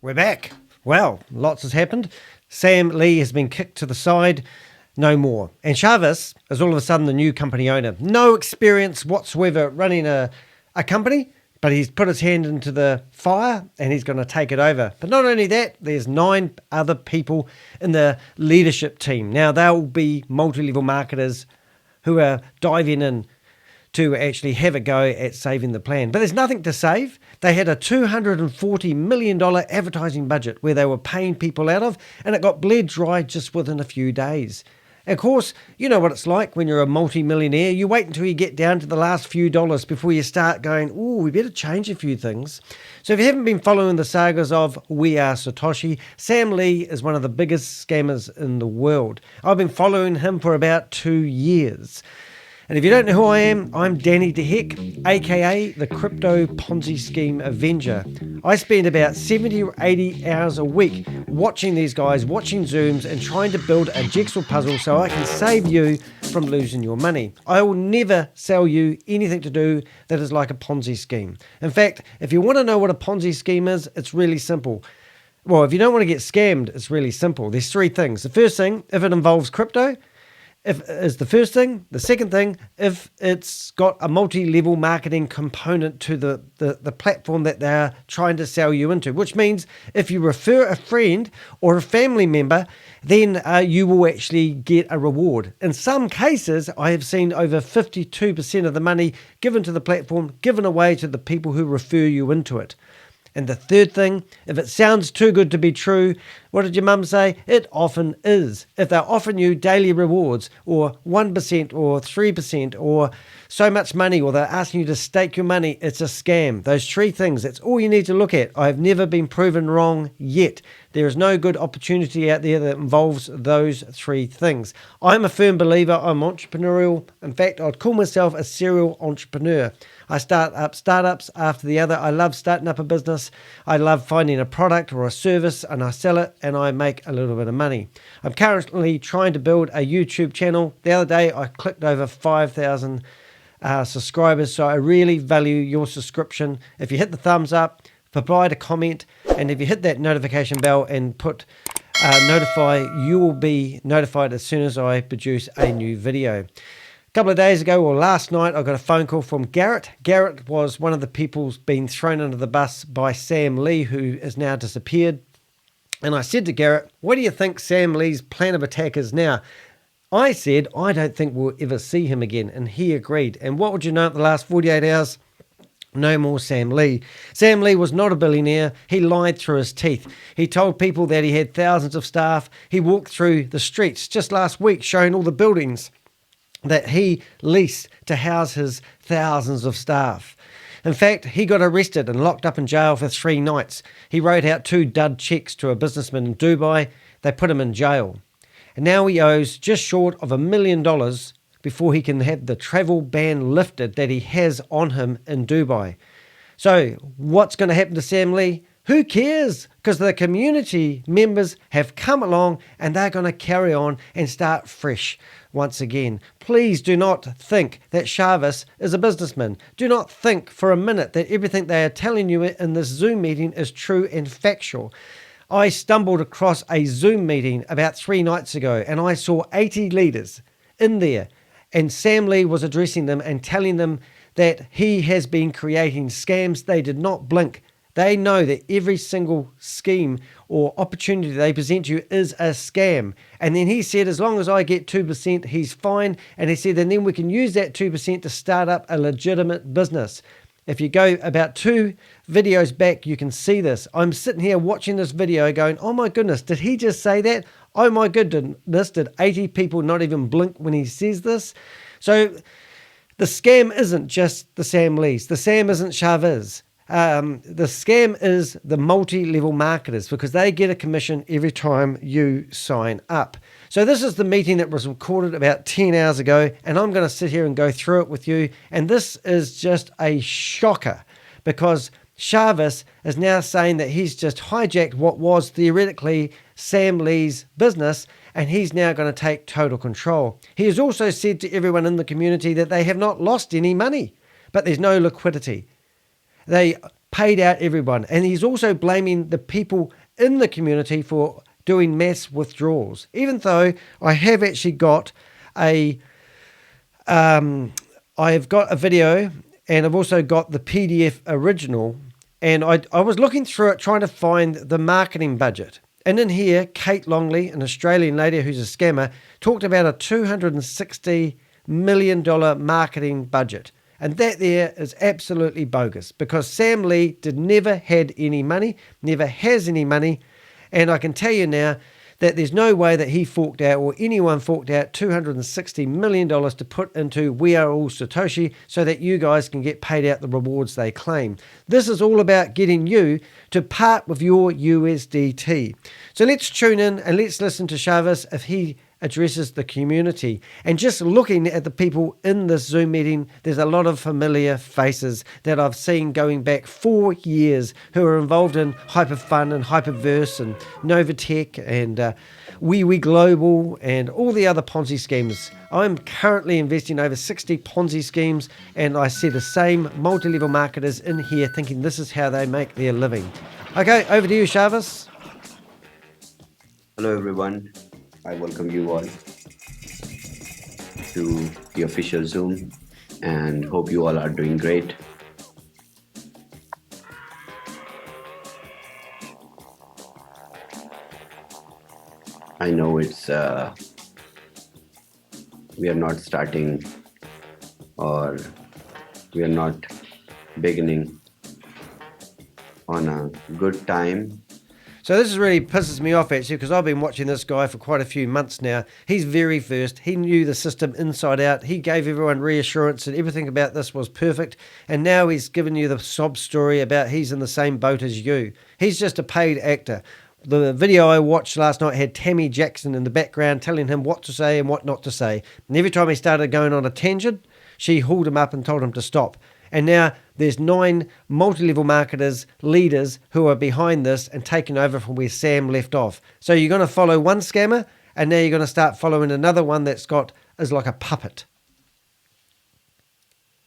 We're back. Well, lots has happened. Sam Lee has been kicked to the side. No more. And ShaveZ's is all of a sudden the new company owner. No experience whatsoever running a company, but he's put his hand into the fire and he's going to take it over. But not only that, there's 9 other people in the leadership team. Now, they'll be multi-level marketers who are diving in to actually have a go at saving the plan. But there's nothing to save. They had a $240 million advertising budget where they were paying people out of, and it got bled dry just within a few days. And of course, you know what it's like when you're a multi-millionaire. You wait until you get down to the last few dollars before you start going, oh, we better change a few things. So if you haven't been following the sagas of Are Satoshi, Sam Lee is one of the biggest scammers in the world. I've been following him for about 2 years. And if you don't know who I am, I'm Danny de Hek, aka the Crypto Ponzi Scheme Avenger. I spend about 70 or 80 hours a week watching these guys, watching Zooms and trying to build a jigsaw puzzle so I can save you from losing your money. I will never sell you anything to do that is like a Ponzi scheme. In fact, if you want to know what a Ponzi scheme is, it's really simple. Well, if you don't want to get scammed, it's really simple. There's 3 things. The first thing, if it involves crypto, is the first thing. The second thing, if it's got a multi-level marketing component to the platform that they're trying to sell you into, which means if you refer a friend or a family member, then you will actually get a reward. In some cases, I have seen over 52% of the money given to the platform given away to the people who refer you into it. And the third thing, if it sounds too good to be true, what did your mum say? It often is. If they're offering you daily rewards or 1% or 3% or so much money, or they're asking you to stake your money, it's a scam. Those 3 things, that's all you need to look at. I've never been proven wrong yet. There is no good opportunity out there that involves those 3 things. I'm a firm believer. I'm entrepreneurial. In fact, I'd call myself a serial entrepreneur. I start up startups after the other. I love starting up a business. I love finding a product or a service and I sell it and I make a little bit of money. I'm currently trying to build a YouTube channel. The other day I clicked over 5,000 subscribers, so I really value your subscription. If you hit the thumbs up, provide a comment, and if you hit that notification bell and put notify, you will be notified as soon as I produce a new video. A couple of days ago, or last night, I got a phone call from Garrett. Garrett was one of the people who's been thrown under the bus by Sam Lee, who has now disappeared. And I said to Garrett, what do you think Sam Lee's plan of attack is now? I said, I don't think we'll ever see him again. And he agreed. And what would you know, in the last 48 hours? No more Sam Lee. Sam Lee was not a billionaire. He lied through his teeth. He told people that he had thousands of staff. He walked through the streets just last week showing all the buildings that he leased to house his thousands of staff. In fact, he got arrested and locked up in jail for 3 nights. He wrote out 2 dud checks to a businessman in Dubai. They put him in jail. And now he owes just short of $1 million before he can have the travel ban lifted that he has on him in Dubai. So what's going to happen to Sam Lee? Who cares? Because the community members have come along and they're going to carry on and start fresh once again. Please do not think that ShaveZ is a businessman. Do not think for a minute that everything they are telling you in this Zoom meeting is true and factual. I stumbled across a Zoom meeting about 3 nights ago and I saw 80 leaders in there, and Sam Lee was addressing them and telling them that he has been creating scams. They did not blink. They know that every single scheme or opportunity they present you is a scam. And then he said, as long as I get 2%, he's fine. And he said, and then we can use that 2% to start up a legitimate business. If you go about 2 videos back, you can see this. I'm sitting here watching this video going, oh my goodness, did he just say that? Oh my goodness, did 80 people not even blink when he says this? So the scam isn't just the Sam Lees. The scam isn't ShaveZ. The scam is the multi-level marketers, because they get a commission every time you sign up. So this is the meeting that was recorded about 10 hours ago, and I'm going to sit here and go through it with you. And this is just a shocker, because ShaveZ is now saying that he's just hijacked what was theoretically Sam Lee's business, and he's now going to take total control. He has also said to everyone in the community that they have not lost any money, but there's no liquidity. They paid out everyone. And he's also blaming the people in the community for doing mass withdrawals, even though I have actually got I've got a video and I've also got the PDF original, and I was looking through it trying to find the marketing budget. And in here, Kate Longley, an Australian lady who's a scammer, talked about a $260 million marketing budget. And that there is absolutely bogus, because Sam Lee never had any money, never has any money. And I can tell you now that there's no way that he forked out, or anyone forked out, $260 million to put into We Are All Satoshi so that you guys can get paid out the rewards they claim. This is all about getting you to part with your USDT. So let's tune in and let's listen to ShaveZ if he addresses the community. And just looking at the people in this Zoom meeting, there's a lot of familiar faces that I've seen going back 4 years who are involved in Hyperfun and Hyperverse and Novatech and WEWE Global and all the other Ponzi schemes. I'm currently investing over 60 Ponzi schemes, and I see the same multi-level marketers in here thinking this is how they make their living. Okay, over to you, ShaveZ. Hello everyone, I welcome you all to the official Zoom and hope you all are doing great. I know it's we are not starting, or we are not beginning on a good time. So this really pisses me off, actually, because I've been watching this guy for quite a few months now. He's very first. He knew the system inside out. He gave everyone reassurance and everything about this was perfect. And now he's given you the sob story about he's in the same boat as you. He's just a paid actor. The video I watched last night had Tami Jackson in the background telling him what to say and what not to say. And every time he started going on a tangent, she hauled him up and told him to stop. And now there's 9 multi-level marketers, leaders who are behind this and taking over from where Sam left off. So you're going to follow one scammer, and now you're going to start following another one that's is like a puppet.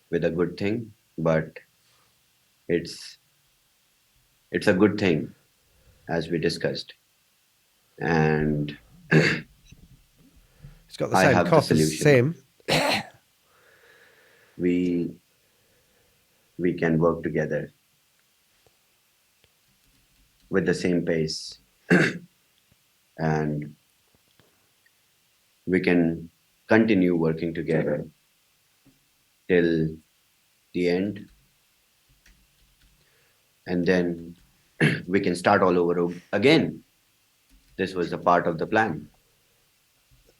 With a good thing, but it's a good thing, as we discussed. And it's got the same cough as Sam. We can work together with the same pace and we can continue working together till the end, and then we can start all over again. This was a part of the plan.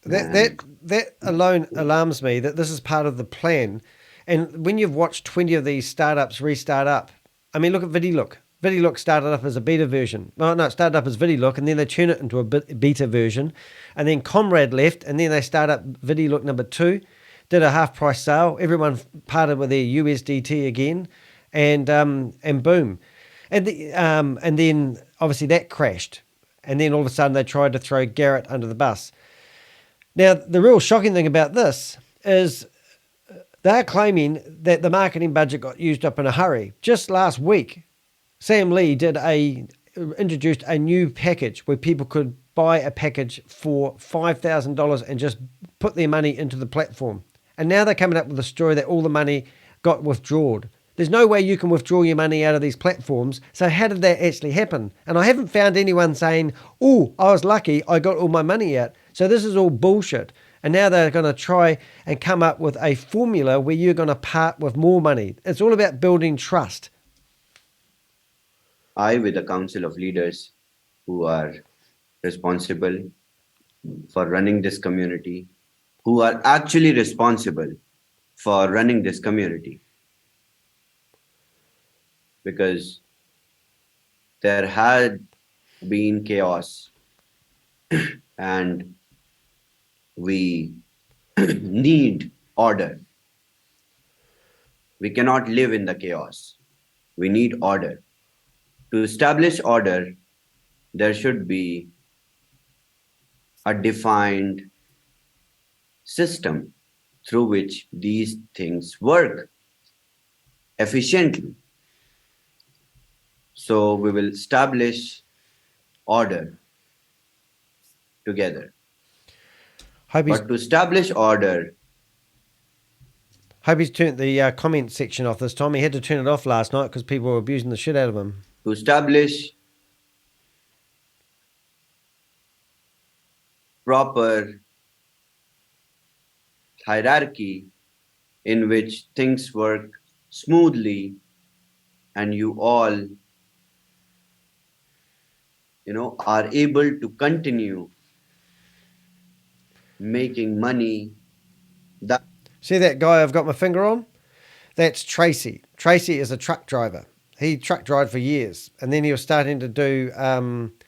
That alone alarms me, that this is part of the plan. And when you've watched 20 of these startups restart up, I mean, look at VidiLook. VidiLook started up as a beta version. No, it started up as VidiLook, and then they turn it into a beta version. And then Comrade left, and then they start up VidiLook number 2, did a half price sale. Everyone parted with their USDT again, and boom. And then obviously that crashed. And then all of a sudden they tried to throw Garrett under the bus. Now, the real shocking thing about this is they're claiming that the marketing budget got used up in a hurry. Just last week, Sam Lee introduced a new package where people could buy a package for $5,000 and just put their money into the platform. And now they're coming up with a story that all the money got withdrawn. There's no way you can withdraw your money out of these platforms. So how did that actually happen? And I haven't found anyone saying, oh, I was lucky, I got all my money out. So this is all bullshit. And now they're going to try and come up with a formula where you're going to part with more money. It's all about building trust. I, with a council of leaders who are responsible for running this community, who are actually responsible for running this community, because there had been chaos and we need order. We cannot live in the chaos. We need order. To establish order, there should be a defined system through which these things work efficiently. So we will establish order together. Hope he's, But to establish order, hope he's turned the comment section off this time. He had to turn it off last night because people were abusing the shit out of him. to establish proper hierarchy in which things work smoothly and you all are able to continue making money. That See that guy I've got my finger on? That's Tracy. Tracy is a truck driver. He truck drove for years, and then he was starting to do.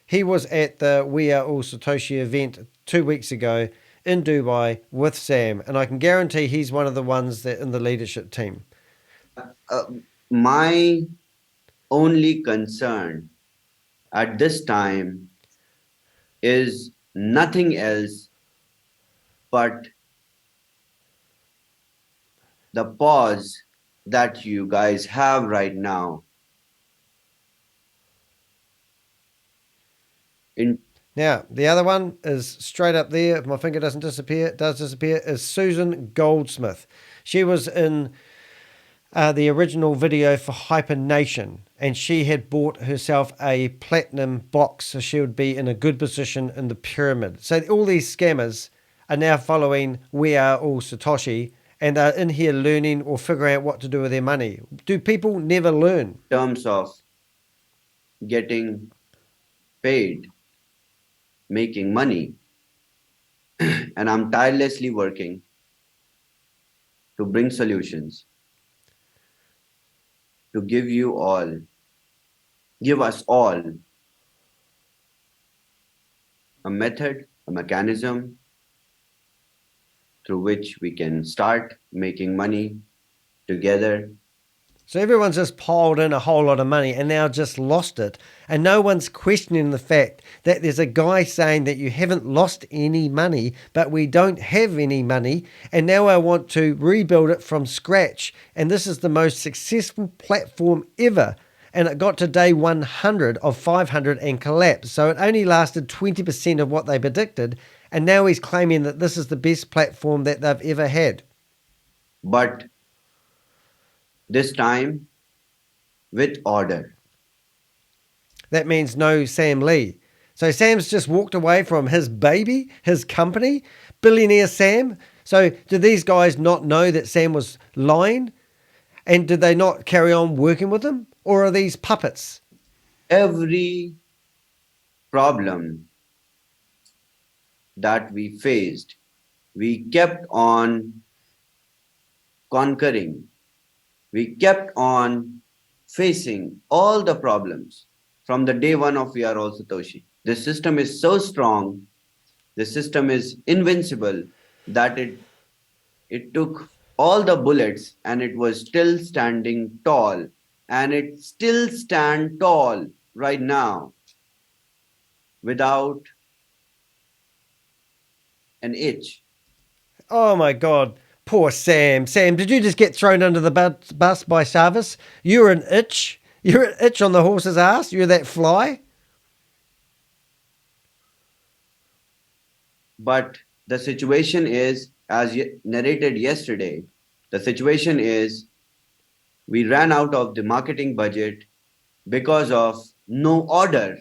He was at the We Are All Satoshi event 2 weeks ago in Dubai with Sam, and I can guarantee he's one of the ones that in the leadership team. my only concern at this time is nothing else but the pause that you guys have right now. Now, the other one is straight up there. If my finger doesn't disappear, it does disappear, is Susan Goldsmith. She was in the original video for Hyper Nation, and she had bought herself a platinum box, so she would be in a good position in the pyramid. So all these scammers are now following We Are All Satoshi, and they're in here learning or figuring out what to do with their money. Do people never learn? In terms of getting paid, making money, and I'm tirelessly working to bring solutions, to give us all a method, a mechanism through which we can start making money together. So everyone's just piled in a whole lot of money and now just lost it. And no one's questioning the fact that there's a guy saying that you haven't lost any money, but we don't have any money. And now I want to rebuild it from scratch. And this is the most successful platform ever. And it got to day 100 of 500 and collapsed. So it only lasted 20% of what they predicted. And now he's claiming that this is the best platform that they've ever had. But this time with order. That means no Sam Lee. So Sam's just walked away from his baby, his company, billionaire Sam. So did these guys not know that Sam was lying? And did they not carry on working with him? Or are these puppets? Every problem that we faced, we kept on conquering. We kept on facing all the problems from the day one of We Are All Satoshi. The system is so strong, the system is invincible that it took all the bullets and it was still standing tall. And it still stands tall right now without an itch. Oh my God. Poor Sam. Sam, did you just get thrown under the bus by Chavis? You're an itch. You're an itch on the horse's ass. You're that fly. But the situation is, as narrated yesterday, the situation is we ran out of the marketing budget because of no order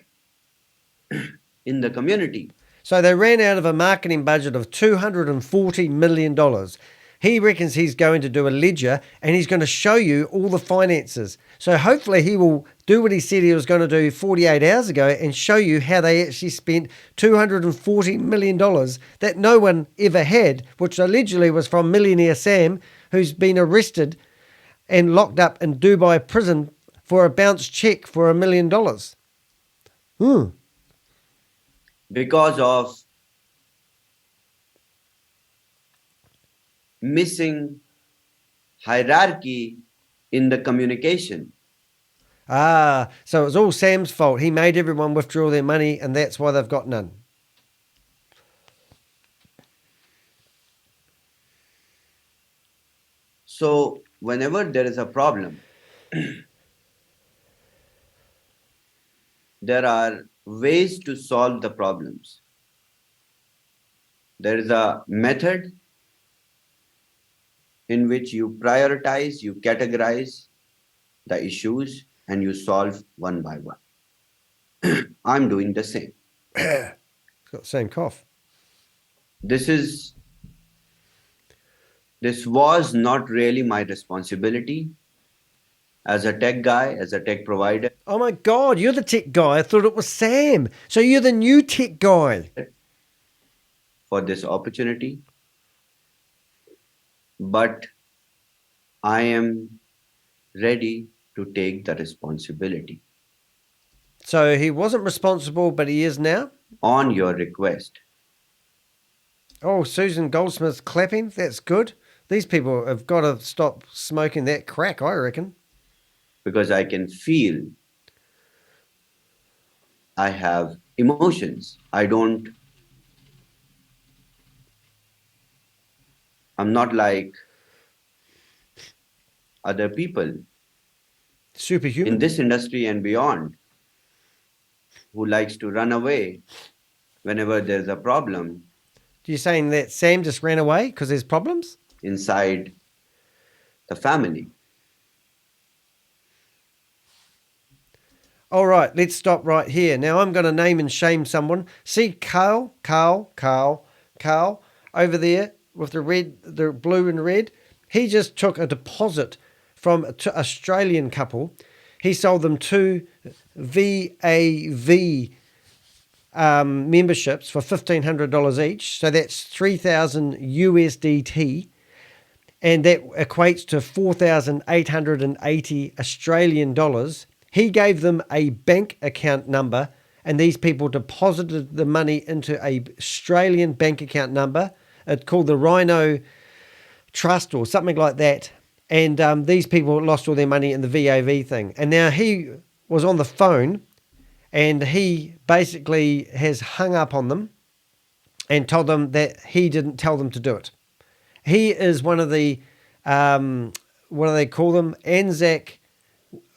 in the community. So they ran out of a marketing budget of $240 million. He reckons he's going to do a ledger and he's going to show you all the finances. So hopefully he will do what he said he was going to do 48 hours ago and show you how they actually spent $240 million that no one ever had, which allegedly was from millionaire Sam, who's been arrested and locked up in Dubai prison for a bounced check for $1 million. Because of missing hierarchy in the communication. Ah, so it was all Sam's fault. He made everyone withdraw their money and that's why they've got none. So whenever there is a problem, there are ways to solve the problems. There is a method in which you prioritize, you categorize the issues, and you solve one by one. I'm doing the same. It's got the same cough. This was not really my responsibility as a tech guy, as a tech provider. Oh my God, you're the tech guy. I thought it was Sam. So you're the new tech guy. For this opportunity, but I am ready to take the responsibility So he wasn't responsible, but he is now? on your request. Oh, Susan Goldsmith's clapping. That's good. These people have got to stop smoking that crack, I reckon. Because I can feel I have emotions. I'm not like other people Superhuman. in this industry and beyond who likes to run away whenever there's a problem You're saying that Sam just ran away because there's problems? inside the family. All right, let's stop right here. Now I'm going to name and shame someone. See Carl over there with the blue and red. He just took a deposit from an Australian couple. He sold them 2 VAV memberships for $1,500 each. So that's 3,000 USDT. And that equates to 4,880 Australian dollars. He gave them a bank account number, and these people deposited the money into a Australian bank account number. It's called the RHINO Trust or something like that. And these people lost all their money in the VAV thing. And now he was on the phone, and he basically has hung up on them and told them that he didn't tell them to do it. He is one of the, what do they call them? Anzac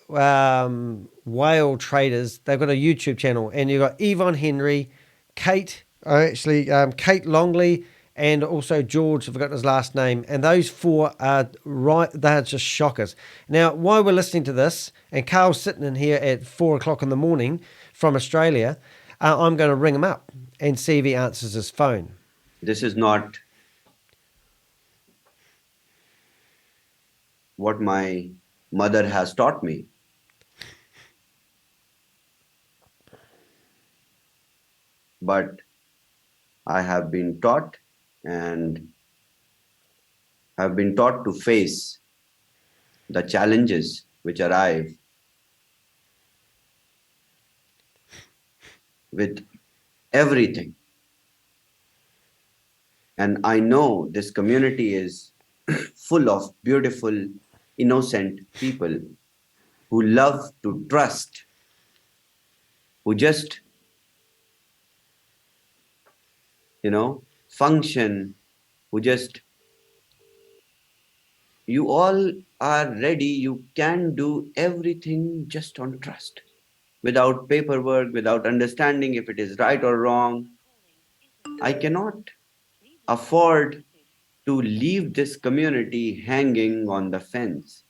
whale traders. They've got a YouTube channel, and you've got Yvonne Henry, Kate Longley, and also George, I forgot his last name. And those 4 are right, they're just shockers. Now, while we're listening to this, and Carl's sitting in here at 4 o'clock in the morning from Australia, I'm going to ring him up and see if he answers his phone. This is not what my mother has taught me. But I have been taught and have been taught to face the challenges which arrive with everything. And I know this community is full of beautiful, innocent people who love to trust, who just, function, you all are ready, you can do everything just on trust, without paperwork, without understanding if it is right or wrong. I cannot afford to leave this community hanging on the fence.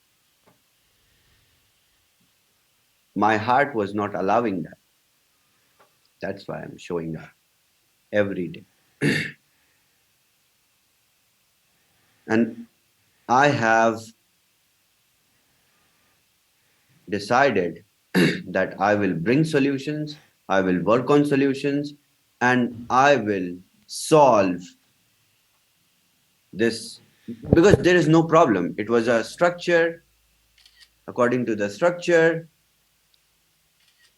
My heart was not allowing that. That's why I'm showing up every day. And I have decided that I will bring solutions, I will work on solutions, and I will solve this, because there is no problem. It was a structure. According to the structure,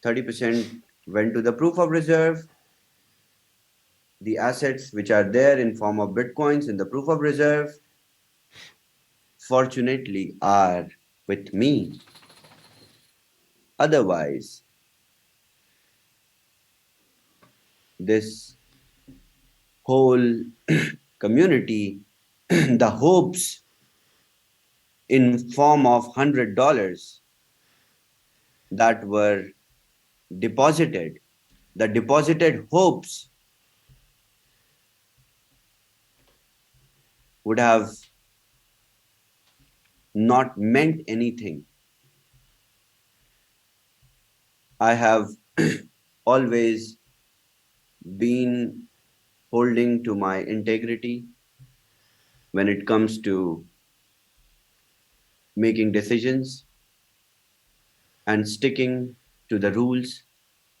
30% went to the proof of reserve. The assets which are there in form of bitcoins in the proof of reserve, fortunately, are with me. Otherwise, this whole community, the hopes in form of $100 that were deposited, the deposited hopes would have not meant anything. I have always been holding to my integrity when it comes to making decisions and sticking to the rules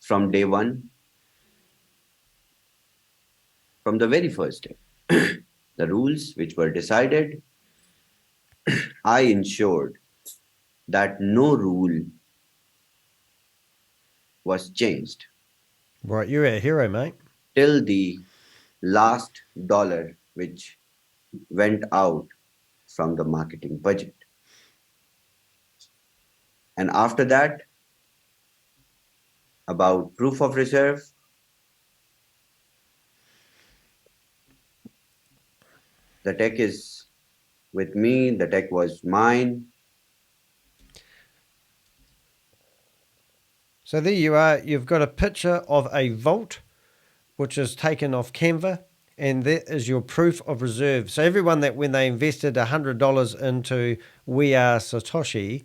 from day one, from the very first day. The rules which were decided, I ensured that no rule was changed Right, you're a hero, mate. till the last dollar which went out from the marketing budget. And after that, about proof of reserve, the tech is with me, the tech was mine. So there you are. You've got a picture of a vault, which is taken off Canva, and that is your proof of reserve. So everyone that when they invested $100 into Are Satoshi,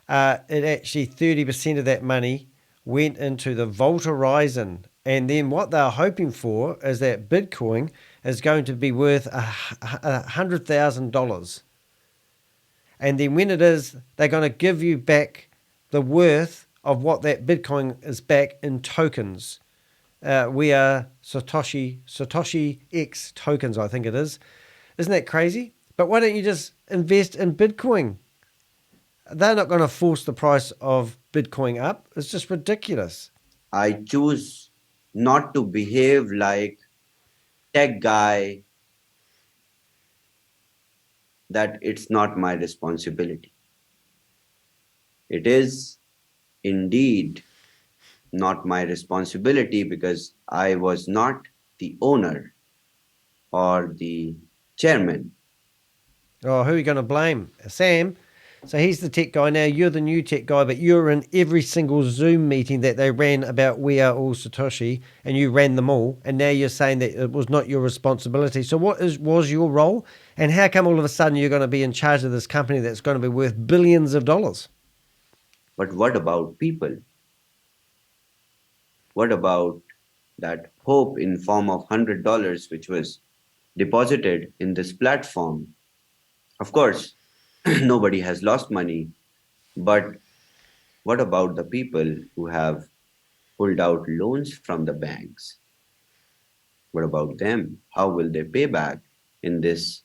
it actually 30% of that money went into the Vault Horizon. And then what they're hoping for is that Bitcoin is going to be worth $100,000. And then when it is, they're going to give you back the worth of what that Bitcoin is back in tokens. We are Satoshi X tokens, I think it is. Isn't that crazy? But why don't you just invest in Bitcoin? They're not going to force the price of Bitcoin up. It's just ridiculous. I choose not to behave like tech guy, that it's not my responsibility. It is indeed not my responsibility because I was not the owner or the chairman. Oh, who are you going to blame? Sam. So he's the tech guy now. You're the new tech guy, but you're in every single Zoom meeting that they ran about We Are All Satoshi, and you ran them all. And now you're saying that it was not your responsibility. So what was your role? And how come all of a sudden you're going to be in charge of this company that's going to be worth billions of dollars? But what about people? What about that hope in form of $100 which was deposited in this platform? Of course, nobody has lost money, but what about the people who have pulled out loans from the banks? What about them? How will they pay back in this,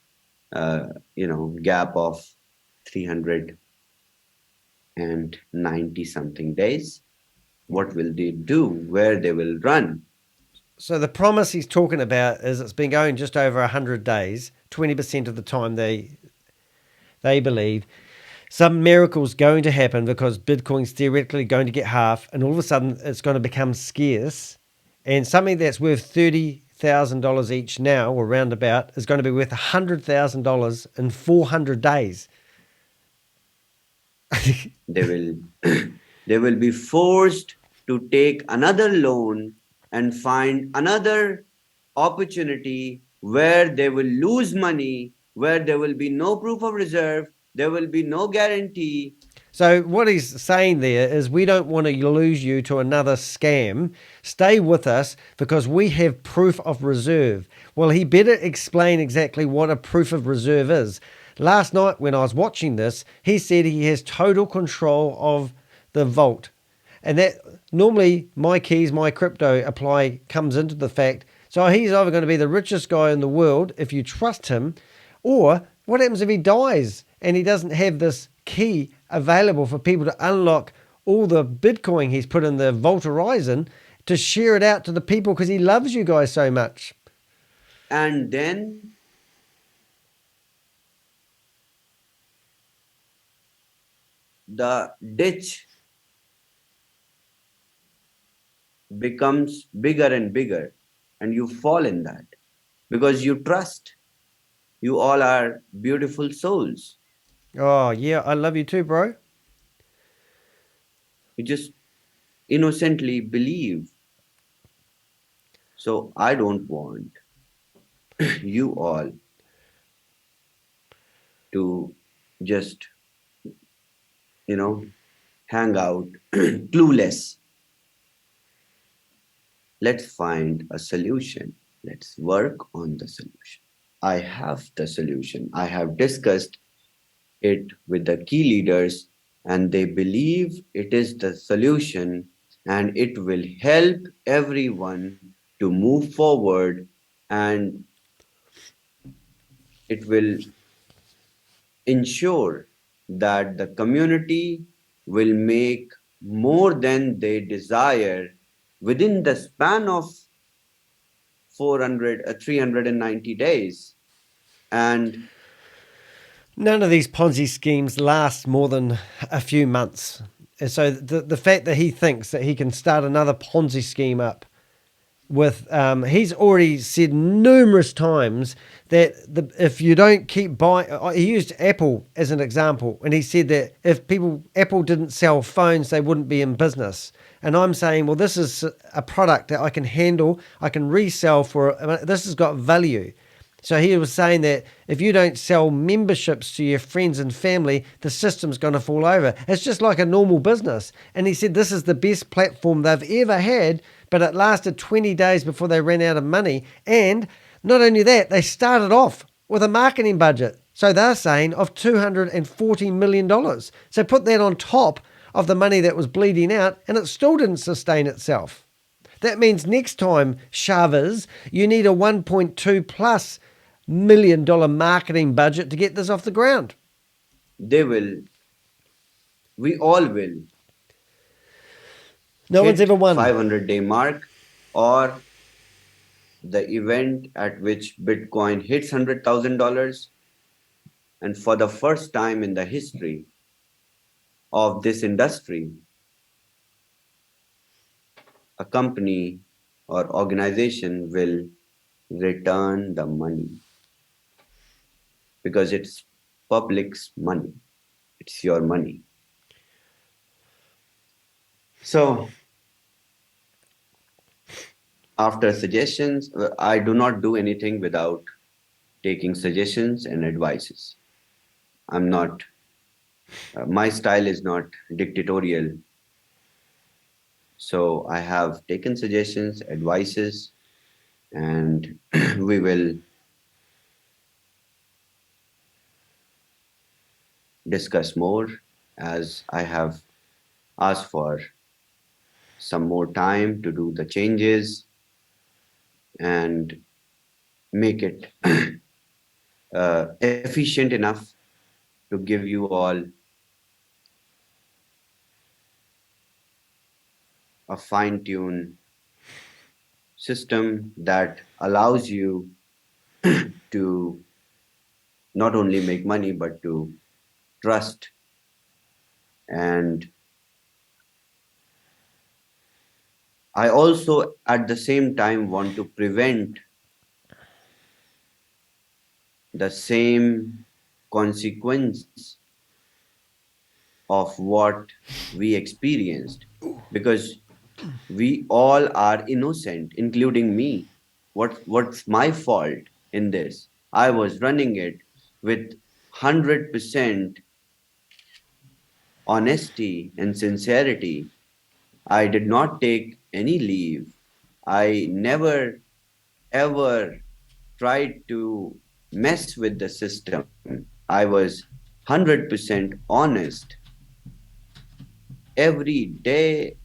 gap of 390 something days? What will they do? Where they will run? So the promise he's talking about is it's been going just over 100 days, 20% of the time they believe. Some miracle's going to happen because Bitcoin's theoretically going to get half, and all of a sudden it's going to become scarce. And something that's worth $30,000 each now, or roundabout, is going to be worth $100,000 in 400 days. They will they will be forced to take another loan and find another opportunity where they will lose money, where there will be no proof of reserve, there will be no guarantee. So what he's saying there is we don't want to lose you to another scam. Stay with us because we have proof of reserve. Well, he better explain exactly what a proof of reserve is. Last night when I was watching this, he said he has total control of the vault. And that normally my keys, my crypto apply comes into the fact. So he's either going to be the richest guy in the world if you trust him, or what happens if he dies and he doesn't have this key available for people to unlock all the Bitcoin he's put in the Vault Horizon to share it out to the people because he loves you guys so much. And then the ditch becomes bigger and bigger, and you fall in that because you trust. You all are beautiful souls. Oh, yeah, I love you too, bro. You just innocently believe. So I don't want you all to just, you know, hang out clueless. Let's find a solution. Let's work on the solution. I have the solution. I have discussed it with the key leaders, and they believe it is the solution and it will help everyone to move forward, and it will ensure that the community will make more than they desire within the span of 390 days. And None of these Ponzi schemes last more than a few months. And so the fact that he thinks that he can start another Ponzi scheme up with, he's already said numerous times that if you don't keep buying, he used Apple as an example, and he said that if Apple didn't sell phones, they wouldn't be in business. And I'm saying, well, this is a product that I can handle, I can resell this has got value. So he was saying that if you don't sell memberships to your friends and family, the system's going to fall over. It's just like a normal business. And he said this is the best platform they've ever had, but it lasted 20 days before they ran out of money. And not only that, they started off with a marketing budget. So they're saying of $240 million. So put that on top of the money that was bleeding out, and it still didn't sustain itself. That means next time, ShaveZ's, you need a 1.2 plus $1 million marketing budget to get this off the ground. they will, we all will No one's hit ever won. 500-day mark, or the event at which Bitcoin hits $100,000. And for the first time in the history of this industry, a company or organization will return the money because it's public's money. It's your money. So after suggestions, I do not do anything without taking suggestions and advices. I'm not, my style is not dictatorial. So I have taken suggestions, advices, and we will discuss more, as I have asked for some more time to do the changes and make it efficient enough to give you all a fine-tuned system that allows you to not only make money but to trust. And I also at the same time want to prevent the same consequence of what we experienced, because we all are innocent, including me. What's my fault in this? I was running it with 100% honesty and sincerity. I did not take any leave. I never ever tried to mess with the system. I was 100% honest. Every day,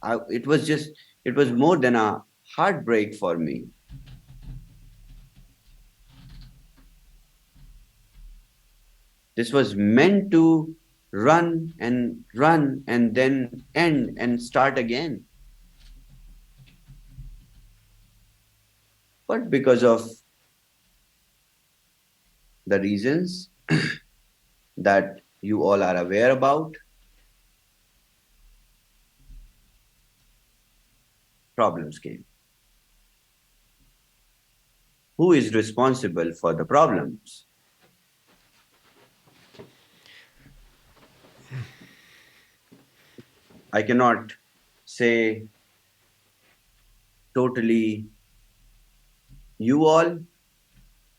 it was more than a heartbreak for me. This was meant to run and then end and start again. But because of the reasons that you all are aware about, problems came. Who is responsible for the problems? I cannot say totally you all,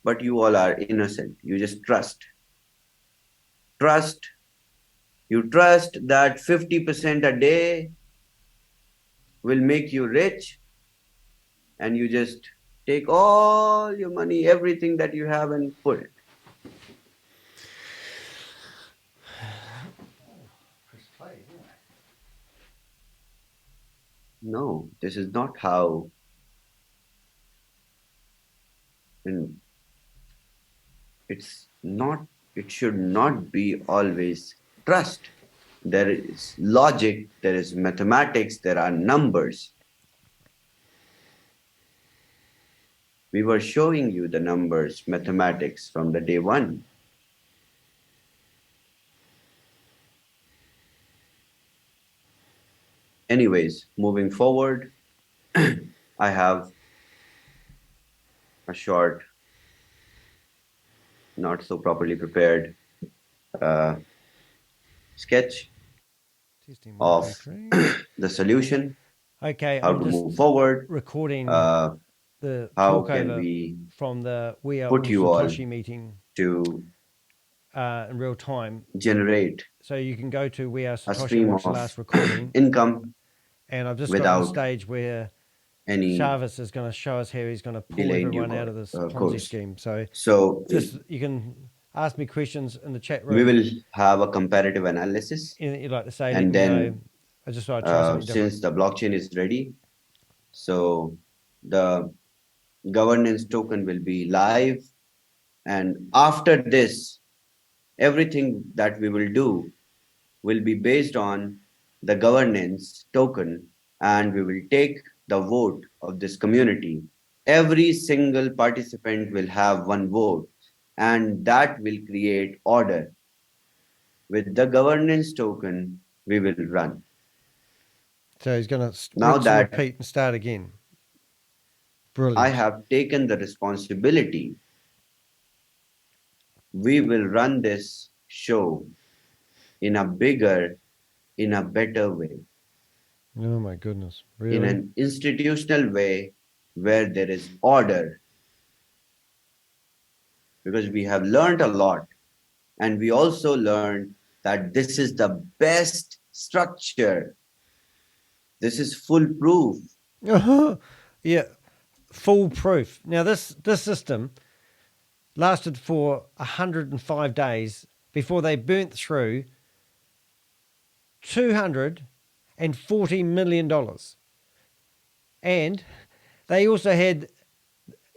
but you all are innocent. You just trust. Trust. You trust that 50% a day will make you rich, and you just take all your money, everything that you have, and put it. No, this is not how. And it's not, it should not be always trust. There is logic, there is mathematics, there are numbers. We were showing you the numbers, mathematics from the day one. Anyways, moving forward, I have a short, not so properly prepared sketch Testing one, two, of three. the solution, Okay, how I'm to just move forward, recording how the can talkover we from the We Are All put you all Satoshi meeting to in real time. generate So you can go to We Are a Satoshi and stream watch the of last recording. income And I've just got to the without stage where any Shavis is going to show us how he's going to pull delay in everyone due out of this Ponzi course. scheme. So So just you can ask me questions in the chat we room. will have a comparative analysis, Anything you'd like to say, let and me know. then I just thought I'd try something different. since the blockchain is ready, so the governance token will be live, and after this, everything that we will do will be based on the governance token, and we will take the vote of this community. Every single participant will have one vote, and that will create order. With the governance token, we will run. So he's going to Now rinse and that repeat and start again. Brilliant. I have taken the responsibility, we will run this show in a bigger, in a better way, Oh my goodness. Really? in an institutional way where there is order. Because we have learned a lot, and we also learned that this is the best structure. This is foolproof. Yeah, foolproof. Now this system lasted for 105 days before they burnt through $240 million. And they also had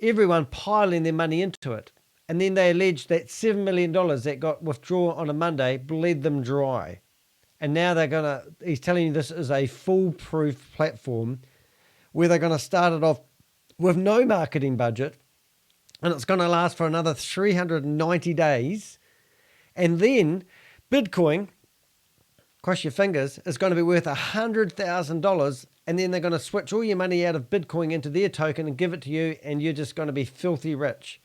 everyone piling their money into it. And then they alleged that $7 million that got withdrawn on a Monday bled them dry. And now he's telling you this is a foolproof platform where they're going to start it off with no marketing budget, and it's going to last for another 390 days. And then Bitcoin, cross your fingers, is going to be worth $100,000. And then they're going to switch all your money out of Bitcoin into their token and give it to you, and you're just going to be filthy rich.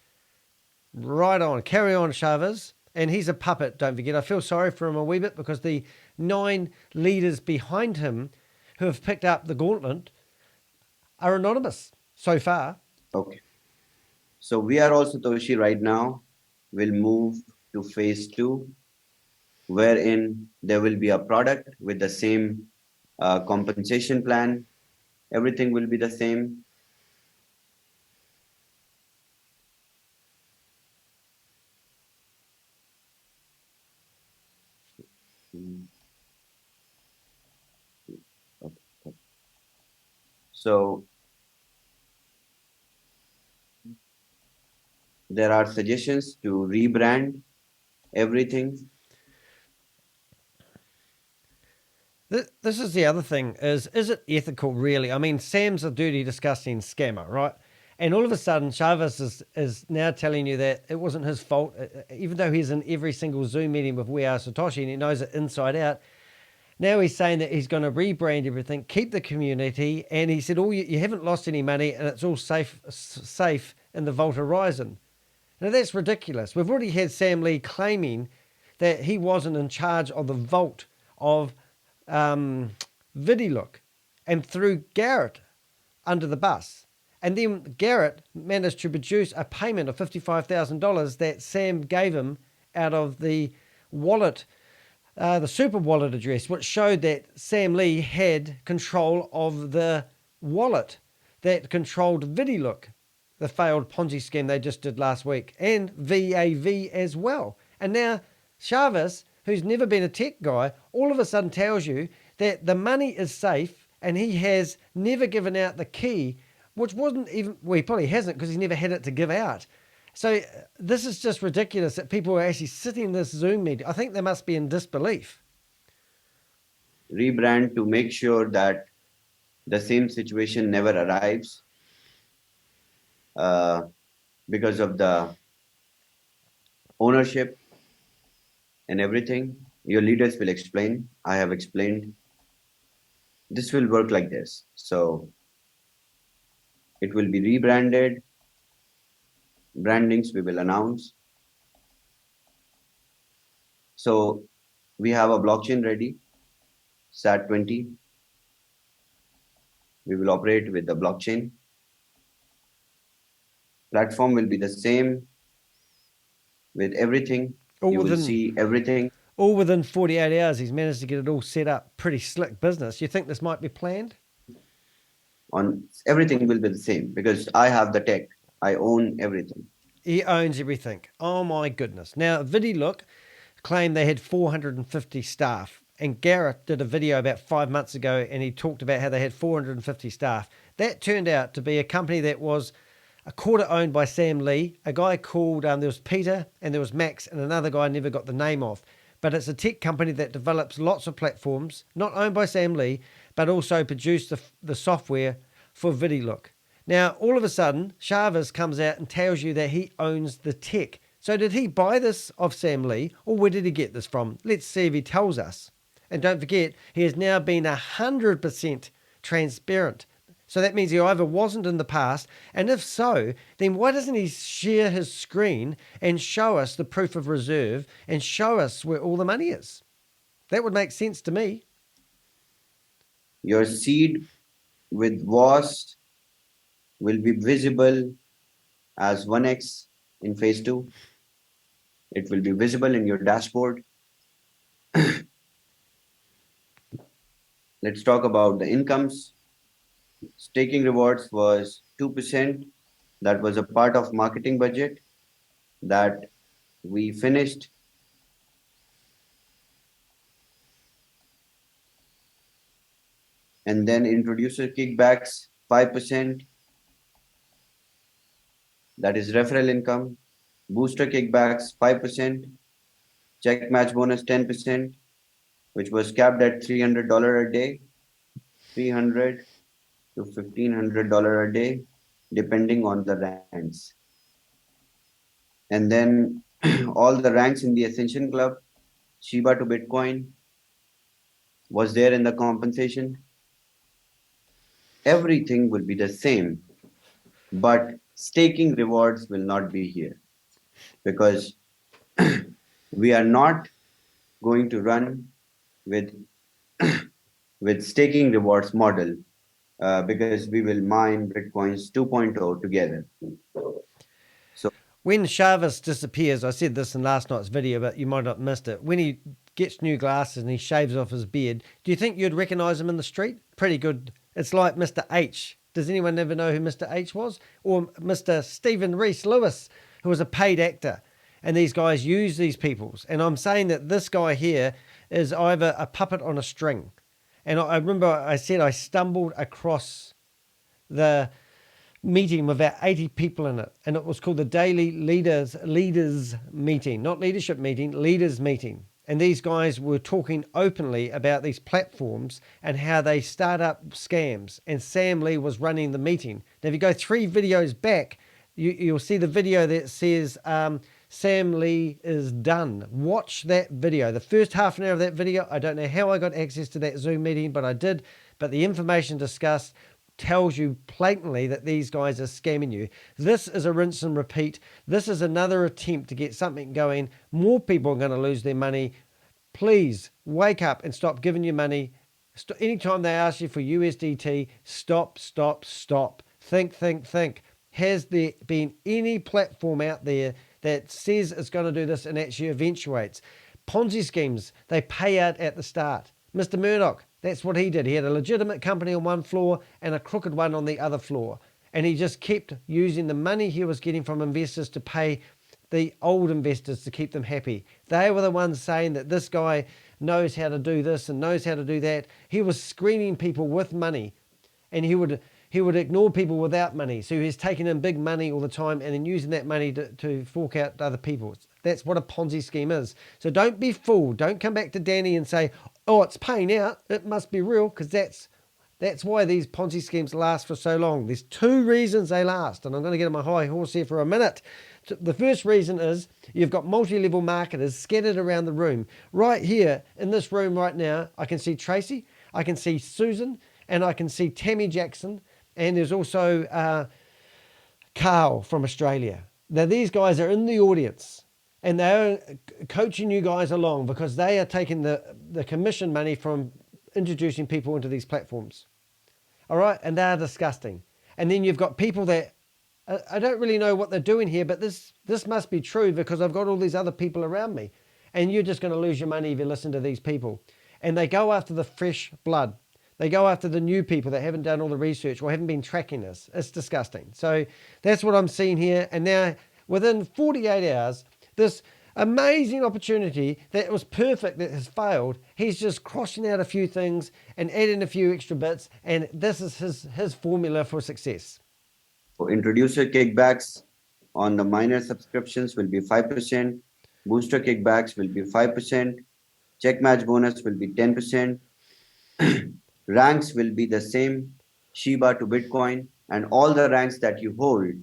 Right on. Carry on, Chavez. And he's a puppet, don't forget. I feel sorry for him a wee bit because the 9 leaders behind him who have picked up the gauntlet are anonymous so far. Okay. So we are all Satoshi right now. We'll move to phase 2, wherein there will be a product with the same compensation plan. Everything will be the same. So there are suggestions to rebrand everything. This is the other thing, is it ethical really? I mean, Sam's a dirty, disgusting scammer, right? And all of a sudden, Chavez is now telling you that it wasn't his fault, even though he's in every single Zoom meeting with We Are Satoshi and he knows it inside out. Now he's saying that he's going to rebrand everything, keep the community, and he said, "Oh, you haven't lost any money, and it's all safe in the Vault Horizon." Now that's ridiculous. We've already had Sam Lee claiming that he wasn't in charge of the vault of VidiLook and threw Garrett under the bus. And then Garrett managed to produce a payment of $55,000 that Sam gave him out of the wallet, the super wallet address, which showed that Sam Lee had control of the wallet that controlled VidiLook, the failed Ponzi scheme they just did last week, and VAV as well. And now Chavez, who's never been a tech guy, all of a sudden tells you that the money is safe and he has never given out the key, which wasn't even, well, he probably hasn't because he's never had it to give out. So this is just ridiculous that people are actually sitting in this Zoom meeting. I think they must be in disbelief. Rebrand to make sure that the same situation never arrives because of the ownership and everything. Your leaders will explain. I have explained. This will work like this. So it will be rebranded. Brandings we will announce. So we have a blockchain ready, SAT20. We will operate with the blockchain. Platform will be the same with everything. You will see everything. All within 48 hours, he's managed to get it all set up. Pretty slick business. You think this might be planned? On everything will be the same because I have the tech. I own everything. He owns everything. Oh my goodness. Now, VidiLook claimed they had 450 staff, and Garrett did a video about 5 months ago and he talked about how they had 450 staff. That turned out to be a company that was a quarter owned by Sam Lee, a guy called, there was Peter and there was Max and another guy I never got the name of. But it's a tech company that develops lots of platforms, not owned by Sam Lee, but also produce the software for VidiLook. Now, all of a sudden, Chavez comes out and tells you that he owns the tech. So did he buy this off Sam Lee, or where did he get this from? Let's see if he tells us. And don't forget, he has now been 100% transparent. So that means he either wasn't in the past, and if so, then why doesn't he share his screen and show us the proof of reserve and show us where all the money is? That would make sense to me. Your seed with WAS will be visible as 1x in phase 2. It will be visible in your dashboard. Let's talk about the incomes. Staking rewards was 2%. That was a part of marketing budget that we finished. And then introducer kickbacks, 5%. That is referral income. Booster kickbacks, 5%. Check match bonus, 10%, which was capped at $300 a day. $300 to $1,500 a day, depending on the ranks. And then all the ranks in the Ascension Club, Shiba to Bitcoin, was there in the compensation. Everything will be the same, but staking rewards will not be here because we are not going to run with staking rewards model because we will mine Bitcoins 2.0 together. So when Chavez disappears, I said this in last night's video, but you might not have missed it. When he gets new glasses and he shaves off his beard, do you think you'd recognize him in the street? Pretty good. It's like Mr. H. Does anyone ever know who Mr. H was? Or Mr. Stephen Reese Lewis, who was a paid actor. And these guys use these peoples. And I'm saying that this guy here is either a puppet on a string. And I remember I said I stumbled across the meeting with about 80 people in it. And it was called the Daily Leaders Meeting. Not leadership meeting, leaders meeting. And these guys were talking openly about these platforms and how they start up scams. And Sam Lee was running the meeting. Now, if you go 3 videos back, you'll see the video that says Sam Lee is done. Watch that video. The first half an hour of that video, I don't know how I got access to that Zoom meeting, but I did. But the information discussed tells you blatantly that these guys are scamming you. This is a rinse and repeat. This is another attempt to get something going. More people are going to lose their money. Please wake up and stop giving your money Anytime they ask you for USDT, stop. Think. Has there been any platform out there that says it's going to do this and actually eventuates? Ponzi schemes, they pay out at the start. Mr. Murdoch, that's what he did. He had a legitimate company on one floor and a crooked one on the other floor. And he just kept using the money he was getting from investors to pay the old investors to keep them happy. They were the ones saying that this guy knows how to do this and knows how to do that. He was screening people with money, and he would ignore people without money. So he's taking in big money all the time and then using that money to fork out to other people. That's what a Ponzi scheme is. So don't be fooled. Don't come back to Danny and say, oh, it's paying out, it must be real, because that's why these Ponzi schemes last for so long. There's two reasons they last, and I'm going to get on my high horse here for a minute. The first reason is you've got multi-level marketers scattered around the room. Right here in this room right now, I can see Tracy, I can see Susan, and I can see Tami Jackson, and there's also Carl from Australia. Now these guys are in the audience, and they're coaching you guys along because they are taking the commission money from introducing people into these platforms. All right, and they're disgusting. And then you've got people that I don't really know what they're doing here, but this must be true because I've got all these other people around me. And you're just going to lose your money if you listen to these people. And they go after the fresh blood. They go after the new people that haven't done all the research or haven't been tracking this. It's disgusting. So that's what I'm seeing here. And now within 48 hours, this amazing opportunity that was perfect that has failed, he's just crossing out a few things and adding a few extra bits. And this is his formula for success. Introducer kickbacks on the minor subscriptions will be 5%. Booster kickbacks will be 5%. Check match bonus will be 10%. Ranks will be the same, Shiba to Bitcoin, and all the ranks that you hold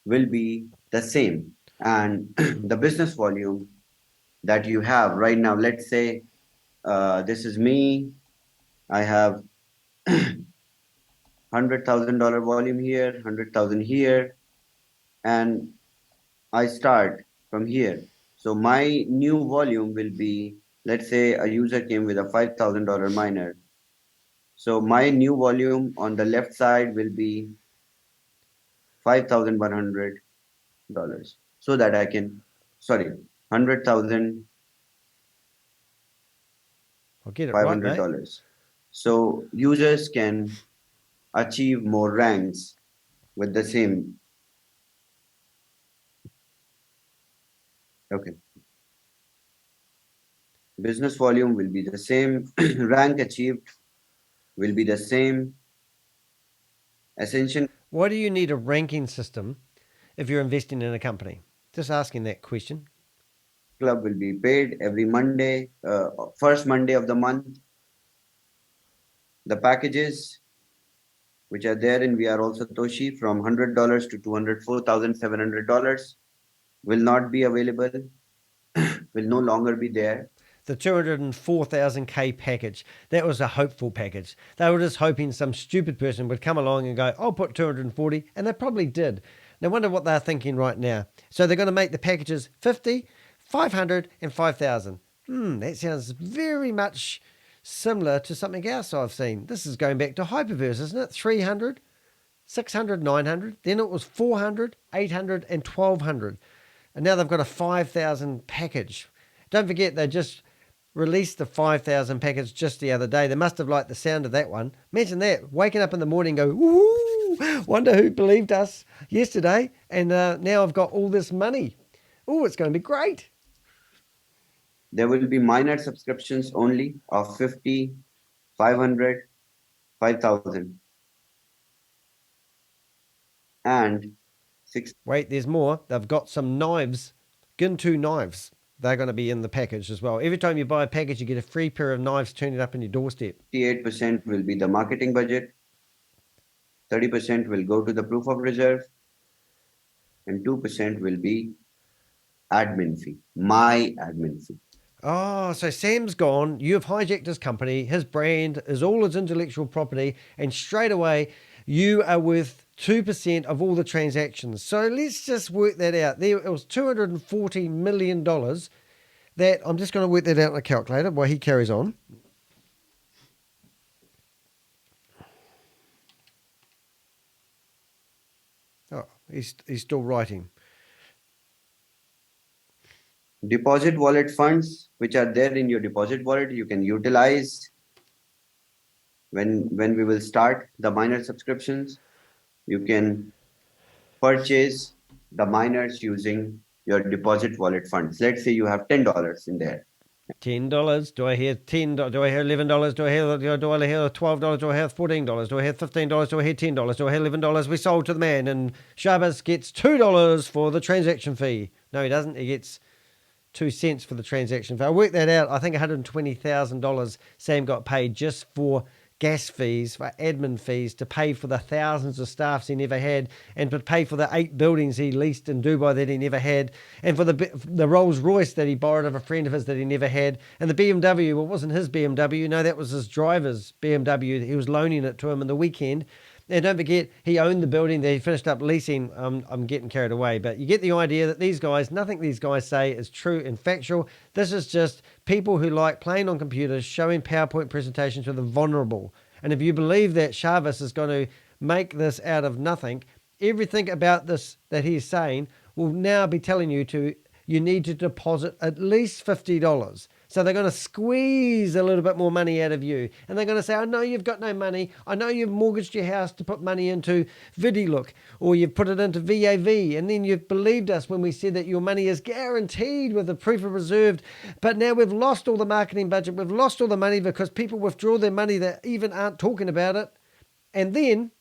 will be the same. And the business volume that you have right now, let's say this is me, I have $100,000 volume here, 100,000 here, and I start from here. So my new volume will be, let's say a user came with a $5,000 miner. So my new volume on the left side will be $5,100. So that I can, $100,500. I'll get it right, mate. So users can achieve more ranks with the same. Okay. Business volume will be the same. Rank achieved will be the same. Ascension. Why do you need a ranking system if you're investing in a company? Just asking that question. Club will be paid every Monday, first Monday of the month. The packages which are there in Are All Satoshi from $100 to $204,700 will not be available, will no longer be there. The 204,000K package, that was a hopeful package. They were just hoping some stupid person would come along and go, I'll put 240, and they probably did. Now, wonder what they're thinking right now. So they're going to make the packages 50, 500, and 5,000. That sounds very much similar to something else I've seen. This is going back to Hyperverse, isn't it? 300, 600, 900. Then it was 400, 800, and 1,200. And now they've got a 5,000 package. Don't forget, they just released the 5,000 package just the other day. They must have liked the sound of that one. Imagine that, waking up in the morning and go, woo, wonder who believed us yesterday. And now I've got all this money. Oh, it's going to be great. There will be minor subscriptions only of 50, 500, 5,000. And 6. Wait, there's more. They've got some knives, Gintu knives. They're going to be in the package as well. Every time you buy a package, you get a free pair of knives turning up on your doorstep. 58% will be the marketing budget. 30% will go to the proof of reserve. And 2% will be admin fee, my admin fee. Oh, so Sam's gone. You've hijacked his company. His brand is all his intellectual property. And straight away, you are worth 2% of all the transactions. So let's just work that out. There, it was $240 million that I'm just going to work that out on a calculator while he carries on. Oh, he's still writing. Deposit wallet funds, which are there in your deposit wallet, you can utilize when we will start the miner subscriptions. You can purchase the miners using your deposit wallet funds. Let's say you have $10 in there. $10. Do I hear $10? Do I hear $11? Do I hear $12? Do I hear $14? Do I hear $15? Do I hear $10? Do I hear $11? We sold to the man, and Shabbos gets $2 for the transaction fee. No, he doesn't. He gets 2 cents for the transaction fee. I worked that out. I think $120,000 Sam got paid just for gas fees, for admin fees, to pay for the thousands of staffs he never had, and to pay for the 8 buildings he leased in Dubai that he never had, and for the Rolls Royce that he borrowed of a friend of his that he never had, and the BMW. Well, it wasn't his BMW. No, that was his driver's BMW. He was loaning it to him in the weekend. And don't forget, he owned the building that he finished up leasing. I'm getting carried away, but you get the idea that these guys, nothing these guys say is true and factual. This is just people who like playing on computers, showing PowerPoint presentations to the vulnerable. And if you believe that Shabbos is going to make this out of nothing, everything about this that he's saying will now be telling you need to deposit at least $50. So they're going to squeeze a little bit more money out of you. And they're going to say, I know you've got no money. I know you've mortgaged your house to put money into VidiLook, or you've put it into VAV. And then you've believed us when we said that your money is guaranteed with a proof of reserved. But now we've lost all the marketing budget. We've lost all the money because people withdraw their money that even aren't talking about it. And then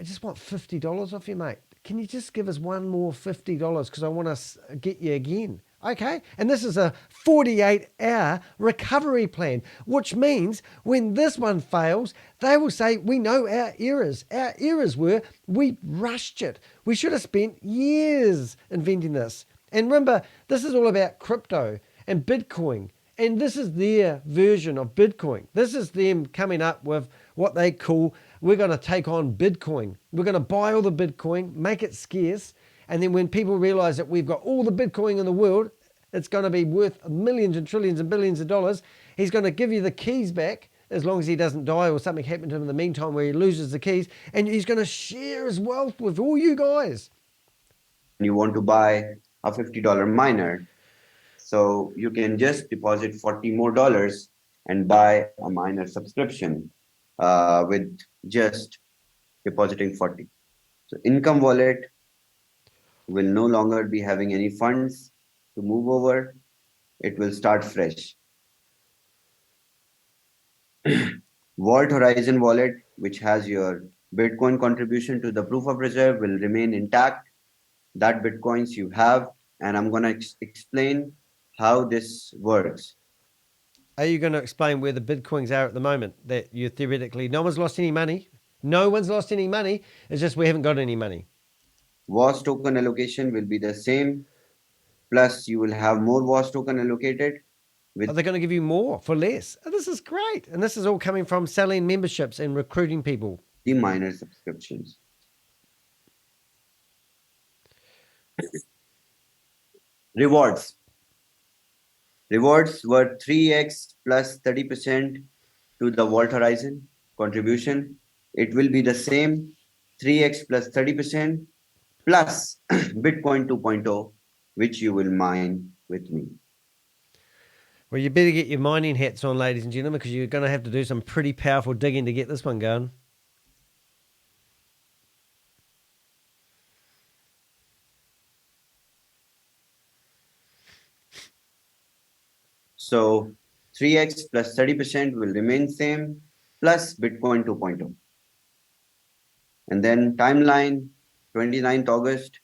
I just want $50 off you, mate. Can you just give us one more $50 because I want to get you again? Okay. And this is a 48-hour recovery plan, which means when this one fails, they will say, we know our errors. Our errors were we rushed it. We should have spent years inventing this. And remember, this is all about crypto and Bitcoin. And this is their version of Bitcoin. This is them coming up with what they call, we're going to take on Bitcoin. We're going to buy all the Bitcoin, make it scarce. And then when people realize that we've got all the Bitcoin in the world, it's going to be worth millions and trillions and billions of dollars. He's going to give you the keys back as long as he doesn't die or something happened to him in the meantime where he loses the keys. And he's going to share his wealth with all you guys. You want to buy a $50 miner. So you can just deposit $40 more and buy a miner subscription with just depositing 40. So income wallet will no longer be having any funds to move over. It will start fresh. Vault Horizon wallet, which has your Bitcoin contribution to the proof of reserve, will remain intact. That Bitcoins you have, and I'm going to explain how this works. Are you going to explain where the Bitcoins are at the moment? That you theoretically, no one's lost any money. No one's lost any money. It's just we haven't got any money. WAS token allocation will be the same. Plus, you will have more WAS token allocated. Are they going to give you more for less? Oh, this is great. And this is all coming from selling memberships and recruiting people. The miner subscriptions. Rewards. Rewards were 3x plus 30% to the Vault Horizon contribution. It will be the same 3x plus 30% plus Bitcoin 2.0, which you will mine with me. Well, you better get your mining hats on, ladies and gentlemen, because you're going to have to do some pretty powerful digging to get this one going. So 3x plus 30% will remain same, plus Bitcoin 2.0. And then timeline, 29th August.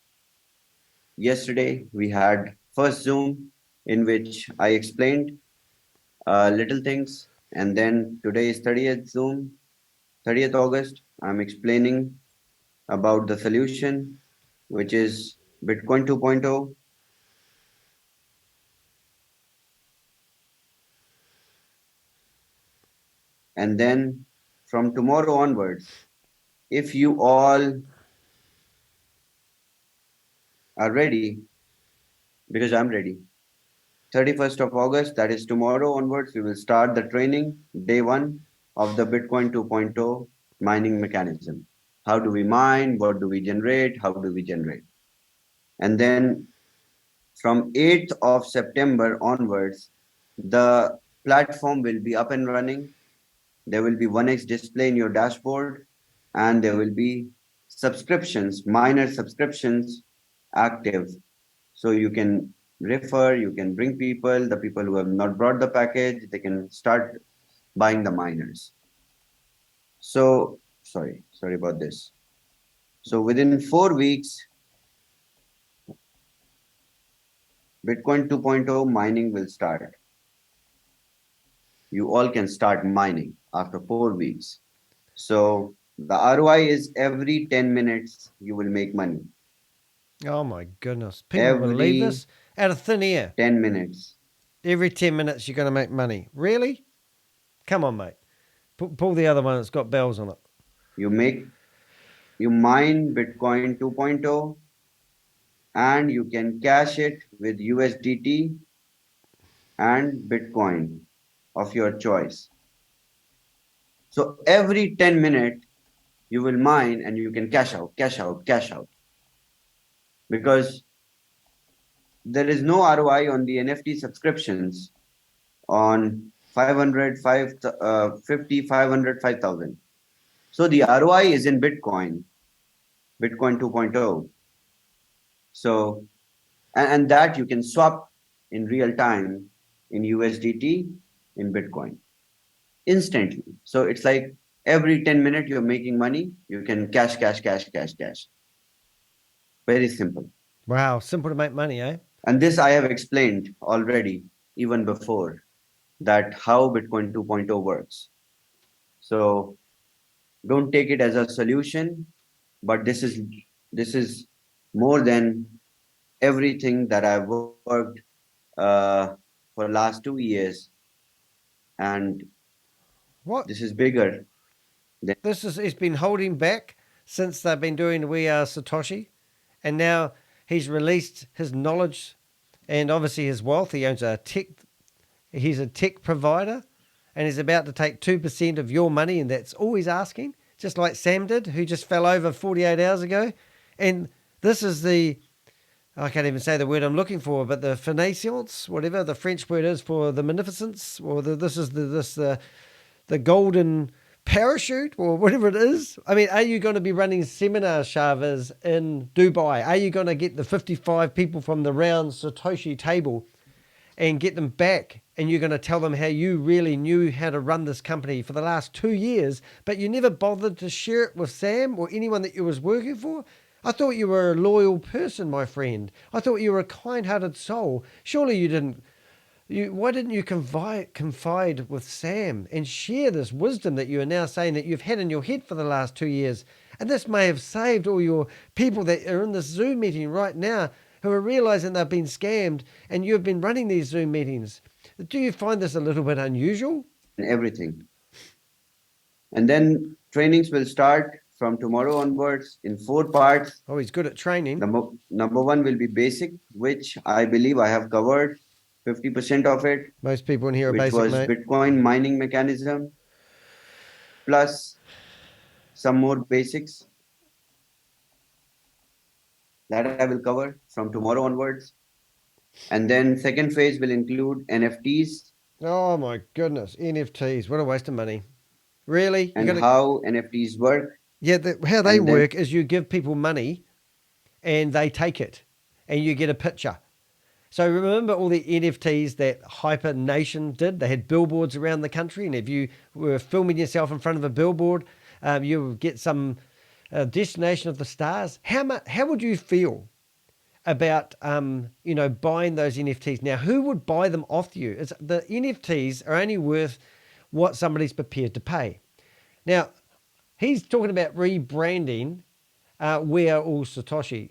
Yesterday, we had first Zoom in which I explained little things. And then today is 30th Zoom, 30th August. I'm explaining about the solution, which is Bitcoin 2.0. And then from tomorrow onwards, if you all are ready, because I'm ready, 31st of August, that is tomorrow onwards, we will start the training, day 1 of the Bitcoin 2.0 mining mechanism. How do we mine? What do we generate? How do we generate? And then from 8th of September onwards, the platform will be up and running. There will be 1x display in your dashboard, and there will be subscriptions, minor subscriptions active. So you can refer, you can bring people, the people who have not brought the package, they can start buying the miners. So, sorry about this. So within 4 weeks, Bitcoin 2.0 mining will start. You all can start mining after 4 weeks. So the ROI is every 10 minutes you will make money. Oh my goodness. People believe this? Out of thin air. 10 minutes. Every 10 minutes you're going to make money. Really? Come on, mate. Pull the other one that's got bells on it. You mine Bitcoin 2.0 and you can cash it with USDT and Bitcoin of your choice. So every 10 minutes you will mine and you can cash out. Because there is no ROI on the NFT subscriptions on 500, 50, 500, 5,000. So the ROI is in Bitcoin 2.0. So, and that you can swap in real time in USDT, in Bitcoin, instantly. So it's like every 10 minutes you're making money, you can cash. Very simple. Wow, simple to make money, eh? And this I have explained already, even before, that how Bitcoin 2.0 works. So don't take it as a solution, but this is more than everything that I've worked for the last 2 years, and What? this is bigger. He's been holding back since they've been doing We Are Satoshi, and now he's released his knowledge and obviously his wealth. He owns he's a tech provider, and he's about to take 2% of your money, and that's all he's asking, just like Sam did, who just fell over 48 hours ago. And this is I can't even say the word I'm looking for, but the finessence, whatever the French word is for the magnificence, or the golden parachute, or whatever it is. I mean, are you going to be running seminars, ShaveZ's, in Dubai? Are you going to get the 55 people from the round Satoshi table and get them back, and you're going to tell them how you really knew how to run this company for the last 2 years, but you never bothered to share it with Sam or anyone that you was working for? I thought you were a loyal person, my friend. I thought you were a kind-hearted soul. Surely you didn't. Why didn't you confide with Sam and share this wisdom that you are now saying that you've had in your head for the last 2 years? And this may have saved all your people that are in this Zoom meeting right now who are realizing they've been scammed, and you've been running these Zoom meetings. Do you find this a little bit unusual? Everything. And then trainings will start from tomorrow onwards in 4 parts. Oh, he's good at training. Number 1 will be basic, which I believe I have covered 50% of it. Most people in here are basic, which was mate. Bitcoin mining mechanism, plus some more basics that I will cover from tomorrow onwards. And then second phase will include NFTs. Oh my goodness, NFTs! What a waste of money. Really? And how NFTs work. Yeah, how they work is you give people money and they take it and you get a picture. So remember all the NFTs that Hyper Nation did? They had billboards around the country, and if you were filming yourself in front of a billboard, you would get some destination of the stars. How would you feel about buying those NFTs? Now, who would buy them off you? The NFTs are only worth what somebody's prepared to pay. Now, he's talking about rebranding We Are All Satoshi.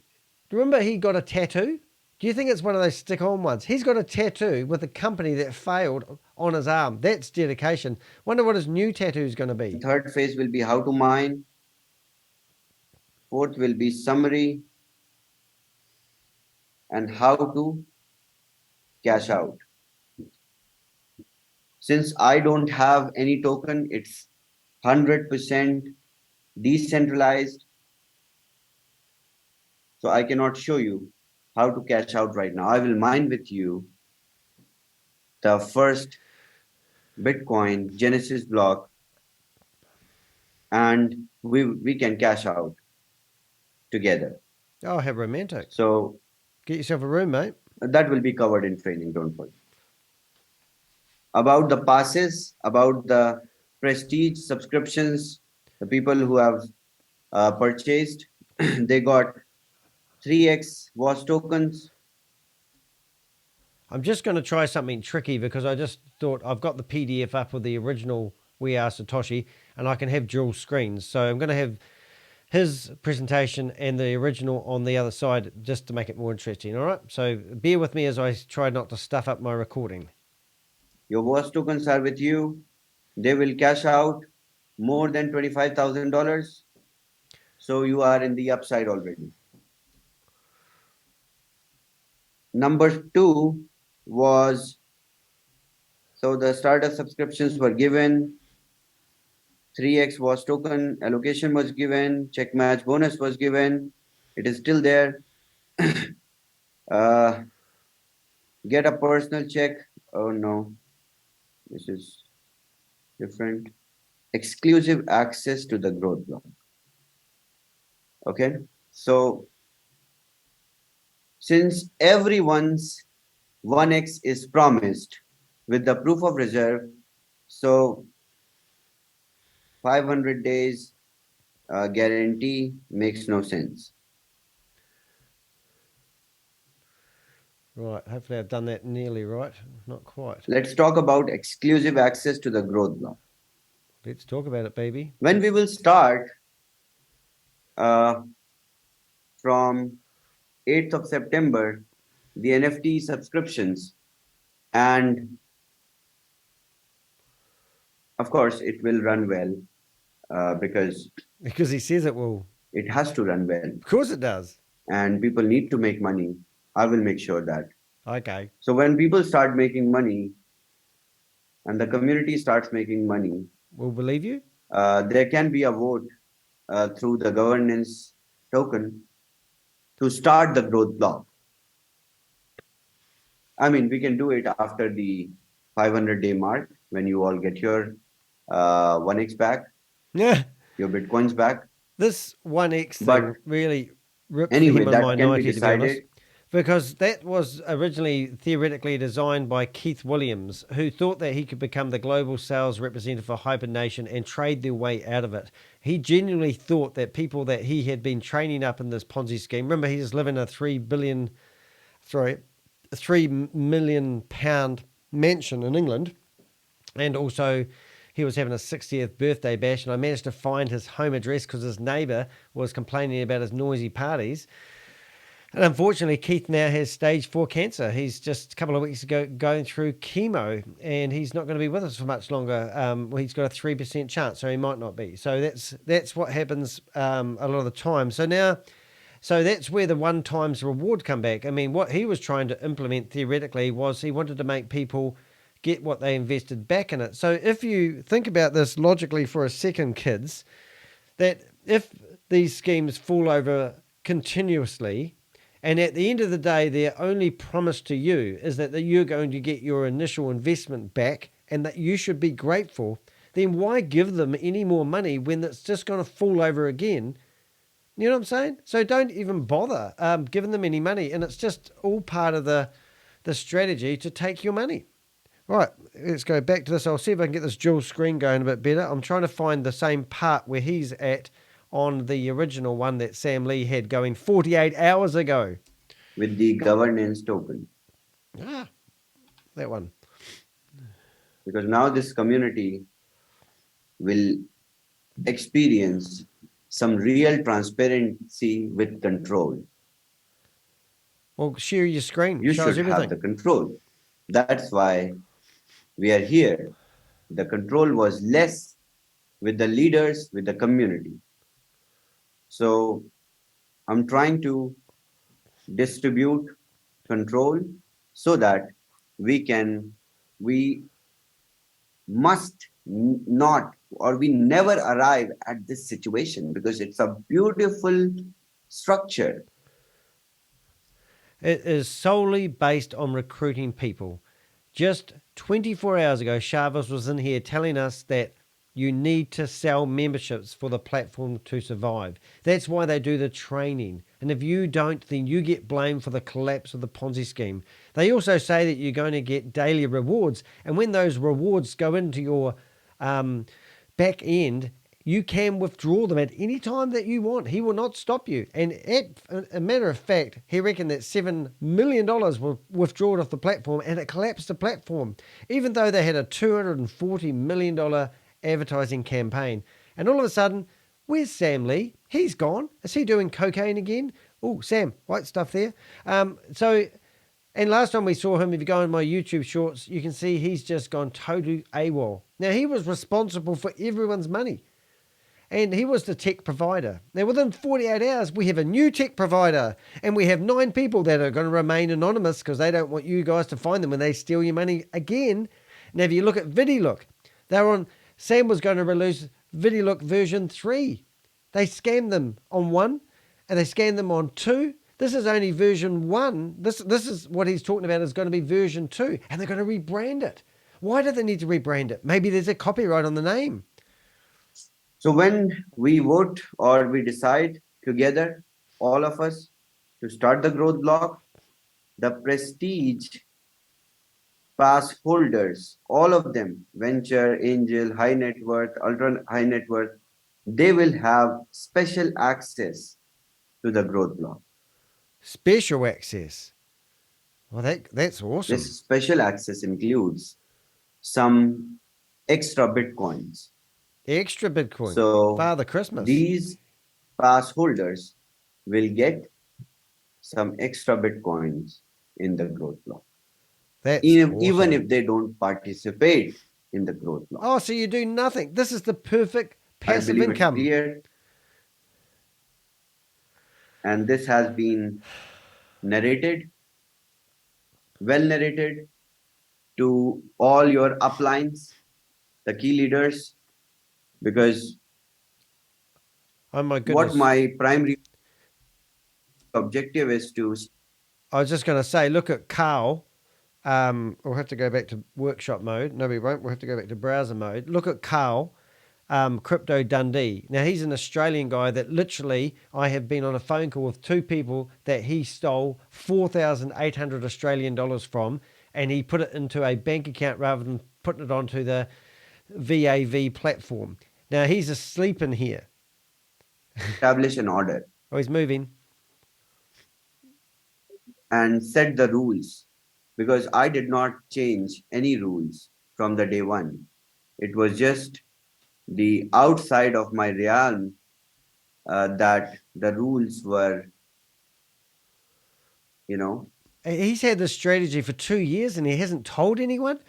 Remember he got a tattoo? Do you think it's one of those stick-on ones? He's got a tattoo with a company that failed on his arm. That's dedication. Wonder what his new tattoo is going to be. Third phase will be how to mine. Fourth will be summary and how to cash out. Since I don't have any token, it's 100% decentralized. So I cannot show you how to cash out right now. I will mine with you the first Bitcoin Genesis block, and we can cash out together. Oh, how romantic. So Get yourself a room, mate. that will be covered in training, don't worry. About the passes, about the prestige subscriptions, the people who have purchased, they got 3x WAS tokens. I'm just going to try something tricky because I just thought I've got the PDF up with the original We Are Satoshi and I can have dual screens. So I'm going to have his presentation and the original on the other side just to make it more interesting. All right. So bear with me as I try not to stuff up my recording. Your WAS tokens are with you. They will cash out more than $25,000. So you are in the upside already. Number two was, so the starter subscriptions were given, 3x was token allocation was given, check match bonus was given. It is still there. uh, get a personal check. Oh no, this is different. Exclusive access to the growth block. Okay, so since everyone's 1x is promised with the proof of reserve, so 500 days guarantee makes no sense. Right. Hopefully I've done that nearly right. Not quite. Let's talk about exclusive access to the growth block. Let's talk about it, baby. When we will start uh, from 8th of September, the NFT subscriptions, and of course it will run well because he says it will. it has to run well. Of course it does. And people need to make money. I will make sure that. Okay. So when people start making money and the community starts making money, We'll believe you. there can be a vote through the governance token to start the growth block. I mean, we can do it after the 500-day mark when you all get your 1x back, Yeah. your Bitcoins back. This 1x But thing really ripped anyway, for him that on my can be 90, to be honest. decided. Because that was originally theoretically designed by Keith Williams, who thought that he could become the global sales representative for HyperNation and trade their way out of it. He genuinely thought that people that he had been training up in this Ponzi scheme, remember he was living in a £3 million mansion in England, and also he was having a 60th birthday bash, and I managed to find his home address because his neighbour was complaining about his noisy parties. And unfortunately, Keith now has stage 4 cancer. He's just a couple of weeks ago going through chemo, and he's not going to be with us for much longer. He's got a 3% chance, so he might not be. So that's what happens a lot of the time. So that's where the one times reward come back. I mean, what he was trying to implement theoretically was he wanted to make people get what they invested back in it. So if you think about this logically for a second, kids, that if these schemes fall over continuously, and at the end of the day, their only promise to you is that you're going to get your initial investment back and that you should be grateful, then why give them any more money when it's just going to fall over again? You know what I'm saying? So don't even bother giving them any money. And it's just all part of the strategy to take your money. Right, let's go back to this. I'll see if I can get this dual screen going a bit better. I'm trying to find the same part where he's at on the original one that Sam Lee had going 48 hours ago. With the governance token. Ah, that one. Because now this community will experience some real transparency with control. Well, share your screen. You Shows should everything. have the control. That's why we are here. The control was less with the leaders, with the community. So I'm trying to distribute control so that we must not, or we never arrive at this situation because it's a beautiful structure. It is solely based on recruiting people. Just 24 hours ago, Chavez was in here telling us that you need to sell memberships for the platform to survive. That's why they do the training. And if you don't, then you get blamed for the collapse of the Ponzi scheme. They also say that you're going to get daily rewards. And when those rewards go into your back end, you can withdraw them at any time that you want. He will not stop you. And at a matter of fact, he reckoned that $7 million were withdrawn off the platform and it collapsed the platform, even though they had a $240 million advertising campaign. And all of a sudden, where's Sam Lee? He's gone. Is he doing cocaine again? Oh, Sam, white stuff there. And last time we saw him, if you go on my YouTube shorts, you can see he's just gone totally AWOL. Now, he was responsible for everyone's money. And he was the tech provider. Now, within 48 hours, we have a new tech provider. And we have 9 people that are going to remain anonymous because they don't want you guys to find them when they steal your money again. Now, if you look at VidiLook, Sam was going to release VidiLook version 3. They scammed them on 1, and they scammed them on 2. This is only version 1. This is what he's talking about is going to be version 2. And they're going to rebrand it. Why do they need to rebrand it? Maybe there's a copyright on the name. So when we vote or we decide together, all of us, to start the growth block, the prestige pass holders, all of them, venture, angel, high net worth, ultra high net worth, they will have special access to the growth block. Special access. Well, that's awesome. This special access includes some extra Bitcoins. Extra Bitcoin. So Father Christmas. These pass holders will get some extra Bitcoins in the growth block. That's even if they don't participate in the growth block. Oh, so you do nothing. This is the perfect passive income. It's clear. And this has been narrated, well narrated to all your uplines, the key leaders, because oh my goodness, what my primary objective is to... I was just going to say, look at Carl. We'll have to go back to workshop mode. No, we won't. We'll have to go back to browser mode. Look at Carl, Crypto Dundee. Now, he's an Australian guy that literally, I have been on a phone call with 2 people that he stole 4,800 Australian dollars from, and he put it into a bank account rather than putting it onto the VAV platform. Now, he's asleep in here. Establish an order. Oh, he's moving. And set the rules, because I did not change any rules from the day one. It was just the outside of my realm that the rules were, He's had this strategy for 2 years and he hasn't told anyone.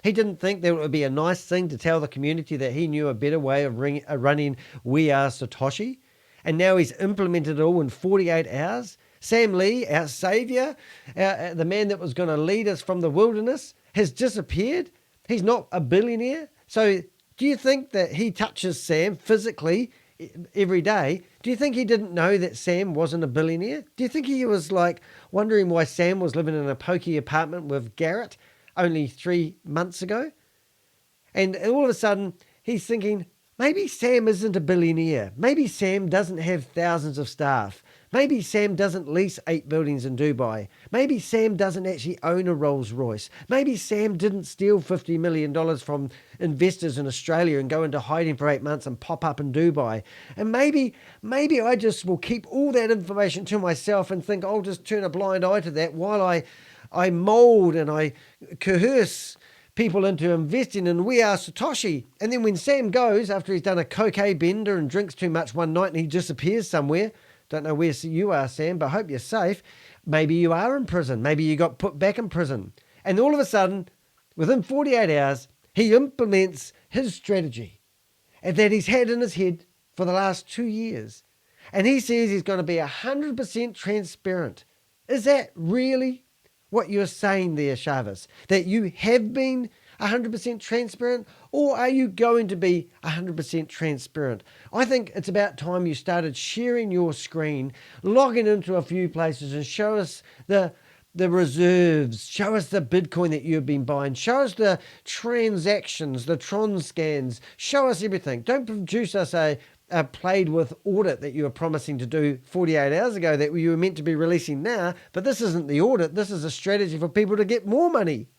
He didn't think that it would be a nice thing to tell the community that he knew a better way of running We Are Satoshi. And now he's implemented it all in 48 hours. Sam Lee, our savior, the man that was going to lead us from the wilderness, has disappeared. He's not a billionaire. So do you think that he touches Sam physically every day? Do you think he didn't know that Sam wasn't a billionaire? Do you think he was like wondering why Sam was living in a pokey apartment with Garrett only 3 months ago? And all of a sudden he's thinking, maybe Sam isn't a billionaire. Maybe Sam doesn't have thousands of staff. Maybe Sam doesn't lease 8 buildings in Dubai. Maybe Sam doesn't actually own a Rolls Royce. Maybe Sam didn't steal $50 million from investors in Australia and go into hiding for 8 months and pop up in Dubai. And maybe I just will keep all that information to myself and think I'll just turn a blind eye to that while I mold and I coerce people into investing in We Are Satoshi. And then when Sam goes, after he's done a cocaine bender and drinks too much one night and he disappears somewhere, don't know where you are, Sam, but I hope you're safe. Maybe you are in prison. Maybe you got put back in prison. And all of a sudden, within 48 hours, he implements his strategy and that he's had in his head for the last 2 years. And he says he's going to be 100% transparent. Is that really what you're saying there, Chavez? That you have been 100% transparent, or are you going to be 100% transparent? I think it's about time you started sharing your screen, logging into a few places and show us the the reserves. Show us the Bitcoin that you've been buying. Show us the transactions, the Tron scans. Show us everything. Don't produce us a played with audit that you were promising to do 48 hours ago that you were meant to be releasing now. But this isn't the audit. This is a strategy for people to get more money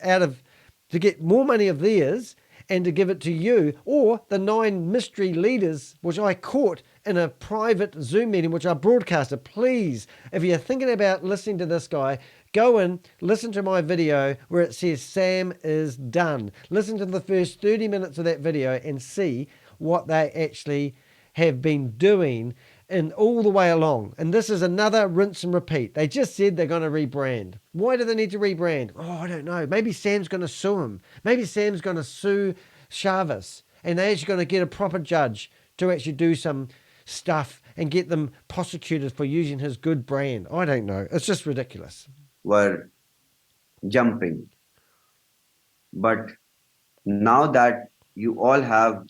to get more money of theirs and to give it to you, or the 9 mystery leaders, which I caught in a private Zoom meeting, which I broadcasted. Please, if you're thinking about listening to this guy, go and listen to my video where it says Sam is done. Listen to the first 30 minutes of that video and see what they actually have been doing and all the way along. And this is another rinse and repeat. They just said they're going to rebrand. Why do they need to rebrand? Oh, I don't know. Maybe Sam's going to sue him. Maybe Sam's going to sue ShaveZ's, and they're actually going to get a proper judge to actually do some stuff and get them prosecuted for using his good brand. I don't know. It's just ridiculous. Were jumping. But now that you all have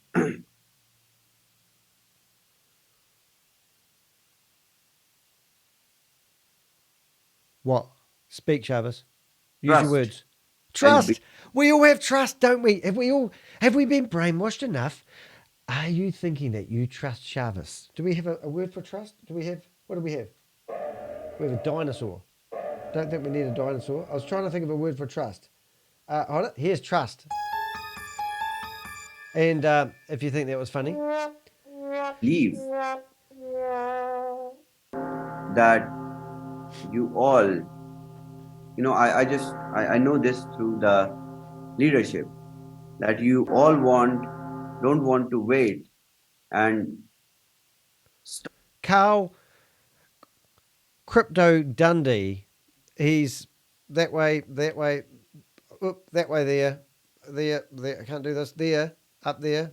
What? Speak, Shavis. Use Trust. your words. Trust. We all have trust, don't we? Have we been brainwashed enough? Are you thinking that you trust Shavis? Do we have a word for trust? What do we have? We have a dinosaur. Don't think we need a dinosaur. I was trying to think of a word for trust. Hold it. Here's trust. And if you think that was funny. believe that you all, I know this through the leadership, that you all don't want to wait and Carl Crypto Dundee, he's that way, there, I can't do this, there, up there.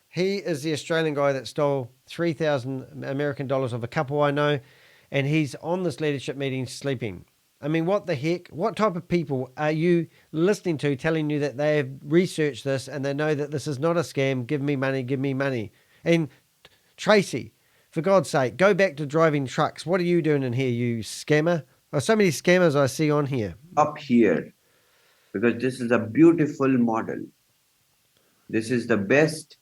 He is the Australian guy that stole 3,000 American dollars of a couple I know, and he's on this leadership meeting sleeping. I mean, what the heck? What type of people are you listening to telling you that they have researched this and they know that this is not a scam? Give me money, give me money. And Tracy, for God's sake, go back to driving trucks. What are you doing in here, you scammer? Oh, so many scammers I see on here. up here, because this is a beautiful model. This is the best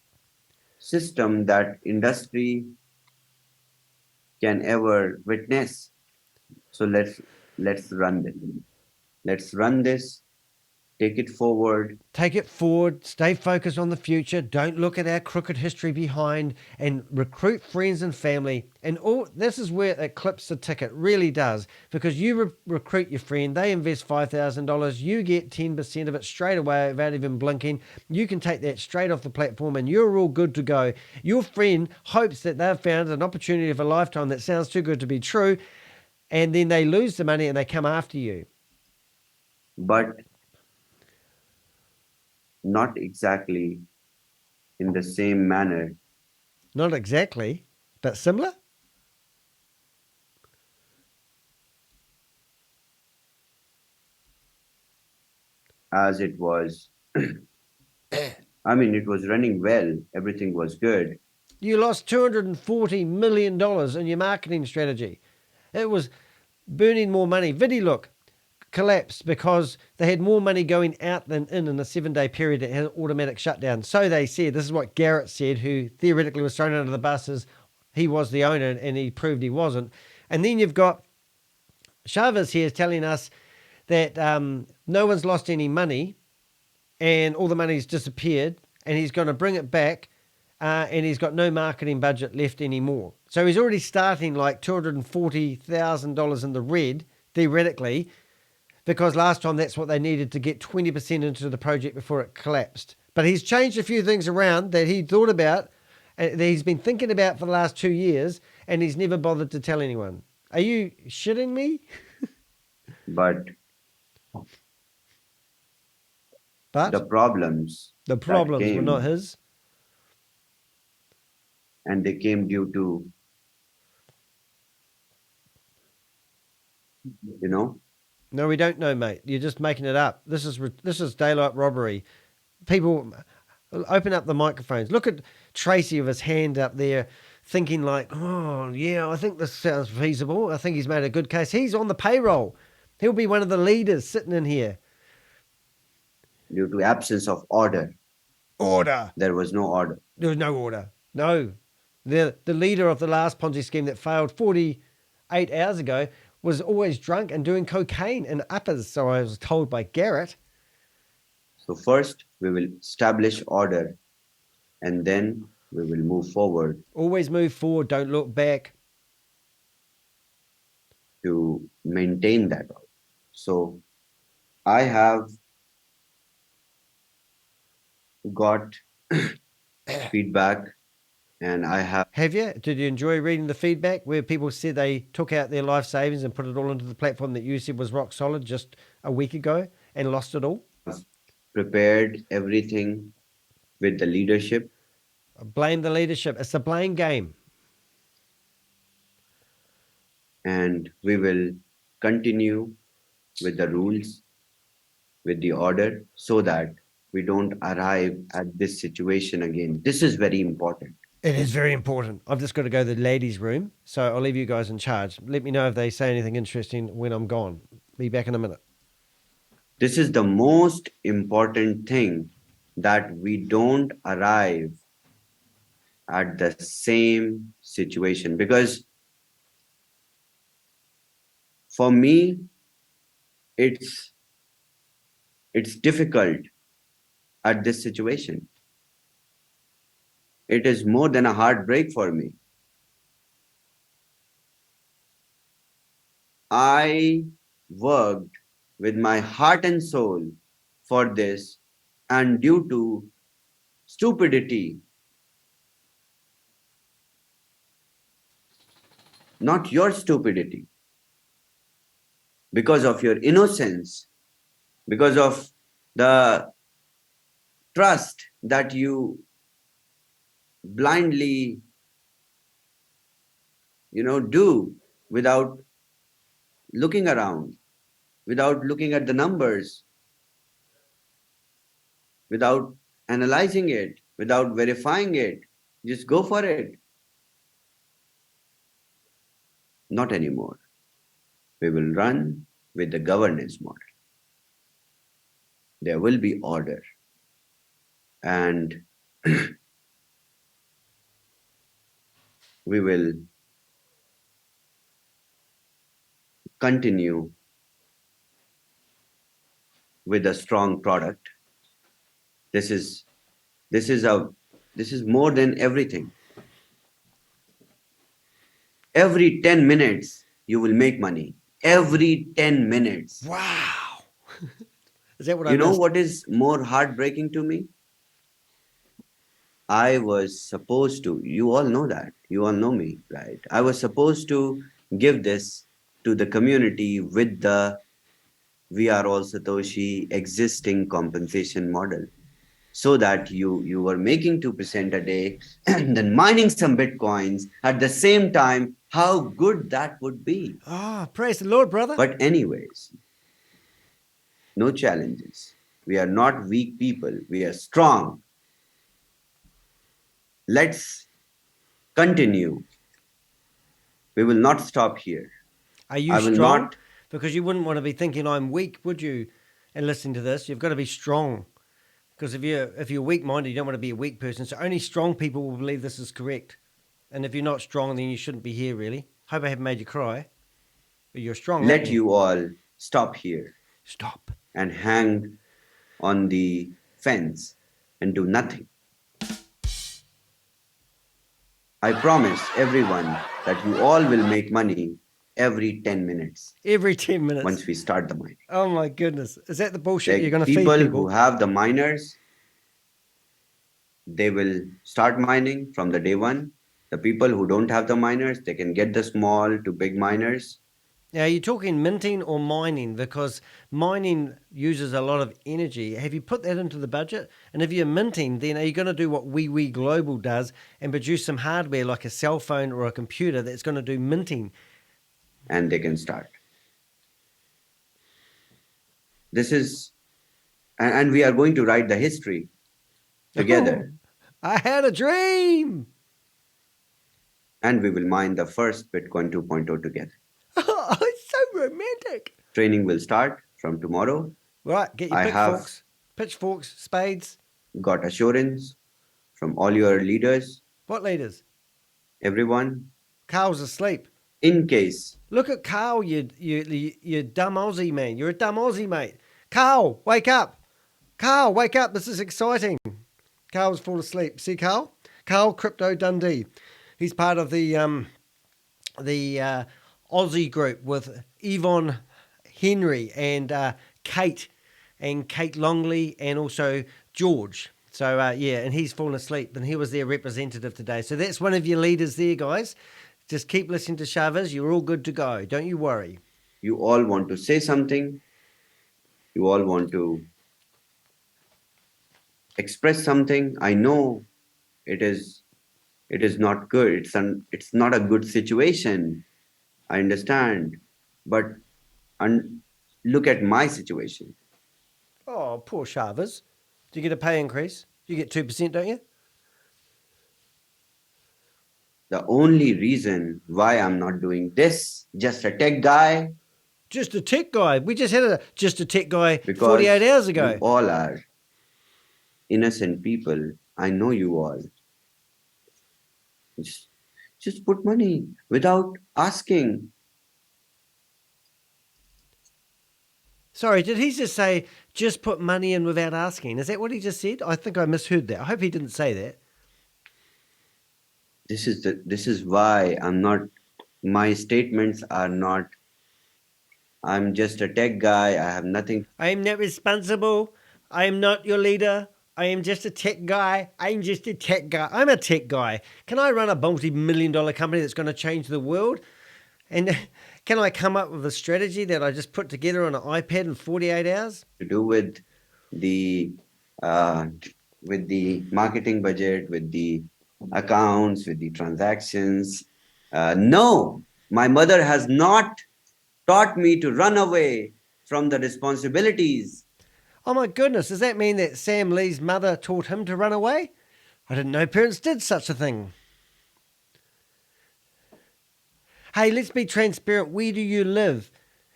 system that industry can ever witness. So let's run this. Let's run this. Take it forward. Take it forward. Stay focused on the future. Don't look at our crooked history behind, and recruit friends and family. And all this is where it clips the ticket, really does, because you recruit your friend. They invest $5,000. You get 10% of it straight away without even blinking. You can take that straight off the platform and you're all good to go. Your friend hopes that they've found an opportunity of a lifetime that sounds too good to be true, and then they lose the money and they come after you. But not exactly in the same manner. Not exactly, but similar? As it was. I mean, it was running well. Everything was good. You lost $240 million in your marketing strategy. It was burning more money. VidiLook collapsed because they had more money going out than in a 7-day period that had automatic shutdown. So they said. This is what Garrett said, who theoretically was thrown under the bus as he was the owner and he proved he wasn't. And then you've got ShaveZ's here telling us that no one's lost any money and all the money's disappeared and he's going to bring it back and he's got no marketing budget left anymore. So he's already starting like $240,000 in the red, theoretically, because last time that's what they needed to get 20% into the project before it collapsed. But he's changed a few things around that he thought about, that he's been thinking about for the last 2 years, and he's never bothered to tell anyone. Are you shitting me? But the the problems were not his. And they came due to, No, we don't know, mate. You're just making it up. This is daylight robbery. People, open up the microphones. Look at Tracy with his hand up there thinking like, oh, yeah, I think this sounds feasible. I think he's made a good case. He's on the payroll. He'll be one of the leaders sitting in here. Due to absence of order, Order. there was no order. There was no order. No. The leader of the last Ponzi scheme that failed 48 hours ago was always drunk and doing cocaine and uppers, so I was told by Garrett. So first, we will establish order, and then we will move forward Always move forward, don't look back. to maintain that order. So I have got feedback, and I have Have you? Did you enjoy reading the feedback where people said they took out their life savings and put it all into the platform that you said was rock solid just a week ago and lost it all? prepared everything with the leadership, Blame the leadership. It's the blame game. and we will continue with the rules, with the order, so that we don't arrive at this situation again. This is very important. It is very important. I've just got to go to the ladies' room, so I'll leave you guys in charge. Let me know if they say anything interesting when I'm gone. Be back in a minute. This is the most important thing, that we don't arrive at the same situation. Because for me, it's difficult at this situation. It is more than a heartbreak for me. I worked with my heart and soul for this, and due to stupidity, not your stupidity, because of your innocence, because of the trust that you blindly do without looking around, without looking at the numbers, without analyzing it, without verifying it. Just go for it. Not anymore. We will run with the governance model. There will be order, and we will continue with a strong product. This is more than everything. Every 10 minutes you will make money. Every 10 minutes. Wow. Is that what I You know missed? what is more heartbreaking to me? I was supposed to, you all know that, you all know me, right? I was supposed to give this to the community with the Are All Satoshi existing compensation model, so that you were making 2% a day and then mining some bitcoins at the same time. How good that would be. Oh, praise the Lord, brother. But anyways, no challenges. We are not weak people. We are strong. Let's continue. We will not stop here. Are you I will strong? not. Because you wouldn't want to be thinking I'm weak, would you? And listening to this, you've got to be strong. Because if you're weak-minded, you don't want to be a weak person. So only strong people will believe this is correct. And if you're not strong, then you shouldn't be here, really. Hope I haven't made you cry. But you're strong. Let you all stop here Stop. and hang on the fence and do nothing. I promise everyone that you all will make money every 10 minutes Every 10 minutes. once we start the mining. Oh, my goodness. Is that the bullshit The you're going to feed people people? who have the miners, they will start mining from the day one. The people who don't have the miners, they can get the small to big miners. Now, are you talking minting or mining? Because mining uses a lot of energy. Have you put that into the budget? And if you're minting, then are you going to do what WEWE Global does and produce some hardware like a cell phone or a computer that's going to do minting? And they can start. This is, and we are going to write the history together. I had a dream. and we will mine the first Bitcoin 2.0 together. Oh, it's so romantic. Training will start from tomorrow. Right, get your I have pitchforks, spades. got assurance from all your leaders, What leaders? everyone, Carl's asleep. in case. Look at Carl, you dumb Aussie man. You're a dumb Aussie, mate. Carl, wake up. Carl, wake up. This is exciting. Carl's fallen asleep. See Carl? Carl Crypto Dundee. He's part of the Aussie group with Yvonne Henry and Kate Longley and also George. So, and he's fallen asleep and he was their representative today. So that's one of your leaders there, guys. Just keep listening to ShaveZ's. You're all good to go. Don't you worry. You all want to say something. You all want to express something. I know it is not good. It's not a good situation. I understand. But look at my situation. Oh, poor ShaveZ. Do you get a pay increase? You get 2%, don't you? The only reason why I'm not doing this, just a tech guy. Just a tech guy. We just had just a tech guy Because 48 hours ago. You all are innocent people. I know you all. Just put money without asking. Sorry, did he just say, just put money in without asking? Is that what he just said? I think I misheard that. I hope he didn't say that. This is why I'm not, my statements are not, I'm just a tech guy. I have nothing. I am not responsible. I am not your leader. I am just a tech guy. I'm just a tech guy. I'm a tech guy. Can I run a multi-million-dollar company that's going to change the world? And can I come up with a strategy that I just put together on an iPad in 48 hours? To do with the marketing budget, with the accounts, with the transactions. No, my mother has not taught me to run away from the responsibilities. Oh my goodness, does that mean that Sam Lee's mother taught him to run away? I didn't know parents did such a thing. Hey, let's be transparent. Where do you live?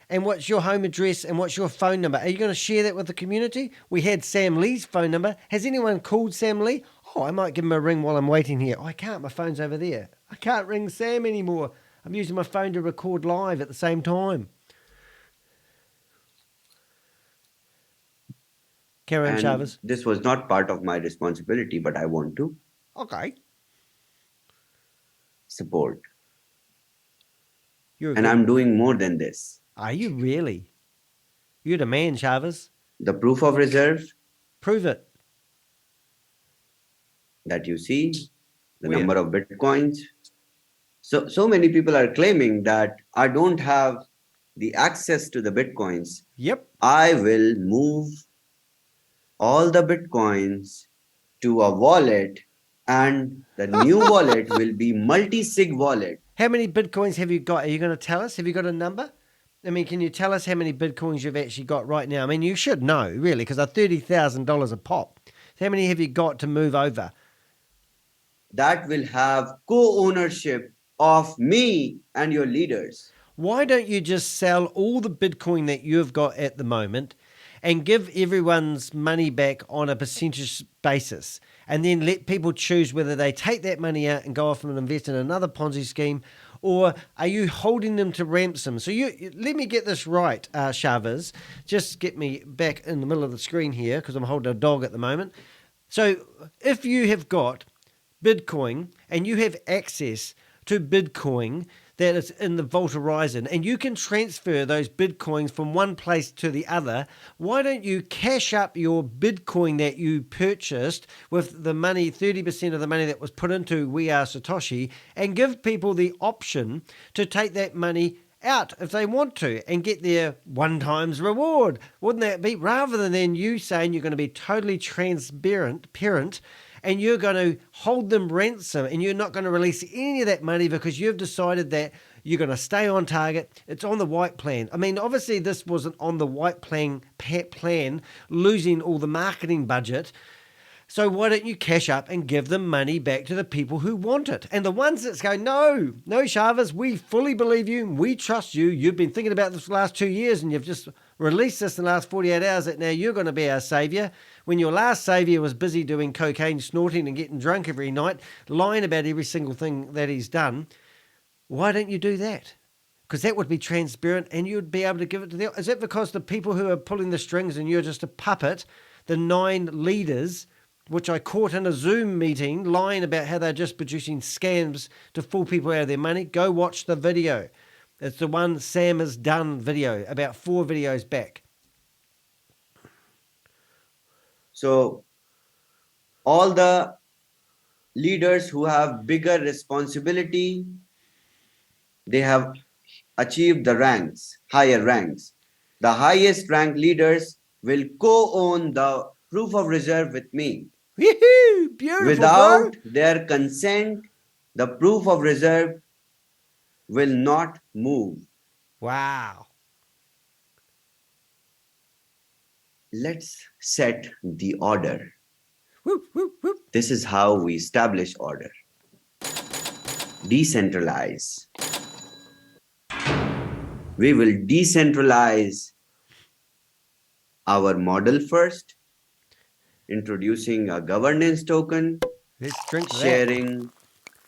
And what's your home address and what's your phone number? Are you going to share that with the community? We had Sam Lee's phone number. Has anyone called Sam Lee? Oh, I might give him a ring while I'm waiting here. Oh, I can't. My phone's over there. I can't ring Sam anymore. I'm using my phone to record live at the same time. Carry on, ShaveZ. This was not part of my responsibility, but I want to. Okay. Support. And I'm doing more than this. Are you really? You're the man, ShaveZ. The proof of reserve. Prove it. That you see, the number of Bitcoins. So many people are claiming that I don't have the access to the Bitcoins. Yep. I will move all the Bitcoins to a wallet, and the new wallet will be multi-sig wallet. How many Bitcoins have you got? Are you going to tell us? Have you got a number? I mean, can you tell us how many Bitcoins you've actually got right now? I mean, you should know, really, because they're $30,000 a pop. So how many have you got to move over? That will have co-ownership of me and your leaders. Why don't you just sell all the Bitcoin that you've got at the moment and give everyone's money back on a percentage basis, and then let people choose whether they take that money out and go off and invest in another Ponzi scheme, or are you holding them to ransom? So let me get this right, ShaveZ. Just get me back in the middle of the screen here because I'm holding a dog at the moment. So if you have got Bitcoin and you have access to Bitcoin that is in the Vault Horizon, and you can transfer those Bitcoins from one place to the other, why don't you cash up your Bitcoin that you purchased with the money, 30% of the money that was put into We Are Satoshi, and give people the option to take that money out if they want to and get their one times reward? Wouldn't that be, rather than you saying you're going to be totally transparent and you're going to hold them ransom and you're not going to release any of that money because you've decided that you're going to stay on target. It's on the white plan. I mean, obviously this wasn't on the white plan losing all the marketing budget. So why don't you cash up and give the money back to the people who want it? And the ones that go, no, Shavas, we fully believe you, we trust you. You've been thinking about this for the last 2 years and you've just released this in the last 48 hours that now you're going to be our saviour. When your last saviour was busy doing cocaine, snorting and getting drunk every night, lying about every single thing that he's done, why don't you do that? Because that would be transparent and you'd be able to give it to them. Is it because the people who are pulling the strings and you're just a puppet, the 9 leaders, which I caught in a Zoom meeting, lying about how they're just producing scams to fool people out of their money? Go watch the video. It's the one Sam has done video, about 4 videos back. So all the leaders who have bigger responsibility, they have achieved the ranks, higher ranks. The highest ranked leaders will co-own the proof of reserve with me. Woohoo! Beautiful, Without bro. their consent, the proof of reserve will not move. Wow. Let's set the order. Whoop, whoop, whoop. This is how we establish order. Decentralize. We will decentralize our model first, introducing a governance token, Let's drink to that. sharing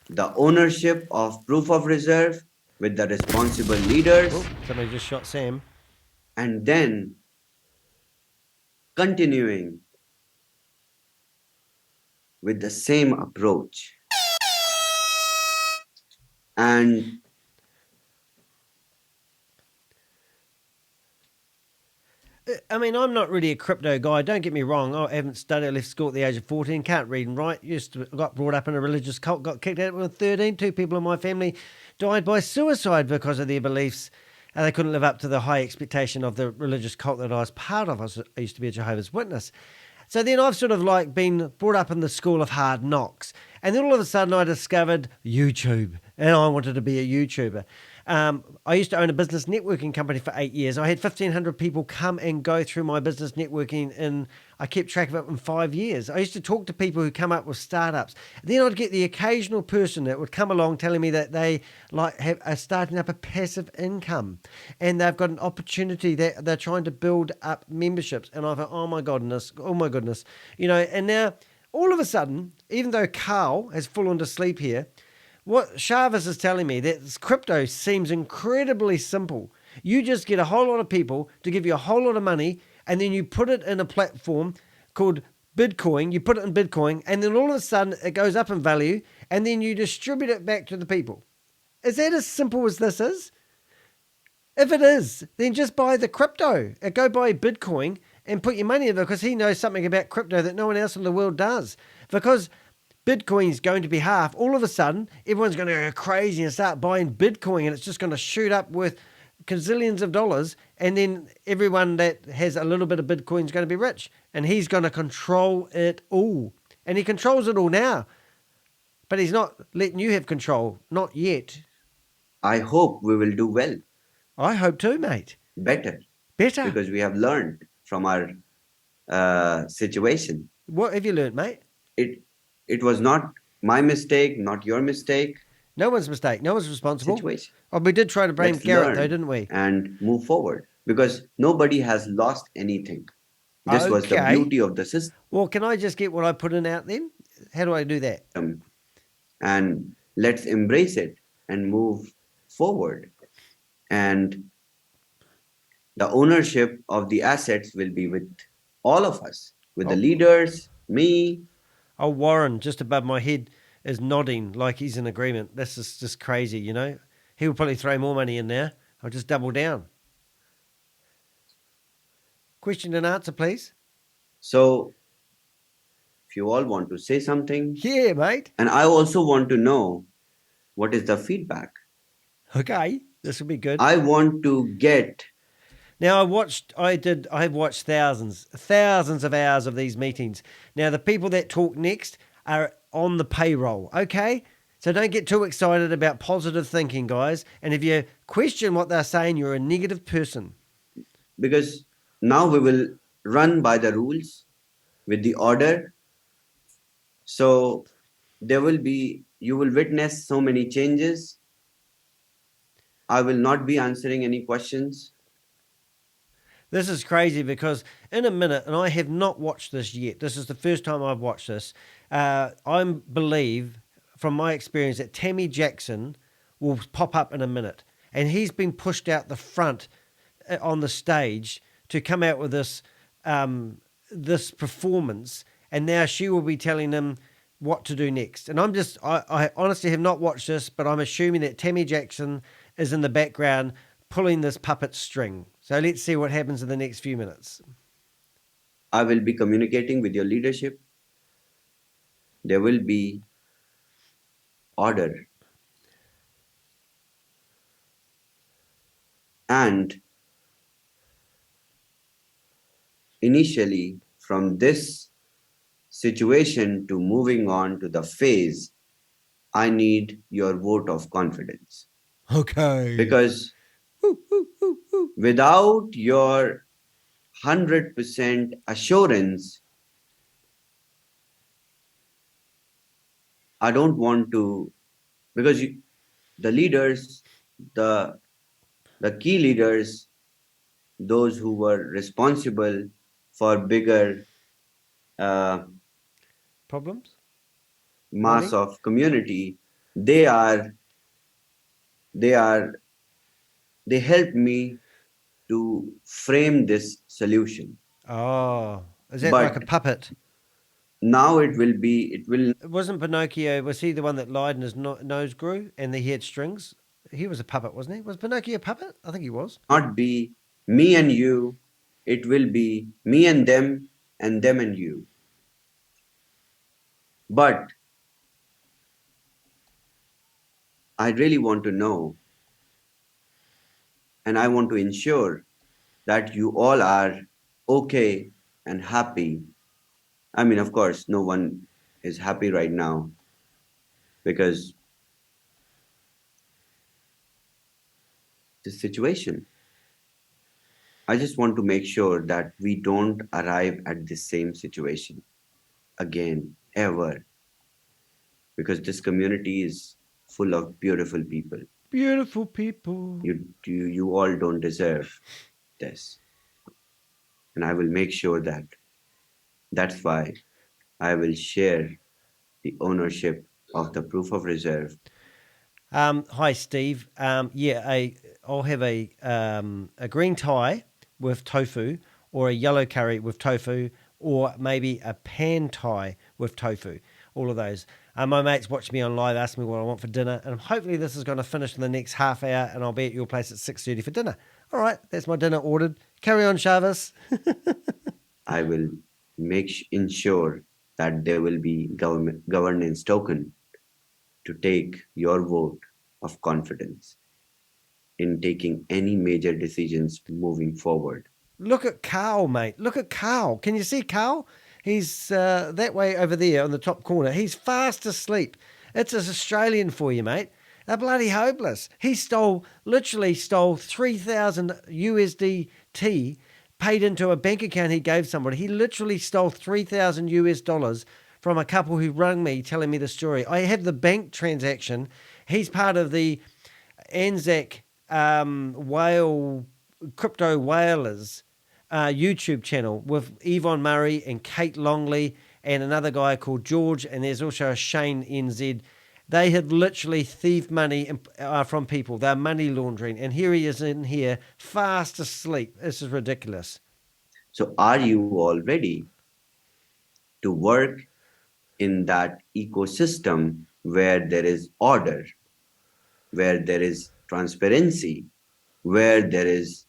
the ownership of proof of reserve with the responsible leaders, Oh, somebody just shot Sam. and then continuing with the same approach. And I mean, I'm not really a crypto guy. Don't get me wrong. I haven't studied. I left school at the age of 14. Can't read and write. Got brought up in a religious cult. Got kicked out when I was 13. 2 people in my family died by suicide because of their beliefs. And they couldn't live up to the high expectation of the religious cult that I was part of. I used to be a Jehovah's Witness. So then I've sort of like been brought up in the school of hard knocks. And then all of a sudden I discovered YouTube. And I wanted to be a YouTuber. I used to own a business networking company for 8 years. I had 1,500 people come and go through my business networking, and I kept track of it in 5 years. I used to talk to people who come up with startups. Then I'd get the occasional person that would come along telling me that they are starting up a passive income, and they've got an opportunity that they're trying to build up memberships. And I thought, oh my goodness, and now all of a sudden, even though Carl has fallen to sleep here, what Shavas is telling me that this crypto seems incredibly simple. You just get a whole lot of people to give you a whole lot of money, and then you put it in a platform called Bitcoin. You put it in Bitcoin, and then all of a sudden it goes up in value, and then you distribute it back to the people. Is that as simple as this is? If it is, then just buy the crypto. Go buy Bitcoin and put your money in it, because he knows something about crypto that no one else in the world does. Because Bitcoin's going to be half. All of a sudden, everyone's going to go crazy and start buying Bitcoin, and it's just going to shoot up worth gazillions of dollars. And then everyone that has a little bit of Bitcoin is going to be rich, and he's going to control it all. And he controls it all now, but he's not letting you have control. Not yet. I hope we will do well. I hope too, mate. Better. Because we have learned from our situation. What have you learned, mate? It was not my mistake, not your mistake. No one's mistake. No one's responsible. Situation. Oh, we did try to blame Garrett, though, didn't we? And move forward, because nobody has lost anything. This was the beauty of the system. Well, can I just get what I put in out then? How do I do that? And let's embrace it and move forward. And the ownership of the assets will be with all of us, with the leaders, me. Oh, Warren, just above my head, is nodding like he's in agreement. This is just crazy, you know. He'll probably throw more money in there. I'll just double down. Question and answer, please. So, if you all want to say something. Yeah, mate. And I also want to know what is the feedback. Okay, this will be good. I want to get... Now, I've watched thousands of hours of these meetings. Now, the people that talk next are on the payroll, okay? So don't get too excited about positive thinking, guys. And if you question what they're saying, you're a negative person. Because now we will run by the rules with the order, So you will witness so many changes. I will not be answering any questions. This is crazy because in a minute, and I have not watched this yet. This is the first time I've watched this. I believe, from my experience, that Tami Jackson will pop up in a minute, and he's been pushed out the front on the stage to come out with this performance, and now she will be telling him what to do next. And I honestly have not watched this, but I'm assuming that Tami Jackson is in the background pulling this puppet string. So let's see what happens in the next few minutes. I will be communicating with your leadership. There will be order. And initially, from this situation to moving on to the phase, I need your vote of confidence. Okay. Because without your 100% assurance, I don't want to, because the leaders, the key leaders, those who were responsible for bigger Problems? mass Money? of community, they are they are they helped me to frame this solution. Oh, is that like a But puppet? now it will Wasn't Pinocchio, was he the one that lied and his nose grew and he had strings? He was a puppet, wasn't he? Was Pinocchio a puppet? I think he was. not be me and you, it will be me and them and you. But I really want to know, and I want to ensure that you all are okay and happy. I mean, of course, no one is happy right now because the situation. I just want to make sure that we don't arrive at the same situation again, ever, because this community is full of beautiful people. Beautiful people. You all don't deserve this. And I will make sure that that's why I will share the ownership of the proof of reserve. Hi, Steve. I'll have a green tie with tofu, or a yellow curry with tofu, or maybe a pan thai with tofu. All of those. My mates watch me on live, ask me what I want for dinner, and hopefully this is going to finish in the next half hour, and I'll be at your place at 6:30 for dinner. All right, that's my dinner ordered. Carry on, Shavis. I will ensure that there will be governance token to take your vote of confidence in taking any major decisions moving forward. Look at Carl, mate. Look at Carl. Can you see Carl? He's that way over there on the top corner. He's fast asleep. It's an Australian for you, mate. They're bloody hopeless. He literally stole 3,000 USDT paid into a bank account he gave somebody. He literally stole 3,000 US dollars from a couple who rang me telling me the story. I have the bank transaction. He's part of the Anzac whale crypto whalers YouTube channel with Yvonne Murray and Kate Longley and another guy called George, and there's also a Shane NZ. They have literally thieved money from people. They're money laundering, and here he is in here fast asleep. This is ridiculous. So, are you all ready to work in that ecosystem where there is order, where there is transparency, where there is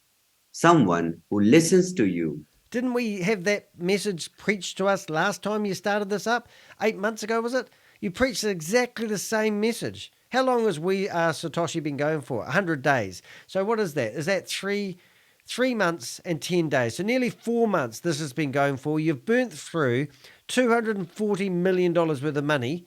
someone who listens to you? Didn't we have that message preached to us last time you started this up? 8 months ago, was it? You preached exactly the same message. How long has We Are Satoshi been going for? 100 days. So what is that? Is that three months and 10 days? So nearly 4 months this has been going for. You've burnt through $240 million worth of money,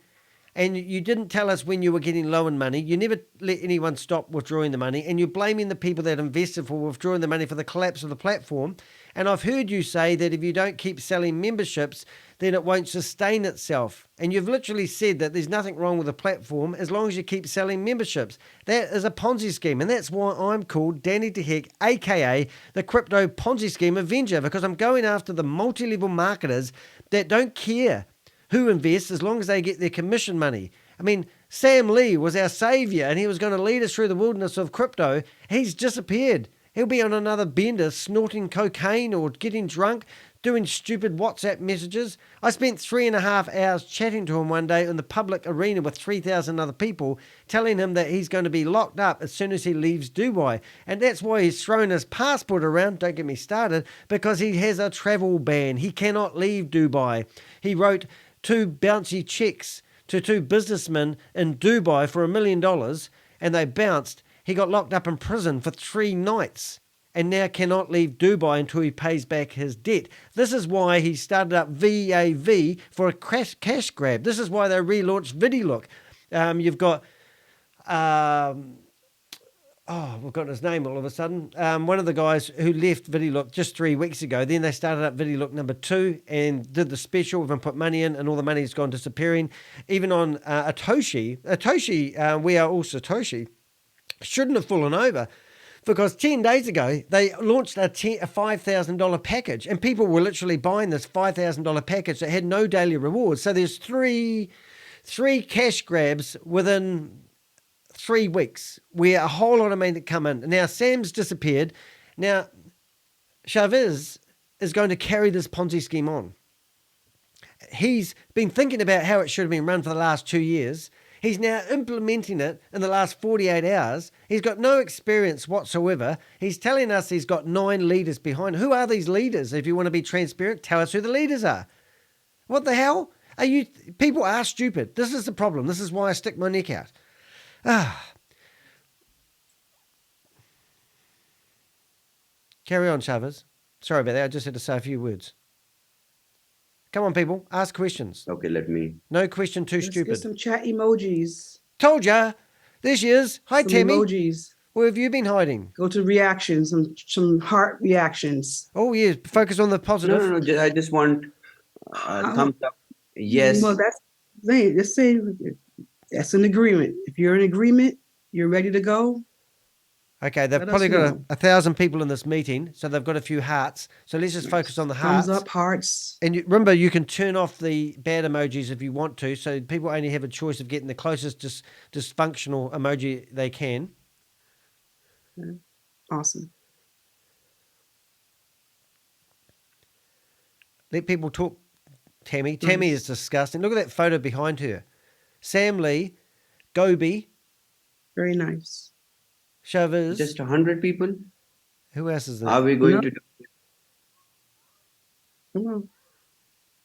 and you didn't tell us when you were getting low in money. You never let anyone stop withdrawing the money, and you're blaming the people that invested for withdrawing the money for the collapse of the platform. And I've heard you say that if you don't keep selling memberships, then it won't sustain itself. And you've literally said that there's nothing wrong with the platform as long as you keep selling memberships. That is a Ponzi scheme, and that's why I'm called Danny de Hek, aka the Crypto Ponzi Scheme Avenger, because I'm going after the multi-level marketers that don't care who invests as long as they get their commission money. I mean, Sam Lee was our savior and he was going to lead us through the wilderness of crypto. He's disappeared. He'll be on another bender snorting cocaine or getting drunk, doing stupid WhatsApp messages. I spent 3.5 hours chatting to him one day in the public arena with 3,000 other people, telling him that he's going to be locked up as soon as he leaves Dubai. And that's why he's thrown his passport around, don't get me started, because he has a travel ban. He cannot leave Dubai. He wrote 2 bouncy checks to 2 businessmen in Dubai for $1 million, and they bounced. He got locked up in prison for 3 nights and now cannot leave Dubai until he pays back his debt. This is why he started up VAV for a cash grab. This is why they relaunched VideoLook. You've got, we've got his name all of a sudden. One of the guys who left VideoLook just 3 weeks ago, then they started up VideoLook number 2 and did the special and put money in, and all the money's gone disappearing. Even on Satoshi, We Are All Satoshi, shouldn't have fallen over, because 10 days ago they launched a $5,000 package, and people were literally buying this $5,000 package that had no daily rewards. So there's three cash grabs within 3 weeks where a whole lot of money come in. Now Sam's disappeared. Now ShaveZ's is going to carry this Ponzi scheme on. He's been thinking about how it should have been run for the last 2 years. He's now implementing it in the last 48 hours. He's got no experience whatsoever. He's telling us he's got 9 leaders behind. Who are these leaders? If you want to be transparent, tell us who the leaders are. What the hell? People are stupid. This is the problem. This is why I stick my neck out. Carry on, ShaveZ. Sorry about that. I just had to say a few words. Come on, people. Ask questions. Okay, let me. No question too stupid. Get some chat emojis. Told ya. There she is. Hi, Some Tami. emojis. Where have you been hiding? Go to reactions, some heart reactions. Oh, yeah. Focus on the positive. No. I just want thumbs up. Yes. Well, let's say that's an agreement. If you're in agreement, you're ready to go. Okay, they've Let probably us got know. 1,000 people in this meeting, so they've got a few hearts. So let's just focus on the hearts. Thumbs up, hearts. And remember, you can turn off the bad emojis if you want to, so people only have a choice of getting the closest dysfunctional emoji they can. Awesome. Let people talk, Tami. Tami is disgusting. Look at that photo behind her. Sam Lee, Gobi, Very nice. ShaveZ. Just 100 people? Who else is there? Are we going No. to do? Come on.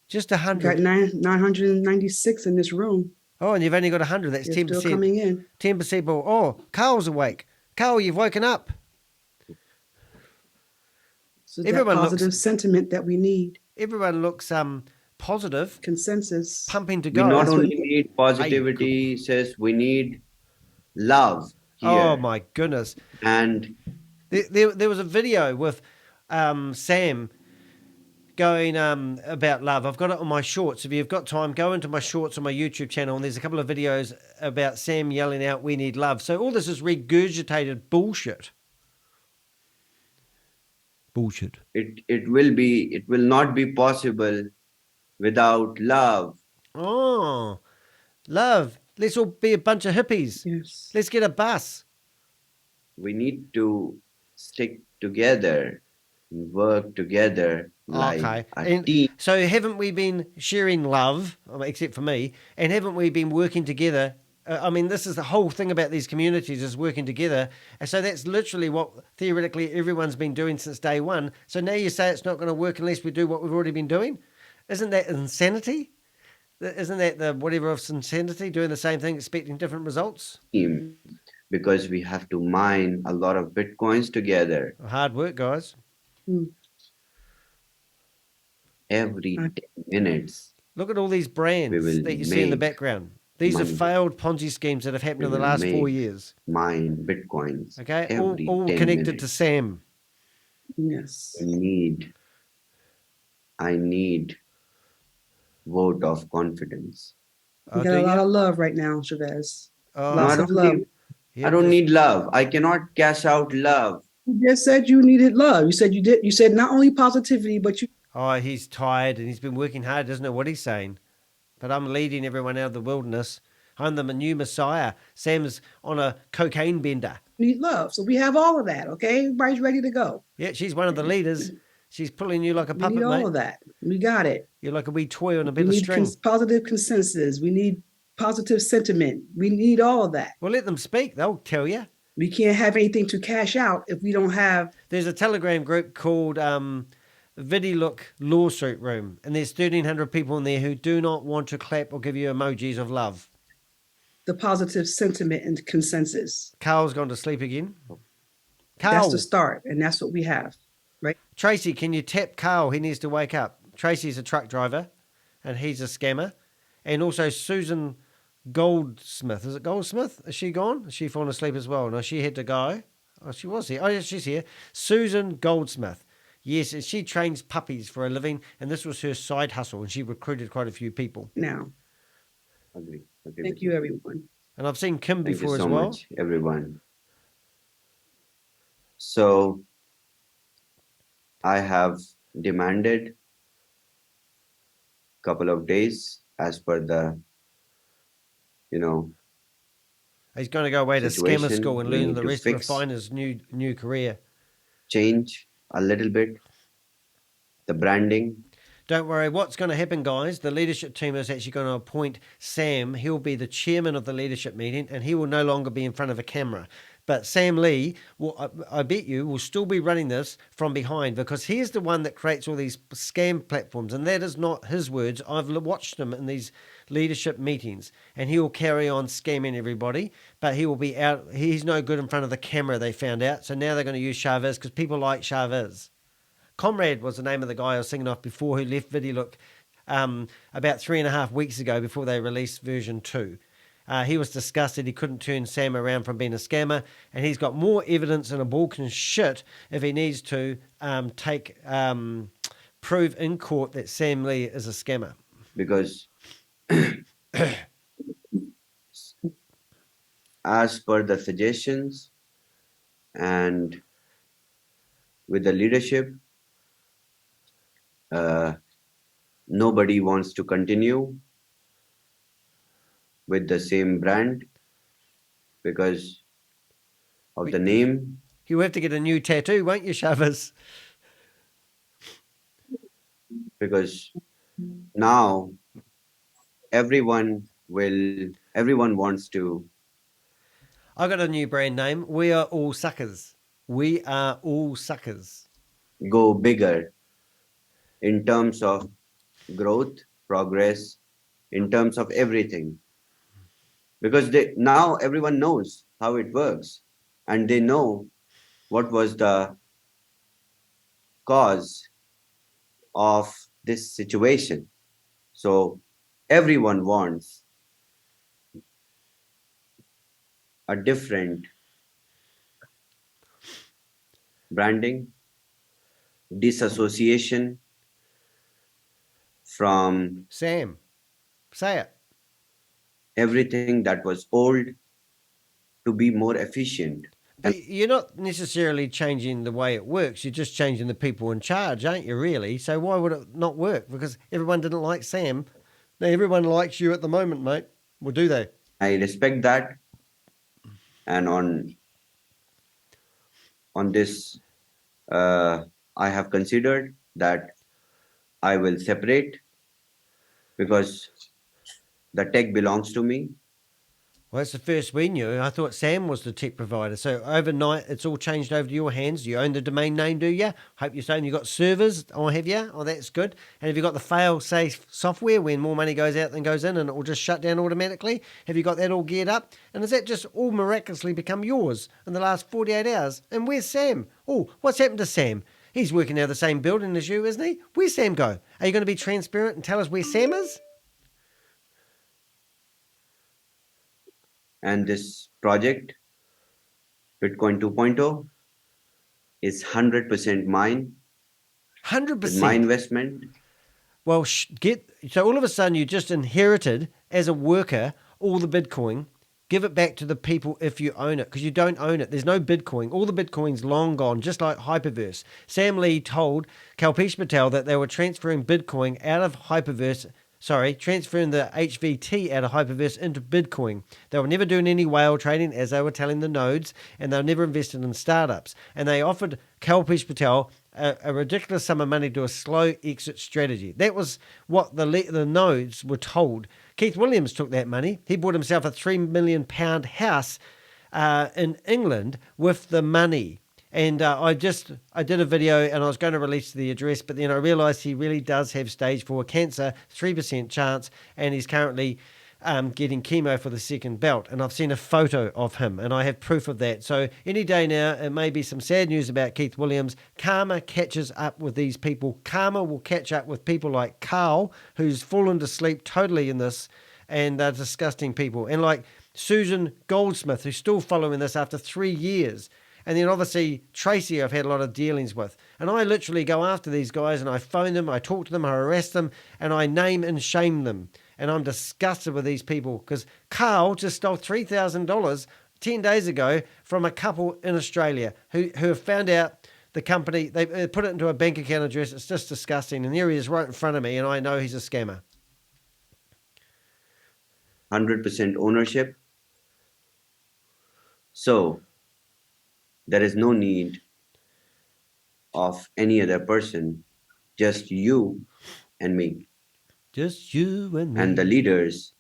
Just We got 100. 996 in this room. Oh, and you've only got 100. That's They're 10%. still coming in. 10%. Oh, Carl's awake. Carl, you've woken up. So that Everyone positive sentiment that we need. Everyone looks positive, Consensus. pumping to We go. not That's what- only need positivity, says we need love here. Oh my goodness. And There was a video with Sam going about love. I've got it on my shorts. If you've got time, go into my shorts on my YouTube channel, and there's a couple of videos about Sam yelling out, "We need love." So all this is regurgitated bullshit. Bullshit. it will not be possible without love. Oh, love. Let's all be a bunch of hippies. Yes. Let's get a bus. We need to stick together and work together like Okay. a And team. so haven't we been sharing love, except for me, and haven't we been working together? I mean, this is the whole thing about these communities is working together. And so that's literally what theoretically everyone's been doing since day one. So now you say it's not going to work unless we do what we've already been doing? Isn't that insanity? Isn't that the whatever of insanity, doing the same thing, expecting different results? Team, because we have to mine a lot of bitcoins together Hard work, guys. every 10 minutes. Look at all these brands We will that you see in the make background. These are money. failed Ponzi schemes that have happened We in the will last 4 make years. Mine bitcoins. Okay, every all 10 connected to minutes. Sam. Yes. I need vote of confidence. We Oh, got do a lot you? of love right now, Chavez. Oh, No, I Lots of don't love. need. yeah, I don't just, need love. I cannot cash out love. You just said you needed love. You said you did. You said not only positivity, but you oh, he's tired and he's been working hard. Doesn't know what he's saying. But I'm leading everyone out of the wilderness. I'm the new Messiah. Sam's on a cocaine bender. need love. So we have all of that. Okay, everybody's ready to go. Yeah, she's one of the leaders. She's pulling you like a We need puppet, all mate. of that. We got it. You're like a wee toy on a We bit of need string. positive consensus. We need positive sentiment. We need all of that. Well, let them speak. They'll tell you. We can't have anything to cash out if we don't have There's a Telegram group called VidiLook Lawsuit Room, and there's 1,300 people in there who do not want to clap or give you emojis of love. the positive sentiment and consensus. Carl's gone to sleep again. That's Carl, the start, and that's what we have. Right? Tracy, can you tap Carl? He needs to wake up. Tracy's a truck driver, and he's a scammer. And also Susan Goldsmith. Is it Goldsmith? Is she gone? Is she fallen asleep as well? No, she had to go. Oh, she was here. Oh, yes, she's here. Susan Goldsmith. Yes, and she trains puppies for a living, and this was her side hustle, and she recruited quite a few people. Now, Agree. thank you, everyone. And I've seen Kim Thank you before so as well. much, everyone. So I have demanded a couple of days as per the, He's going to go away to scammer situation. school and We learn need the to rest, fix. refine his new career. change a little bit the branding. Don't worry, what's going to happen, guys? The leadership team is actually going to appoint Sam. He'll be the chairman of the leadership meeting, and he will no longer be in front of a camera. But Sam Lee, I bet you, will still be running this from behind because he's the one that creates all these scam platforms, and that is not his words. I've watched him in these leadership meetings, and he will carry on scamming everybody, but he will be out. He's no good in front of the camera, they found out. So now they're going to use ShaveZ's because people like ShaveZ's. Comrade was the name of the guy I was singing off before who left VidiLook about 3.5 weeks ago before they released version 2. He was disgusted he couldn't turn Sam around from being a scammer, and he's got more evidence in a ball can shit if he needs to prove in court that Sam Lee is a scammer. Because as per the suggestions and with the leadership, nobody wants to continue with the same brand because of the name. You'll have to get a new tattoo, won't you, Shavas? Because now everyone wants to I got a new brand name. We are all suckers. We are all suckers. go bigger in terms of growth, progress, in terms of everything. Because now everyone knows how it works and they know what was the cause of this situation. So everyone wants a different branding, disassociation from Sam, say it. everything that was old to be more efficient. But you're not necessarily changing the way it works. You're just changing the people in charge, aren't you, really? So why would it not work? Because everyone didn't like Sam. Now everyone likes you at the moment, mate. Well, do they? I respect that. And on this, I have considered that I will separate because the tech belongs to me. Well, that's the first we knew. I thought Sam was the tech provider. So overnight, it's all changed over to your hands. You own the domain name, do you? Hope you're saying you got servers. Oh, have you? Oh, that's good. And have you got the fail-safe software when more money goes out than goes in and it will just shut down automatically? Have you got that all geared up? And has that just all miraculously become yours in the last 48 hours? And where's Sam? Oh, what's happened to Sam? He's working out of the same building as you, isn't he? Where's Sam go? Are you going to be transparent and tell us where Sam is? And this project, Bitcoin 2.0, is 100% mine. 100%. With my investment. Well, so all of a sudden you just inherited as a worker all the Bitcoin. Give it back to the people if you own it, because you don't own it. There's no Bitcoin. All the Bitcoin's long gone, just like Hyperverse. Sam Lee told Kalpesh Patel that they were transferring Bitcoin out of transferring the HVT out of Hyperverse into Bitcoin. They were never doing any whale trading, as they were telling the nodes, and they were never invested in startups. And they offered Kalpesh Patel a ridiculous sum of money to a slow exit strategy. That was what the nodes were told. Keith Williams took that money. He bought himself a £3 million house in England with the money. And I did a video and I was going to release the address, but then I realised he really does have stage 4 cancer, 3% chance, and he's currently getting chemo for the second bout. And I've seen a photo of him and I have proof of that. So any day now, it may be some sad news about Keith Williams. Karma catches up with these people. Karma will catch up with people like Carl, who's fallen to sleep totally in this, and they're disgusting people. And like Susan Goldsmith, who's still following this after 3 years. And then obviously Tracy I've had a lot of dealings with. And I literally go after these guys and I phone them, I talk to them, I harass them, and I name and shame them. And I'm disgusted with these people because Carl just stole $3,000 10 days ago from a couple in Australia who have found out the company, they put it into a bank account address. It's just disgusting. And there he is right in front of me and I know he's a scammer. 100% ownership. So there is no need of any other person, just you and me. Just you and me. And the leaders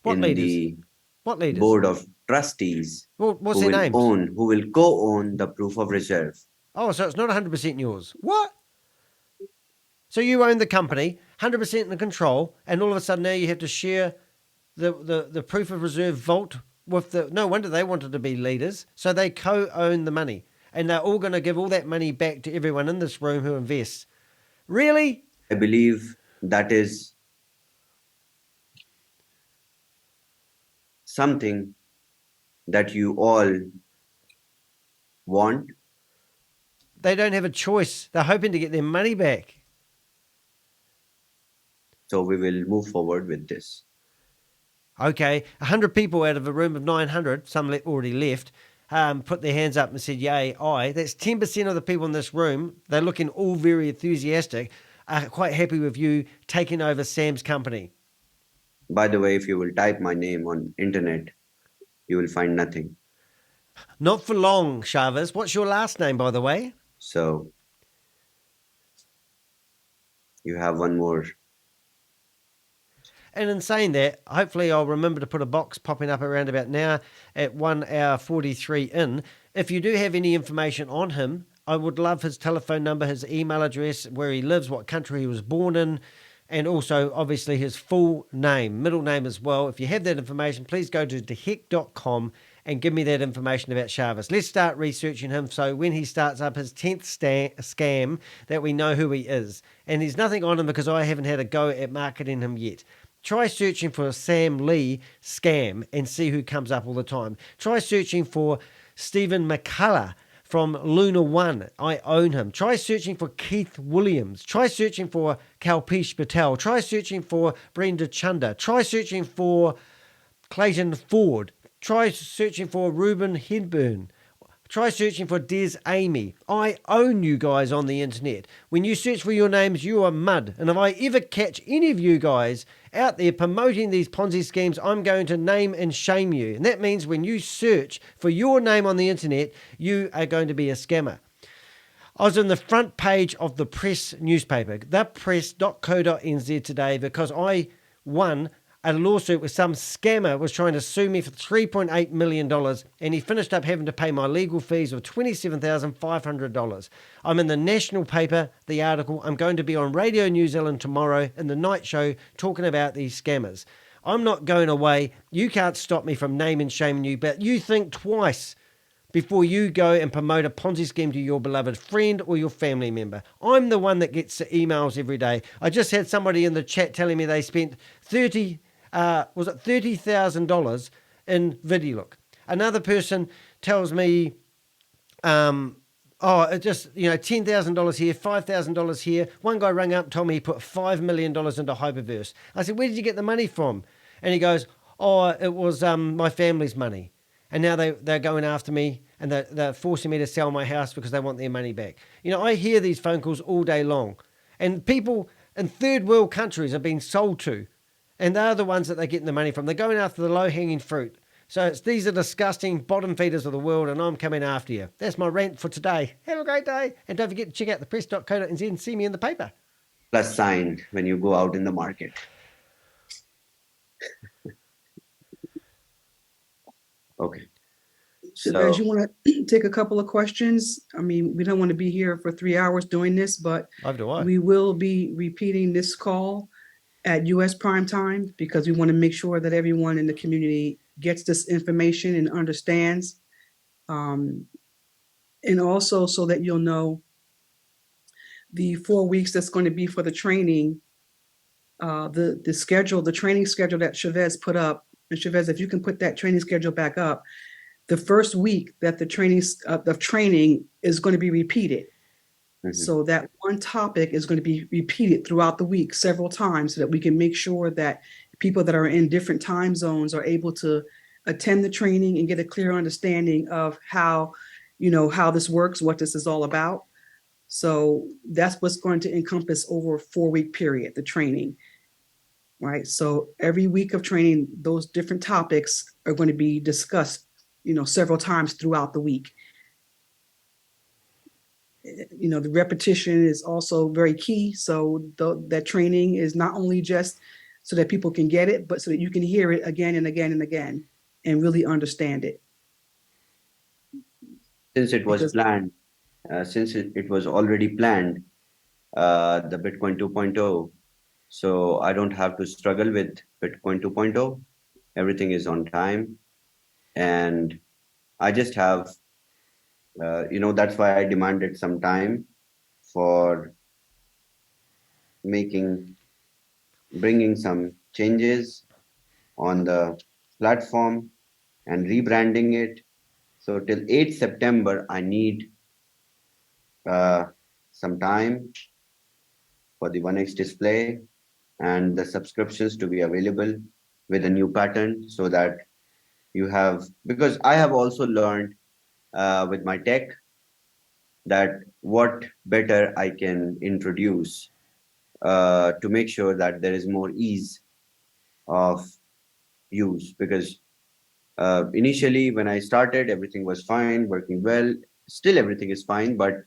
What in leaders? What leaders? board of trustees What's who their will names? who will co-own the proof of reserve. Oh, so it's not 100% yours. What? So you own the company, 100% in control, and all of a sudden now you have to share the proof of reserve vault with the... No wonder they wanted to be leaders. So they co-own the money. And they're all going to give all that money back to everyone in this room who invests. Really? I believe that is something that you all want. They don't have a choice. They're hoping to get their money back. So we will move forward with this. Okay, 100 people out of a room of 900, some already left, put their hands up and said, yay, aye. That's 10% of the people in this room. They're looking all very enthusiastic, are quite happy with you taking over Sam's company. By the way, if you will type my name on internet, you will find nothing. Not for long, Chavez. What's your last name, by the way? So you have one more. And in saying that, hopefully I'll remember to put a box popping up around about now at 1 hour 43 in. If you do have any information on him, I would love his telephone number, his email address, where he lives, what country he was born in, and also obviously his full name, middle name as well. If you have that information, please go to thehek.com and give me that information about Chavez. Let's start researching him so when he starts up his 10th scam that we know who he is. And there's nothing on him because I haven't had a go at marketing him yet. Try searching for a Sam Lee scam and see who comes up all the time. Try searching for Stephen McCullough from Luna One. I own him. Try searching for Keith Williams. Try searching for Kalpesh Patel. Try searching for Brenda Chunda. Try searching for Clayton Ford. Try searching for Ruben Hedburn. Try searching for Des Amy. I own you guys on the internet. When you search for your names, you are mud. And if I ever catch any of you guys out there promoting these Ponzi schemes, I'm going to name and shame you. And that means when you search for your name on the internet, you are going to be a scammer. I was in the front page of the Press newspaper, thepress.co.nz today, because I won a lawsuit with some scammer was trying to sue me for $3.8 million, and he finished up having to pay my legal fees of $27,500. I'm in the national paper, the article. I'm going to be on Radio New Zealand tomorrow in the night show talking about these scammers. I'm not going away. You can't stop me from naming and shaming you, but you think twice before you go and promote a Ponzi scheme to your beloved friend or your family member. I'm the one that gets the emails every day. I just had somebody in the chat telling me they spent $30,000 in VideoLook. Another person tells me, Oh, it just, $10,000 here, $5,000 here. One guy rang up, told me he put $5 million into Hyperverse. I said, where did you get the money from? And he goes, oh, it was my family's money. And now they're going after me, and they're forcing me to sell my house because they want their money back. I hear these phone calls all day long. And people in third world countries are being sold to. And they're the ones that they're getting the money from. They're going after the low-hanging fruit. So these are disgusting bottom feeders of the world, and I'm coming after you. That's my rant for today. Have a great day. And don't forget to check out thepress.co.nz and see me in the paper. Plus sign when you go out in the market. Okay. Chavez, you want to take a couple of questions? I mean, we don't want to be here for 3 hours doing this, but we will be repeating this call at US prime time because we want to make sure that everyone in the community gets this information and understands. And also so that you'll know the 4 weeks that's going to be for the training, the training schedule that Chavez put up. And Chavez, if you can put that training schedule back up, the first week that the training is going to be repeated. Mm-hmm. So that one topic is going to be repeated throughout the week several times so that we can make sure that people that are in different time zones are able to attend the training and get a clear understanding of how this works, what this is all about. So that's what's going to encompass over a 4-week period, the training, right? So every week of training, those different topics are going to be discussed, several times throughout the week. The repetition is also very key. So that training is not only just so that people can get it, but so that you can hear it again and again and again and really understand it. Since it was planned, since it was already planned, the Bitcoin 2.0, so I don't have to struggle with Bitcoin 2.0. Everything is on time. And I just have, that's why I demanded some time for bringing some changes on the platform and rebranding it. So till 8th September, I need some time for the 1x display and the subscriptions to be available with a new pattern so that you have, because I have also learned with my tech that what better I can introduce to make sure that there is more ease of use. Because initially when I started, everything was fine, working well, still everything is fine, but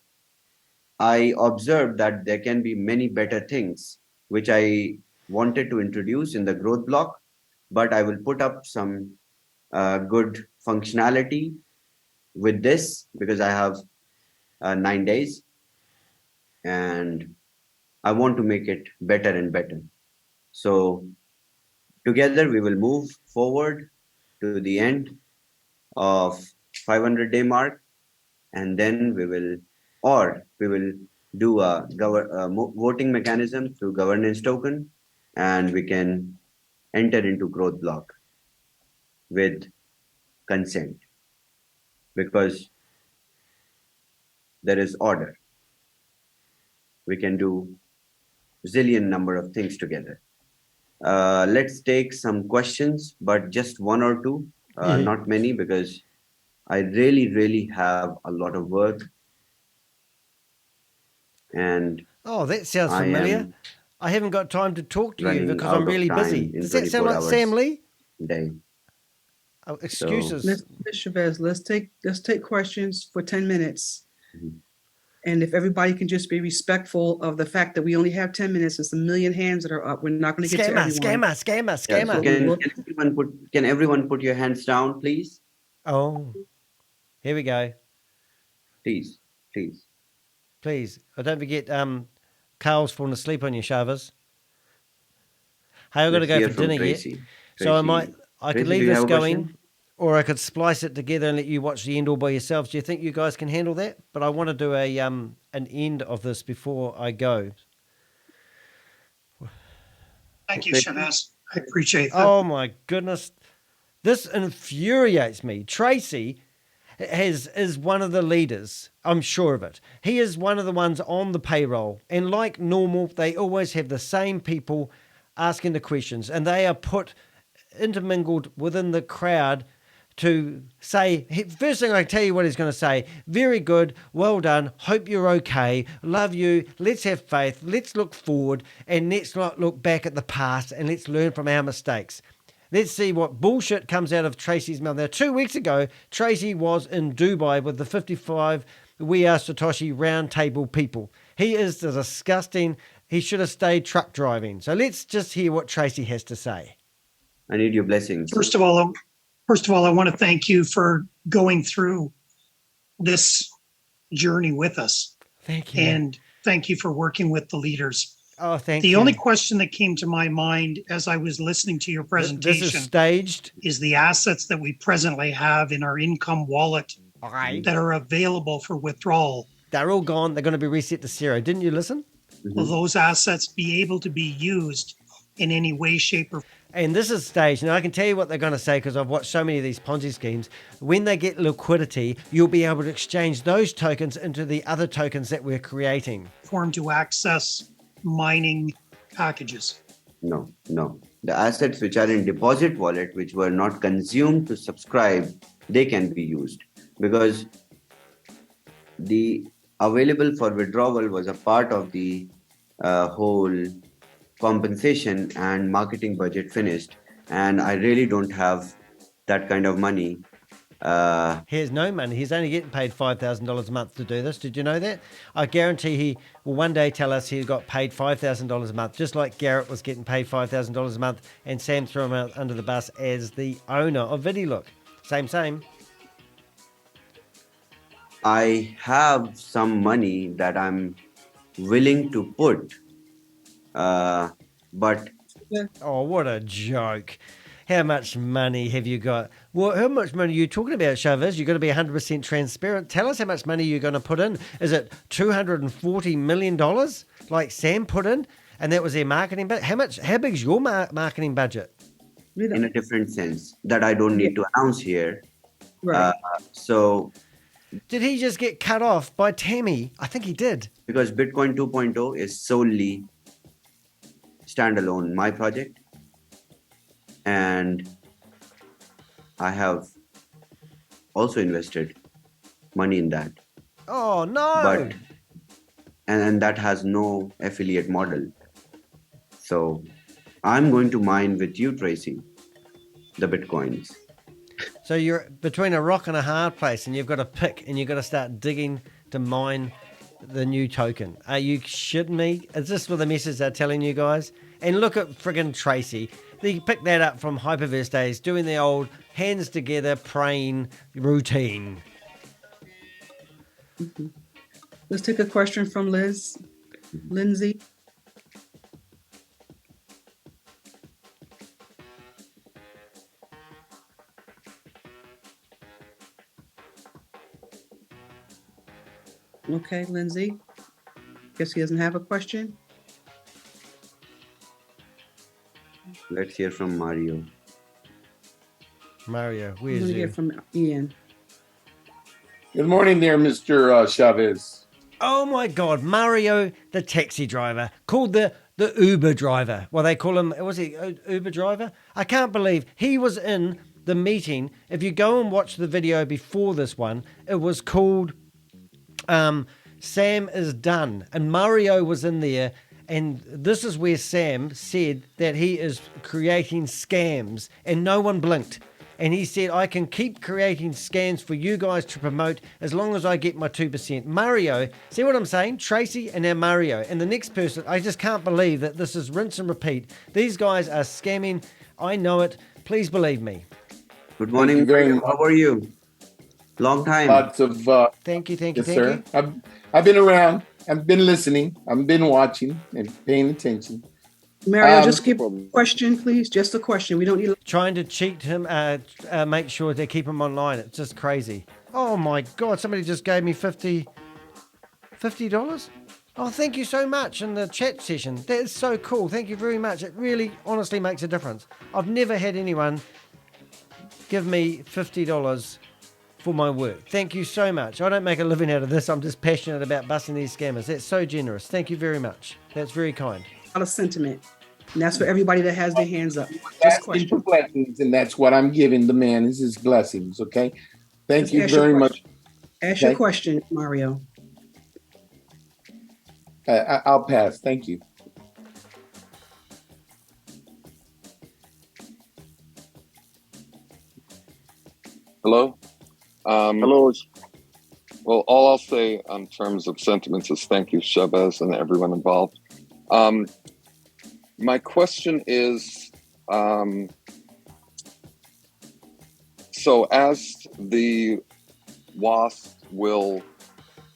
I observed that there can be many better things which I wanted to introduce in the growth block, but I will put up some good functionality with this because I have 9 days and I want to make it better and better. So together we will move forward to the end of 500-day mark, and then we will do a voting mechanism through governance token, and we can enter into growth block with consent because there is order. We can do zillion number of things together. Let's take some questions, but just one or two, not many, because I really have a lot of work. And that sounds familiar. I haven't got time to talk to you because I'm really busy. Does that sound like Sam Lee? Day. Oh, excuses. Chavez, let's take questions for 10 minutes. Mm-hmm. And if everybody can just be respectful of the fact that we only have 10 minutes, it's a million hands that are up. We're not going to get to everyone. Scammer. Yeah, so can everyone put your hands down, please? Oh, here we go. Please. Oh, don't forget, Carl's fallen asleep on you, Chavez. Hey, I've got to go for dinner Tracy. yet. So I could leave this going, or I could splice it together and let you watch the end all by yourselves. Do you think you guys can handle that? But I want to do an end of this before I go. Thank you, Chavez. I appreciate that. Oh my goodness. This infuriates me. Tracy is one of the leaders. I'm sure of it. He is one of the ones on the payroll. And like normal, they always have the same people asking the questions, and they are put intermingled within the crowd to say, first thing I tell you what he's going to say: very good, well done, hope you're okay, love you, let's have faith, let's look forward, and let's not look back at the past, and let's learn from our mistakes. Let's see what bullshit comes out of Tracy's mouth. Now, 2 weeks ago, Tracy was in Dubai with the 55 We Are Satoshi roundtable people. He is disgusting. He should have stayed truck driving. So let's just hear what Tracy has to say. I need your blessings. First of all, I want to thank you for going through this journey with us. Thank you. And thank you for working with the leaders. Oh, thank you. The only question that came to my mind as I was listening to your This presentation is staged. is the assets that we presently have in our income wallet Aye. that are available for withdrawal. They're all gone. They're going to be reset to zero. Didn't you listen? Will those assets be able to be used in any way, shape, or And this is staged. Now, I can tell you what they're going to say because I've watched so many of these Ponzi schemes. When they get liquidity, you'll be able to exchange those tokens into the other tokens that we're creating. form to access mining packages? No. The assets which are in deposit wallet, which were not consumed to subscribe, they can be used, because the available for withdrawal was a part of the whole compensation and marketing budget finished, and I really don't have that kind of money. He has no money. He's only getting paid $5,000 a month to do this. Did you know that? I guarantee he will one day tell us he got paid $5,000 a month, just like Garrett was getting paid $5,000 a month, and Sam threw him out under the bus as the owner of VidiLook. Same. I have some money that I'm willing to put, but Oh, what a joke. How much money have you got? Well, how much money are you talking about, ShaveZ's? You've got to be 100% transparent. Tell us how much money you're going to put in. Is it $240 million like Sam put in? And that was their marketing budget? How big is your marketing budget? in a different sense that I don't need to announce here. Right. So, Did he just get cut off by Tami? I think he did. because Bitcoin 2.0 is solely standalone, my project, and I have also invested money in that, Oh, no. but and that has no affiliate model. So I'm going to mine with you, Tracy, the Bitcoins. So you're between a rock and a hard place, and you've got to pick, and you've got to start digging to mine the new token. Are you shitting me? Is this what the message they're telling you guys? And look at friggin' Tracy. They picked that up from Hyperverse days, doing the old hands together praying routine. Let's take a question from Liz. Lindsay. Okay, Lindsay. Guess he doesn't have a question. Let's hear from Mario. Mario, I'm where's going to you? get from Ian. Good morning there, Mr. Chavez. Oh my God, Mario, the taxi driver, called the Uber driver. Well, they call him, was he Uber driver? I can't believe he was in the meeting. If you go and watch the video before this one, it was called Sam is Done. And Mario was in there. And this is where Sam said that he is creating scams, and no one blinked. And he said, I can keep creating scams for you guys to promote as long as I get my 2%. Mario, see what I'm saying? Tracy and now Mario. And the next person, I just can't believe that this is rinse and repeat. These guys are scamming. I know it. Please believe me. Good morning, you very Mario. much. How are you? Long time. Lots of Thank you. yes, sir. I've been around. I've been listening. I've been watching and paying attention. Mario, just give a question, please. Just a question. We don't need. Trying to cheat him, make sure they keep him online. It's just crazy. Oh my God, somebody just gave me $50. Oh, thank you so much in the chat session. That is so cool. Thank you very much. It really, honestly makes a difference. I've never had anyone give me $50 for my work. Thank you so much. I don't make a living out of this. I'm just passionate about busting these scammers. That's so generous. Thank you very much. That's very kind. A lot of sentiment. And that's for everybody that has their hands up. Just Asking for question. blessings, and that's what I'm giving the man is his blessings. Okay. Thank Just you ask your very much. question. Ask your Okay. question, Mario. I'll pass. Thank you. Hello? Hello. Well, all I'll say in terms of sentiments is thank you, Chavez, and everyone involved. My question is, so as the WASP will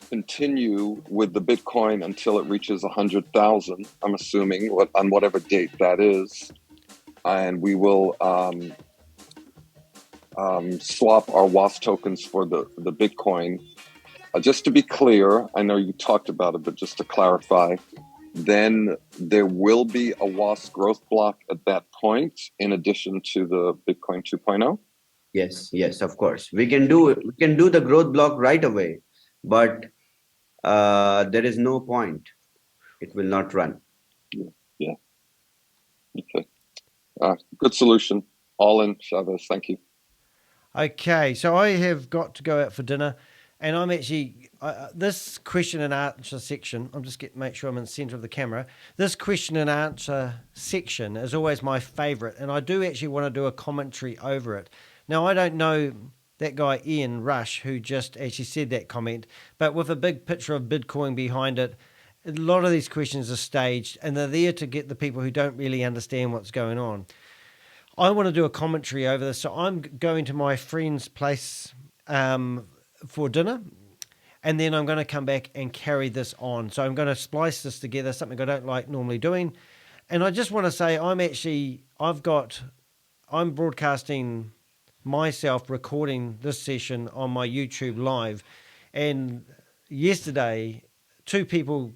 continue with the Bitcoin until it reaches 100,000, I'm assuming, on whatever date that is, and we will swap our WASP tokens for the Bitcoin. Just to be clear, I know you talked about it, but just to clarify, then there will be a WASP growth block at that point, in addition to the Bitcoin 2.0? Yes, of course. We can do the growth block right away, but there is no point. It will not run. Yeah. Okay. Good solution. All in, Chavez. Thank you. Okay, so I have got to go out for dinner, and I'm actually this question and answer section. I'm just make sure I'm in the center of the camera. This question and answer section is always my favorite, and I do actually want to do a commentary over it. Now, I don't know that guy Ian Rush who just actually said that comment, but with a big picture of Bitcoin behind it, a lot of these questions are staged, and they're there to get the people who don't really understand what's going on. I want to do a commentary over this, so I'm going to my friend's place for dinner, and then I'm going to come back and carry this on. So I'm going to splice this together, something I don't like normally doing. And I just want to say I'm broadcasting myself recording this session on my YouTube live, and yesterday 2 people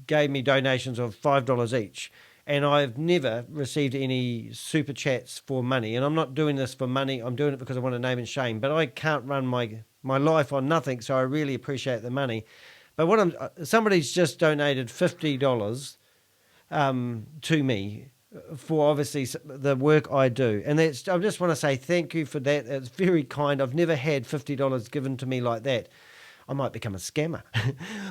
gave me donations of $5 each. And I've never received any super chats for money. And I'm not doing this for money. I'm doing it because I want to name and shame. But I can't run my life on nothing, so I really appreciate the money. But somebody's just donated $50 to me for obviously the work I do. And I just want to say thank you for that. It's very kind. I've never had $50 given to me like that. I might become a scammer.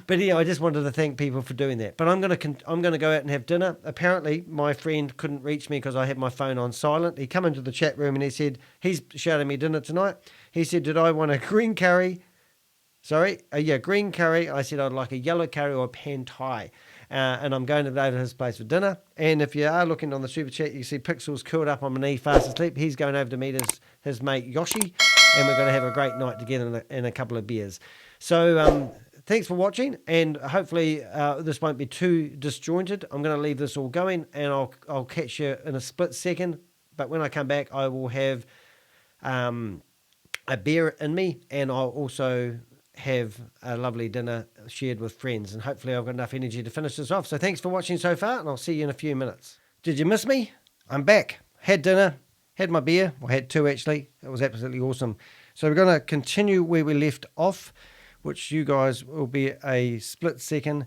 But yeah, I just wanted to thank people for doing that. But I'm going to go out and have dinner. Apparently, my friend couldn't reach me because I had my phone on silent. He come into the chat room and he said, he's shouting me dinner tonight. He said, did I want a green curry? Green curry. I said, I'd like a yellow curry or a pan thai. And I'm going over to his place for dinner. And if you are looking on the super chat, you see Pixels curled up on my knee, fast asleep. He's going over to meet his mate Yoshi, and we're going to have a great night together and a couple of beers. So thanks for watching, and hopefully this won't be too disjointed. I'm going to leave this all going, and I'll catch you in a split second. But when I come back, I will have a beer in me, and I'll also have a lovely dinner shared with friends, and hopefully I've got enough energy to finish this off. So thanks for watching so far, and I'll see you in a few minutes. Did you miss me? I'm back. Had dinner, had my beer. I had 2 actually. It was absolutely awesome. So we're going to continue where we left off, which you guys will be a split second.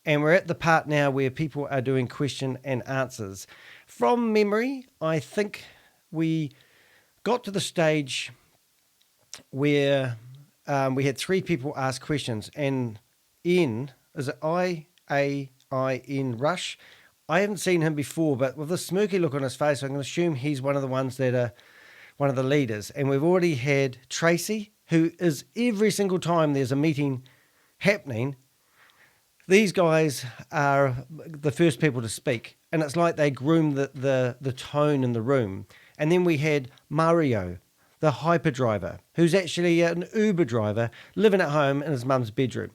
And we're at the part now where people are doing question and answers. From memory, I think we got to the stage where we had 3 people ask questions. And Ian, is it I-A-I-N Rush? I haven't seen him before, but with a smirky look on his face, I'm going to assume he's one of the ones that are one of the leaders. And we've already had Tracy, who is every single time there's a meeting happening, these guys are the first people to speak. And it's like they groom the tone in the room. And then we had Mario, the hyperdriver, who's actually an Uber driver living at home in his mum's bedroom.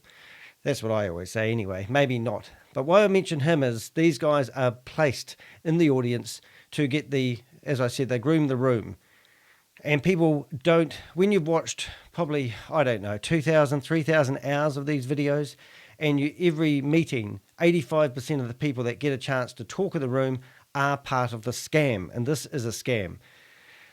That's what I always say anyway. Maybe not. But why I mention him is these guys are placed in the audience to get as I said, they groom the room. And people don't, when you've watched probably, 2,000, 3,000 hours of these videos, and every meeting, 85% of the people that get a chance to talk in the room are part of the scam. And this is a scam.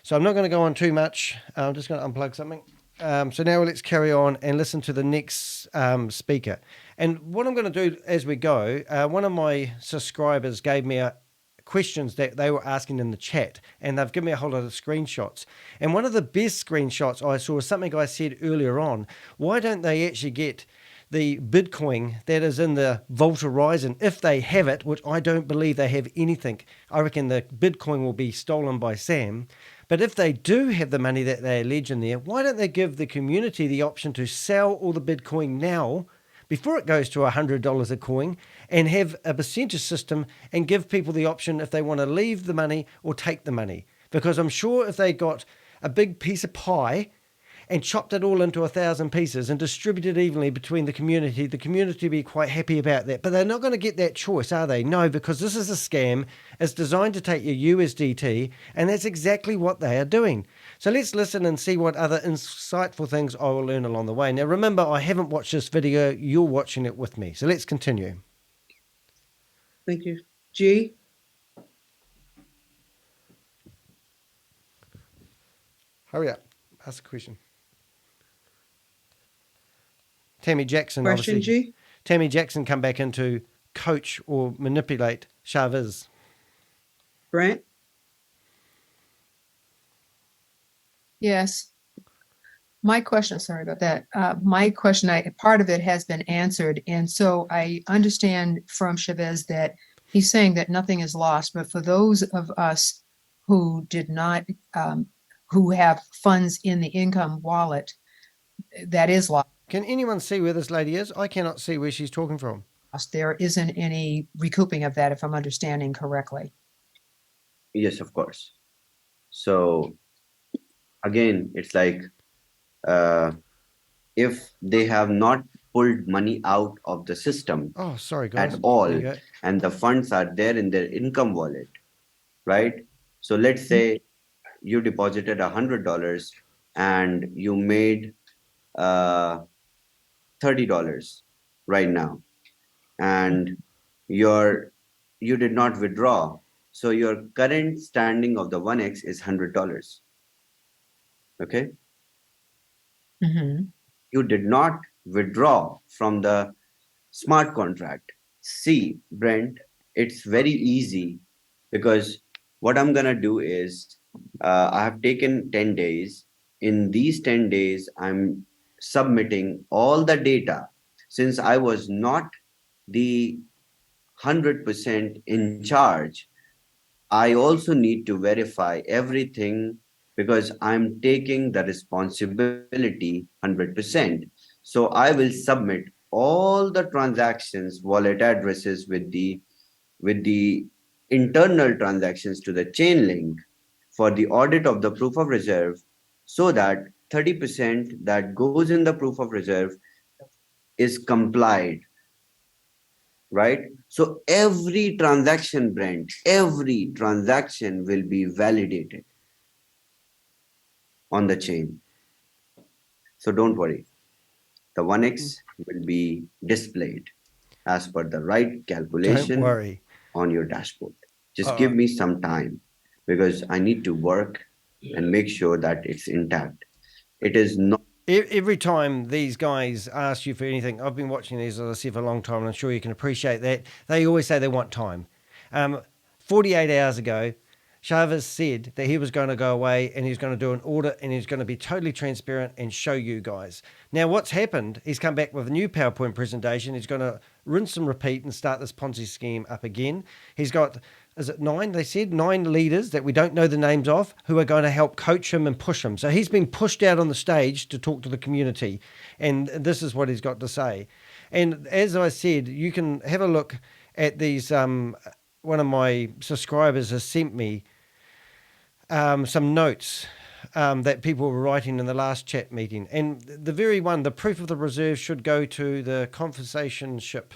So I'm not going to go on too much. I'm just going to unplug something. So now let's carry on and listen to the next speaker. And what I'm going to do as we go, one of my subscribers gave me questions that they were asking in the chat, and they've given me a whole lot of screenshots. And one of the best screenshots I saw is something I said earlier on. Why don't they actually get the Bitcoin that is in the Vault Horizon, if they have it, which I don't believe they have anything. I reckon the Bitcoin will be stolen by Sam. But if they do have the money that they allege in there, why don't they give the community the option to sell all the Bitcoin now before it goes to $100 a coin, and have a percentage system and give people the option if they want to leave the money or take the money? Because I'm sure if they got a big piece of pie and chopped it all into 1,000 pieces and distributed evenly between the community would be quite happy about that. But they're not going to get that choice, are they? No, because this is a scam. It's designed to take your USDT, and that's exactly what they are doing. So let's listen and see what other insightful things I will learn along the way. Now, remember, I haven't watched this video. You're watching it with me. So let's continue. Thank you. G? Hurry up. Ask a question. Tami Jackson, Question, obviously. G? Tami Jackson come back in to coach or manipulate ShaveZ's. Grant? Yes. My question, sorry about that. My question, part of it has been answered. And so I understand from Chavez that he's saying that nothing is lost. But for those of us who did not, who have funds in the income wallet, that is lost. Can anyone see where this lady is? I cannot see where she's talking from. There isn't any recouping of that, if I'm understanding correctly. Yes, of course. So again, it's like if they have not pulled money out of the system Oh, sorry, guys. at all, There you go. and the funds are there in their income wallet, right? So let's say you deposited $100 and you made $30 right now, and you did not withdraw. So your current standing of the 1x is $100. Okay. Mm-hmm. You did not withdraw from the smart contract. See, Brent, it's very easy, because what I'm going to do is I have taken 10 days. In these 10 days, I'm submitting all the data. Since I was not the 100% in charge, I also need to verify everything, because I'm taking the responsibility 100%. So I will submit all the transactions, wallet addresses with the internal transactions to the chain link for the audit of the proof of reserve, so that 30% that goes in the proof of reserve is complied, right? So every transaction, Brent, every transaction will be validated on the chain. So don't worry. The 1x will be displayed as per the right calculation Don't worry. on your dashboard. Just give me some time, because I need to work and make sure that it's intact. It is not. Every time these guys ask you for anything, I've been watching these, as I said, for a long time, and I'm sure you can appreciate that. They always say they want time. 48 hours ago, Chavez said that he was going to go away and he's going to do an audit and he's going to be totally transparent and show you guys. Now, what's happened, he's come back with a new PowerPoint presentation. He's going to rinse and repeat and start this Ponzi scheme up again. He's got, is it 9? They said 9 leaders that we don't know the names of, who are going to help coach him and push him. So he's been pushed out on the stage to talk to the community. And this is what he's got to say. And as I said, you can have a look at these. One of my subscribers has sent me some notes that people were writing in the last chat meeting. And the very one, the proof of the reserve should go to the conversation ship.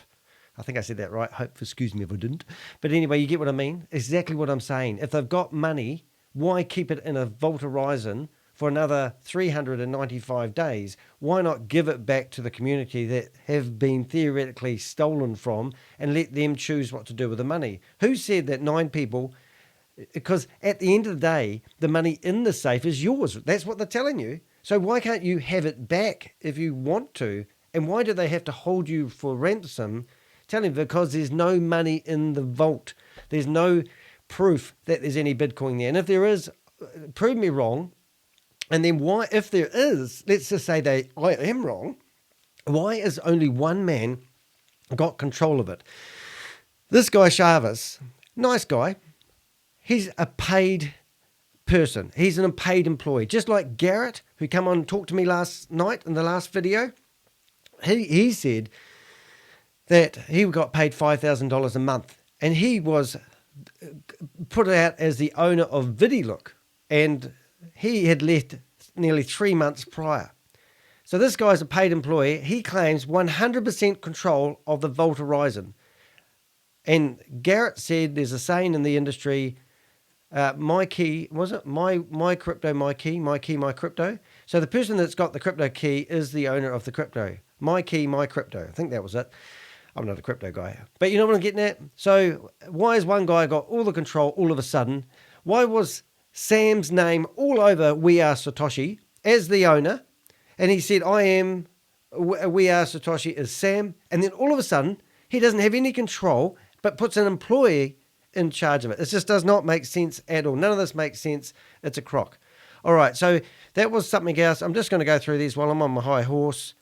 I think I said that right. Excuse me if I didn't. But anyway, you get what I mean? Exactly what I'm saying. If they've got money, why keep it in a Vault Horizon for another 395 days? Why not give it back to the community that have been theoretically stolen from and let them choose what to do with the money? Who said that 9 people... Because at the end of the day, the money in the safe is yours. That's what they're telling you. So why can't you have it back if you want to? And why do they have to hold you for ransom? Tell him because there's no money in the vault. There's no proof that there's any Bitcoin there. And if there is, prove me wrong. And then why, if there is, let's just say I am wrong, why is only one man got control of it? This guy, Chavez, nice guy. He's a paid person. He's an paid employee. Just like Garrett, who came on and talked to me last night in the last video. He said that he got paid $5,000 a month. And he was put out as the owner of VidiLook. And he had left nearly 3 months prior. So this guy's a paid employee. He claims 100% control of the Vault Horizon. And Garrett said there's a saying in the industry, my key, was it? My crypto, my key, my key, my crypto. So the person that's got the crypto key is the owner of the crypto. My key, my crypto. I think that was it. I'm not a crypto guy. But you know what I'm getting at? So why has one guy got all the control all of a sudden? Why was Sam's name all over We Are Satoshi as the owner? And he said, I am, We Are Satoshi is Sam. And then all of a sudden, he doesn't have any control, but puts an employee in charge of it. It just does not make sense at all. None of this makes sense. It's a crock. All right, so that was something else. I'm just going to go through these while I'm on my high horse.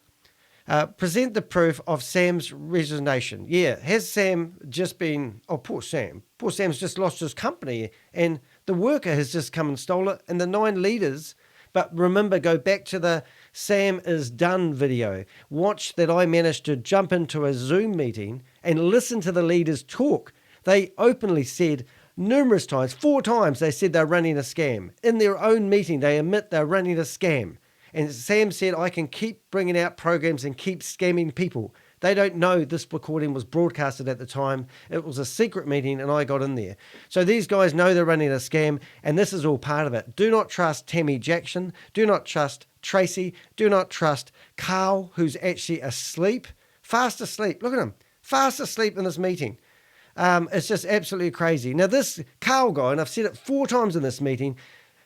Present the proof of Sam's resignation. Yeah, has Sam just been... Oh, poor Sam. Poor Sam's just lost his company, and the worker has just come and stole it, and the 9 leaders... But remember, go back to the Sam is done video. Watch that I managed to jump into a Zoom meeting and listen to the leaders talk. They openly said numerous times, 4 times, they said they're running a scam. In their own meeting, they admit they're running a scam. And Sam said, I can keep bringing out programs and keep scamming people. They don't know this recording was broadcasted at the time. It was a secret meeting and I got in there. So these guys know they're running a scam and this is all part of it. Do not trust Tami Jackson. Do not trust Tracy. Do not trust Carl, who's actually asleep. Fast asleep. Look at him. Fast asleep in this meeting. It's just absolutely crazy. Now this Carl guy, and I've said it 4 times in this meeting,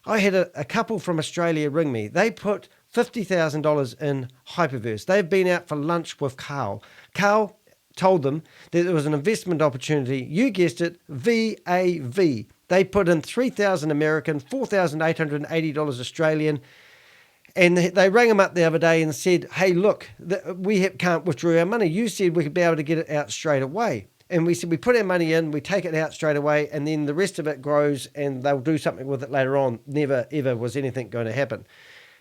I had a couple from Australia ring me. They put $50,000 in Hyperverse. They've been out for lunch with Carl. Carl told them that there was an investment opportunity. You guessed it, VAV. They put in 3,000 American, $4,880 Australian. And they rang him up the other day and said, hey, look, we can't withdraw our money. You said we could be able to get it out straight away. And we said, we put our money in, we take it out straight away, and then the rest of it grows and they'll do something with it later on. Never, ever was anything going to happen.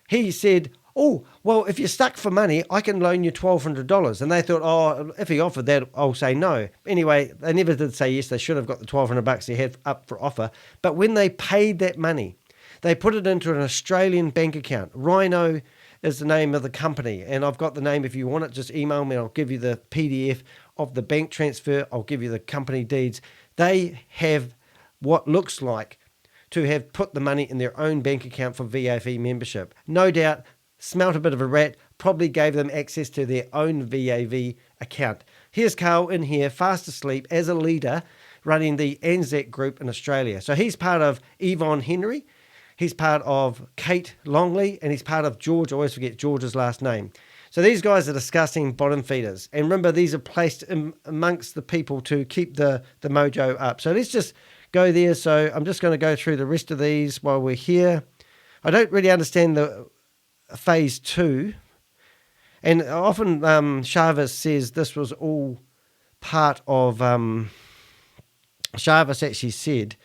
He said, oh, well, if you're stuck for money, I can loan you $1,200. And they thought, oh, if he offered that, I'll say no. Anyway, they never did say yes. They should have got the $1,200 they had up for offer. But when they paid that money, they put it into an Australian bank account. RHINO is the name of the company. And I've got the name. If you want it, just email me. I'll give you the PDF of the bank transfer. I'll give you the company deeds. They have what looks like to have put the money in their own bank account for VAV membership. No doubt, smelt a bit of a rat, probably gave them access to their own VAV account. Here's Carl in here, fast asleep, as a leader, running the Anzac group in Australia. So he's part of Yvonne Henry, he's part of Kate Longley, and he's part of George. I always forget George's last name. So these guys are disgusting bottom feeders. And remember, these are placed amongst the people to keep the mojo up. So let's just go there. So I'm just going to go through the rest of these while we're here. I don't really understand the phase 2. And often Chavez says this was all part of... Chavez actually said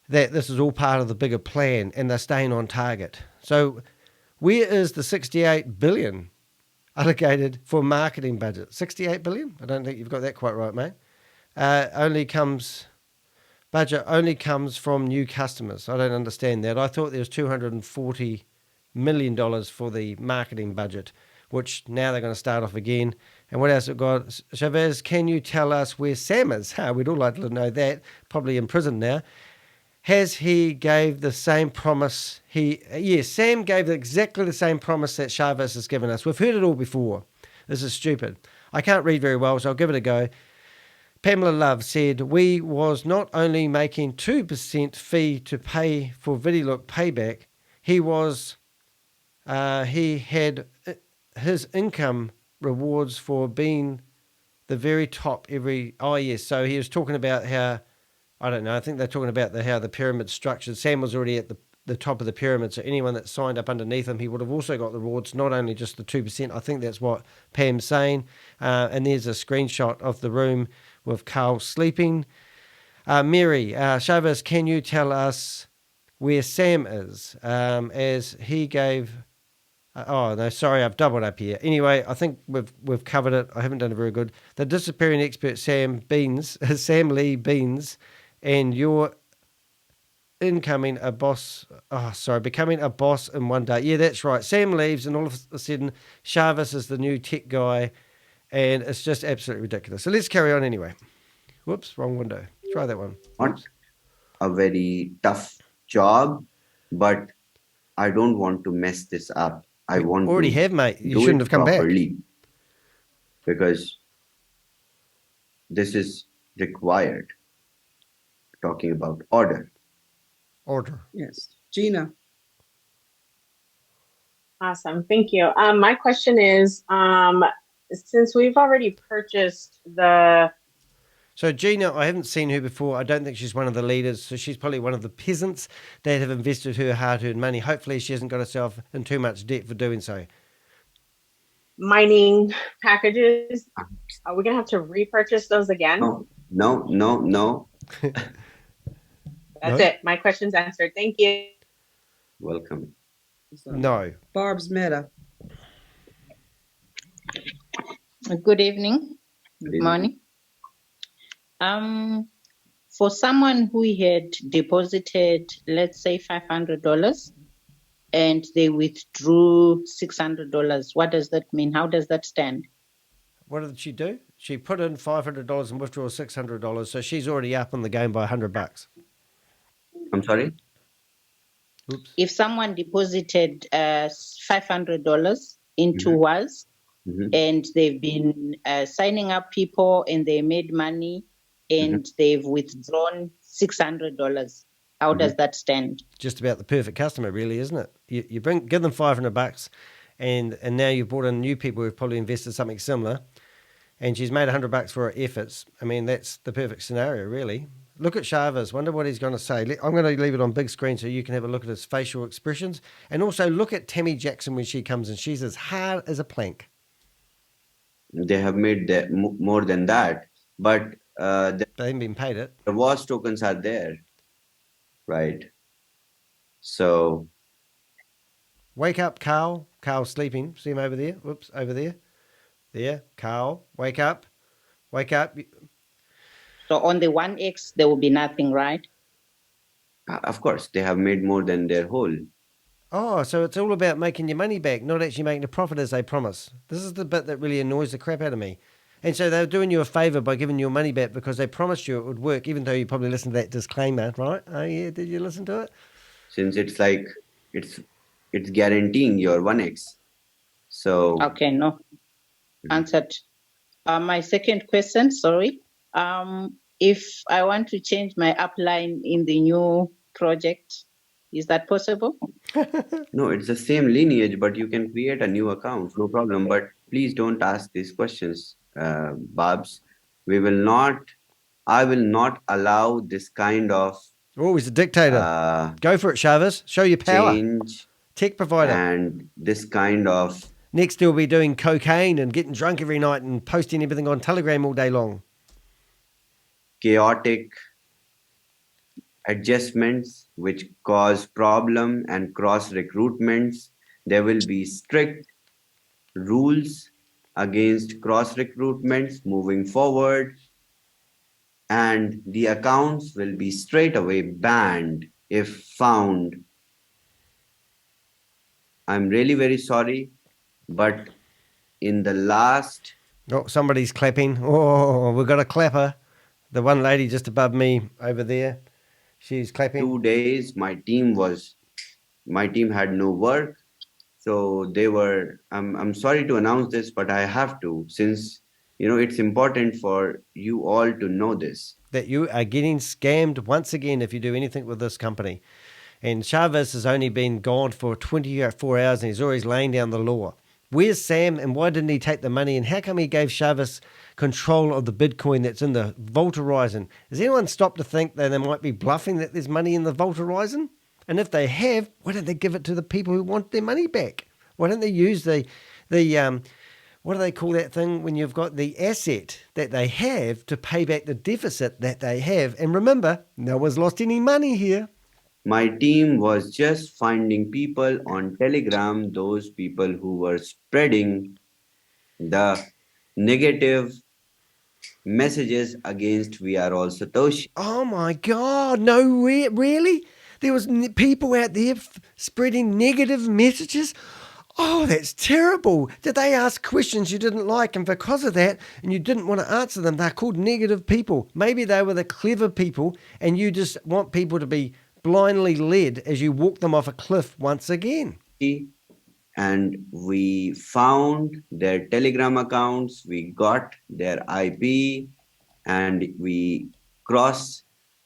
that this is all part of the bigger plan and they're staying on target. So where is the 68 billion allocated for marketing budget? 68 billion? I don't think you've got that quite right, mate. Budget only comes from new customers. I don't understand that. I thought there was $240 million for the marketing budget, which now they're going to start off again. And what else have got? Chavez, can you tell us where Sam is? We'd all like to know that. Probably in prison now. Has he gave the same promise? Yes, Sam gave exactly the same promise that Chavez has given us. We've heard it all before. This is stupid. I can't read very well, so I'll give it a go. Pamela Love said, we was not only making 2% fee to pay for VidiLook payback, he was he had his income rewards for being the very top every. Oh yes, so he was talking about how, I don't know. I think they're talking about how the pyramid's structured. Sam was already at the top of the pyramid, so anyone that signed up underneath him, he would have also got the rewards, not only just the 2%. I think that's what Pam's saying. And there's a screenshot of the room with Carl sleeping. Mary, Chavez, can you tell us where Sam is? As he gave. Oh no, sorry, I've doubled up here. Anyway, I think we've covered it. I haven't done it very good. The disappearing expert Sam Lee Beans, and you're becoming a boss in one day. Yeah, that's right. Sam leaves, and all of a sudden, Chavez is the new tech guy, and it's just absolutely ridiculous. So let's carry on anyway. Whoops, wrong window. Try that one. Not a very tough job, but I don't want to mess this up. I want already to have, mate. You do shouldn't it have come back. properly, because this is required. Talking about order. Order. Yes. Gina. Awesome. Thank you. My question is, since we've already purchased the... So Gina, I haven't seen her before. I don't think she's one of the leaders. So she's probably one of the peasants that have invested her hard-earned money. Hopefully she hasn't got herself in too much debt for doing so. mining packages, are we going to have to repurchase those again? No. That's it. My question's answered. Thank you. Welcome. So, No. Barb's Meta. Good evening. Good morning. For someone who had deposited, let's say $500, and they withdrew $600, what does that mean? How does that stand? What did she do? She put in $500 and withdrew $600, so she's already up in the game by $100. I'm sorry? Oops. If someone deposited $500 into WAS, and they've been signing up people and they made money and they've withdrawn $600, how does that stand? Just about the perfect customer, really, isn't it? You give them $500, and now you've brought in new people who've probably invested something similar, and she's made $100 for her efforts. I mean, that's the perfect scenario, really. Look at Chavez. Wonder what he's going to say. I'm going to leave it on big screen so you can have a look at his facial expressions, and also look at Tami Jackson when she comes in. She's as hard as a plank. They have made more than that, but they haven't been paid it. The WAS tokens are there, right? So, wake up, Carl. Carl's sleeping. See him over there? Whoops, over there. There, Carl. Wake up. Wake up. So on the 1X, there will be nothing, right? Of course, they have made more than their whole. Oh, so it's all about making your money back, not actually making a profit as they promise. This is the bit that really annoys the crap out of me. And so they're doing you a favor by giving your money back because they promised you it would work, even though you probably listened to that disclaimer, right? Oh yeah, did you listen to it? Since it's like it's guaranteeing your 1x. So okay, no, answered. My second question, sorry. If I want to change my upline in the new project, is that possible? No, it's the same lineage, but you can create a new account, no problem. But please don't ask these questions, Babs. I will not allow this kind of... Oh, he's a dictator. Go for it, Chavez. Show your power. Change. Tech provider. And this kind of... Next, he'll be doing cocaine and getting drunk every night and posting everything on Telegram all day long. Chaotic adjustments which cause problem and cross recruitments. There will be strict rules against cross recruitments moving forward, and the accounts will be straight away banned if found. I'm really very sorry, but in the last... Oh, somebody's clapping. Oh, we've got a clapper. The one lady just above me over there. She's clapping. 2 days, my team had no work. So they were, I'm sorry to announce this, but I have to, since, it's important for you all to know this. That you are getting scammed once again if you do anything with this company. And Chavez has only been gone for 24 hours and he's always laying down the law. Where's Sam and why didn't he take the money? And how come he gave Chavez control of the Bitcoin that's in the Vault Horizon? Has anyone stopped to think that they might be bluffing that there's money in the Vault Horizon? And if they have, why don't they give it to the people who want their money back? Why don't they use the what do they call that thing when you've got the asset that they have to pay back the deficit that they have? And remember, no one's lost any money here. My team was just finding people on Telegram, those people who were spreading the negative messages against We Are All Satoshi. Oh my God, no, really? There was people out there spreading negative messages? Oh, that's terrible. Did they ask questions you didn't like and because of that, and you didn't want to answer them, they're called negative people. Maybe they were the clever people and you just want people to be blindly led as you walk them off a cliff once again. And we found their Telegram accounts, we got their IP, and we reverse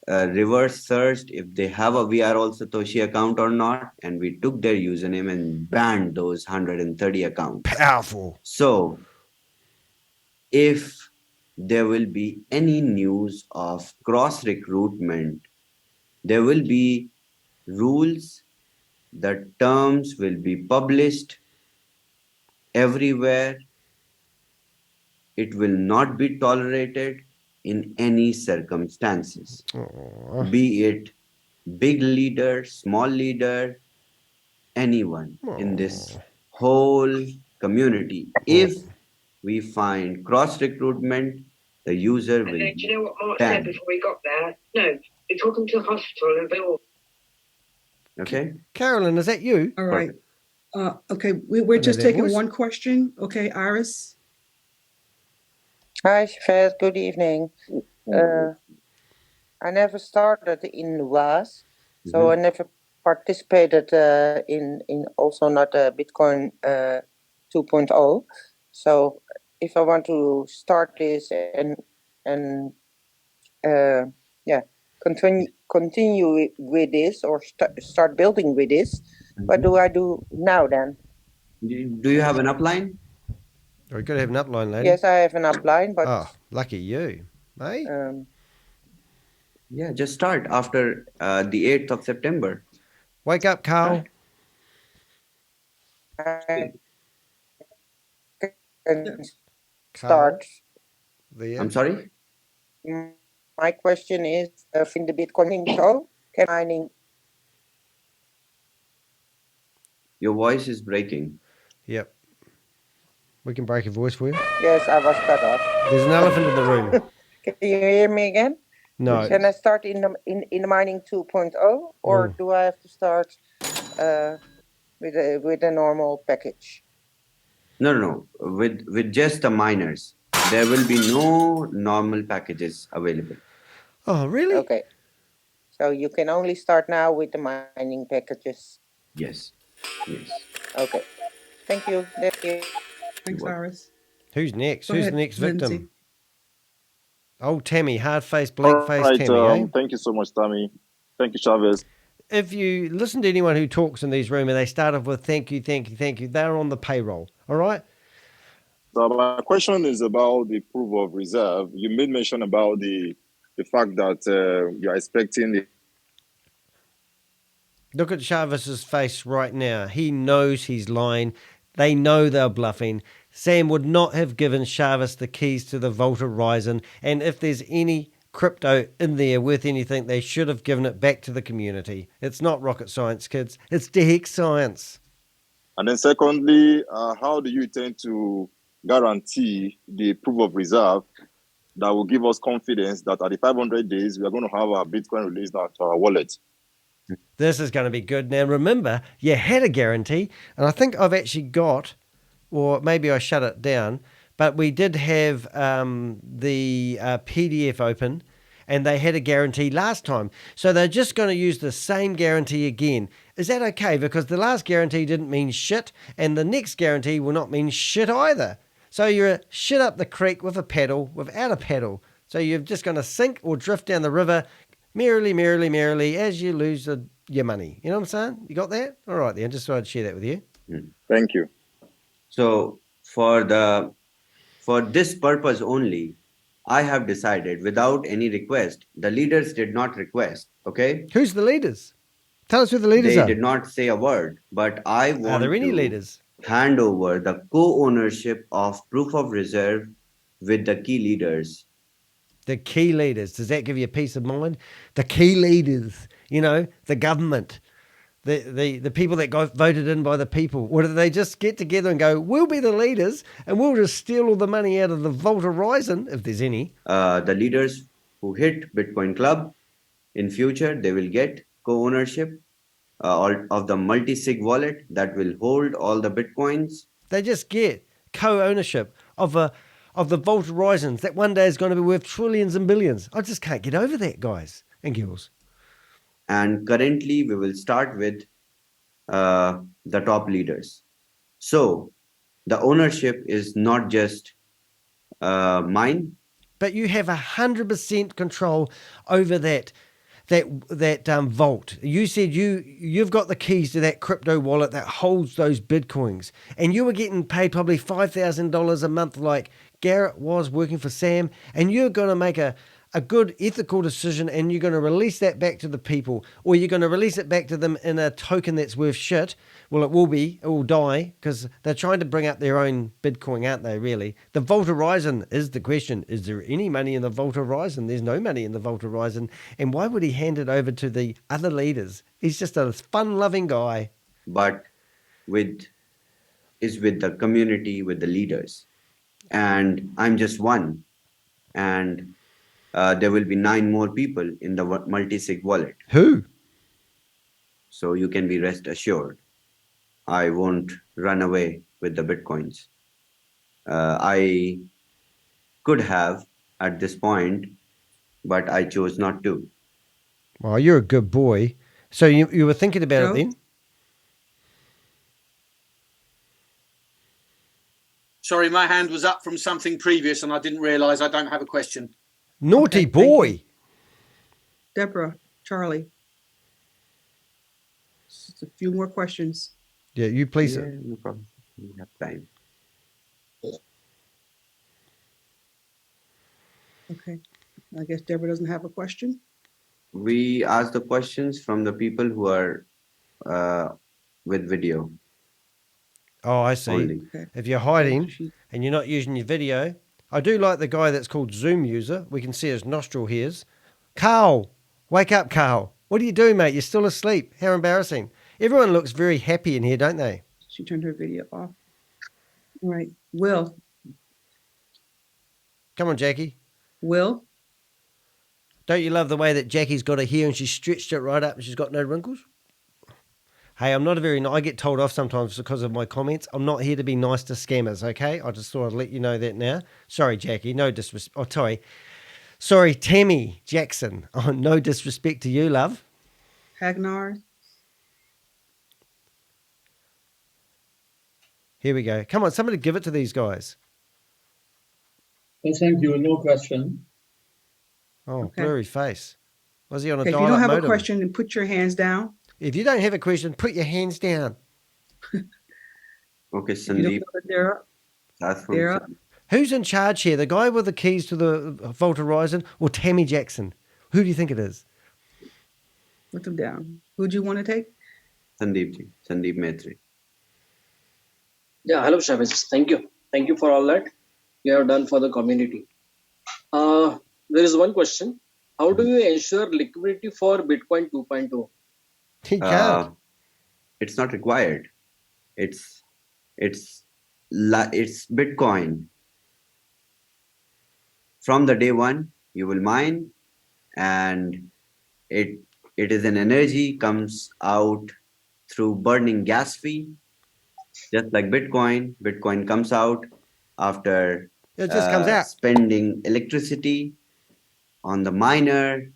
searched if they have a We Are All Satoshi account or not, and we took their username and banned those 130 accounts. Powerful. So, if there will be any news of cross recruitment, there will be rules, the terms will be published everywhere. It will not be tolerated in any circumstances. Aww. Be it big leader, small leader, anyone in this whole community. If we find cross recruitment, the user will. Do you know what Mark banned. said before we got there? No, we're talking to the hospital and they all. Okay. Carolyn, is that you? All right. Okay, we're just that taking voice? one question. Okay, Iris. Hi, Shavez. Good evening. I never started in WAS, so I never participated in also not Bitcoin 2.0. So if I want to start this and continue with this or start building with this, what do I do now then? Do you have an upline? We've got to have an upline, lady. Yes, I have an upline, but Oh, lucky you. Hey? Yeah, just start after the 8th of September. Wake up, Carl. I can Carl? start. There. I'm sorry? My question is, in the Bitcoin show, can mining? Your voice is breaking. Yep. We can break a voice for you. Yes, I was cut off. There's an elephant in the room. Can you hear me again? No. Can I start in the mining 2.0, or do I have to start with a normal package? No. With just the miners, there will be no normal packages available. Oh, really? Okay. So you can only start now with the mining packages. Yes. Okay. Thank you. Thank you. Thanks, Iris. Who's next? Go Who's ahead, the next victim? Lindsay. Oh, Tami, hard-faced, blank-faced Tami, eh? Thank you so much, Tami. Thank you, Chavez. If you listen to anyone who talks in these rooms and they start off with thank you, they're on the payroll, all right? So my question is about the proof of reserve. You made mention about the fact that you're expecting the... Look at Chavez's face right now. He knows he's lying. They know they're bluffing. Sam would not have given Chavez the keys to the Vault Horizon, and if there's any crypto in there worth anything, they should have given it back to the community. It's not rocket science, kids. It's de Hek science. And then secondly, how do you intend to guarantee the proof of reserve that will give us confidence that at the 500 days, we are going to have our Bitcoin released to our wallet? This is going to be good. Now, remember, you had a guarantee, and I think I've actually got, or maybe I shut it down, but we did have the PDF open, and they had a guarantee last time. So they're just going to use the same guarantee again. Is that okay? Because the last guarantee didn't mean shit, and the next guarantee will not mean shit either. So you're shit up the creek with a paddle, without a paddle. So you're just going to sink or drift down the river. merrily, as you lose your money. You know what I'm saying? You got that? All right, then. Just thought I'd share that with you. Thank you. So for this purpose only, I have decided without any request. The leaders did not request. Okay. Who's the leaders? Tell us who the leaders They are. did not say a word, but I want Are there any to leaders? hand over the co-ownership of proof of reserve with the key leaders. The key leaders. Does that give you a peace of mind? The key leaders, the government, the people that got voted in by the people. Or do they just get together and go, we'll be the leaders and we'll just steal all the money out of the Vault Horizon, if there's any? The leaders who hit Bitcoin Club in future, they will get co-ownership of the multi-sig wallet that will hold all the Bitcoins. They just get co-ownership of the Vault Horizons that one day is going to be worth trillions and billions. I just can't get over that, guys and girls. And currently, we will start with the top leaders. So the ownership is not just mine. But you have 100% control over that vault. You said you've got the keys to that crypto wallet that holds those Bitcoins. And you were getting paid probably $5,000 a month like Garrett was working for Sam. And you're going to make a good ethical decision and you're going to release that back to the people, or you're going to release it back to them in a token that's worth shit. Well, it will die because they're trying to bring up their own Bitcoin, aren't they, really? The Vault Horizon is the question. Is there any money in the Vault Horizon? There's no money in the Vault Horizon. And why would he hand it over to the other leaders? He's just a fun-loving guy. But with the community, with the leaders. And I'm just one. And there will be 9 more people in the multi-sig wallet. Who? So you can be rest assured. I won't run away with the Bitcoins. I could have at this point, but I chose not to. Well, you're a good boy. So you were thinking about it then? Sorry, my hand was up from something previous and I didn't realise I don't have a question. Naughty boy. Deborah, Charlie. Just a few more questions. Yeah, you please. Yeah, no problem. We have time. Okay. I guess Deborah doesn't have a question. We ask the questions from the people who are with video. Oh, I see. Only. Okay. If you're hiding and you're not using your video, I do like the guy that's called Zoom user. We can see his nostril hairs. Carl, wake up, Carl. What are you doing, mate? You're still asleep. How embarrassing. Everyone looks very happy in here, don't they? She turned her video off. All right. Will. Come on, Jackie. Will. Don't you love the way that Jackie's got her hair and she's stretched it right up and she's got no wrinkles? Hey, I'm not I get told off sometimes because of my comments. I'm not here to be nice to scammers, okay? I just thought I'd let you know that now. Sorry, Jackie. No disrespect. Oh, sorry. Sorry, Tami Jackson. Oh, no disrespect to you, love. Hagnar. Here we go. Come on, somebody give it to these guys. Well, thank you. No question. Oh, Okay. blurry face. Was he on a Okay, if dial-up you don't have modem? a question, then put your hands down. If you don't have a question, put your hands down. Okay, If you don't Sandeep. know that they're up, That's from they're up. Who's in charge here? The guy with the keys to the Vault Horizon or Tami Jackson? Who do you think it is? Put them down. Who do you want to take? Sandeep Maitri. Yeah, hello, Chavez. Thank you. Thank you for all that you have done for the community. There is one question. How do you ensure liquidity for Bitcoin 2.0? He can't. It's not required. It's Bitcoin. From the day one, you will mine, and it is an energy comes out through burning gas fee, just like Bitcoin. Bitcoin comes out after It just comes out. spending electricity on the miner.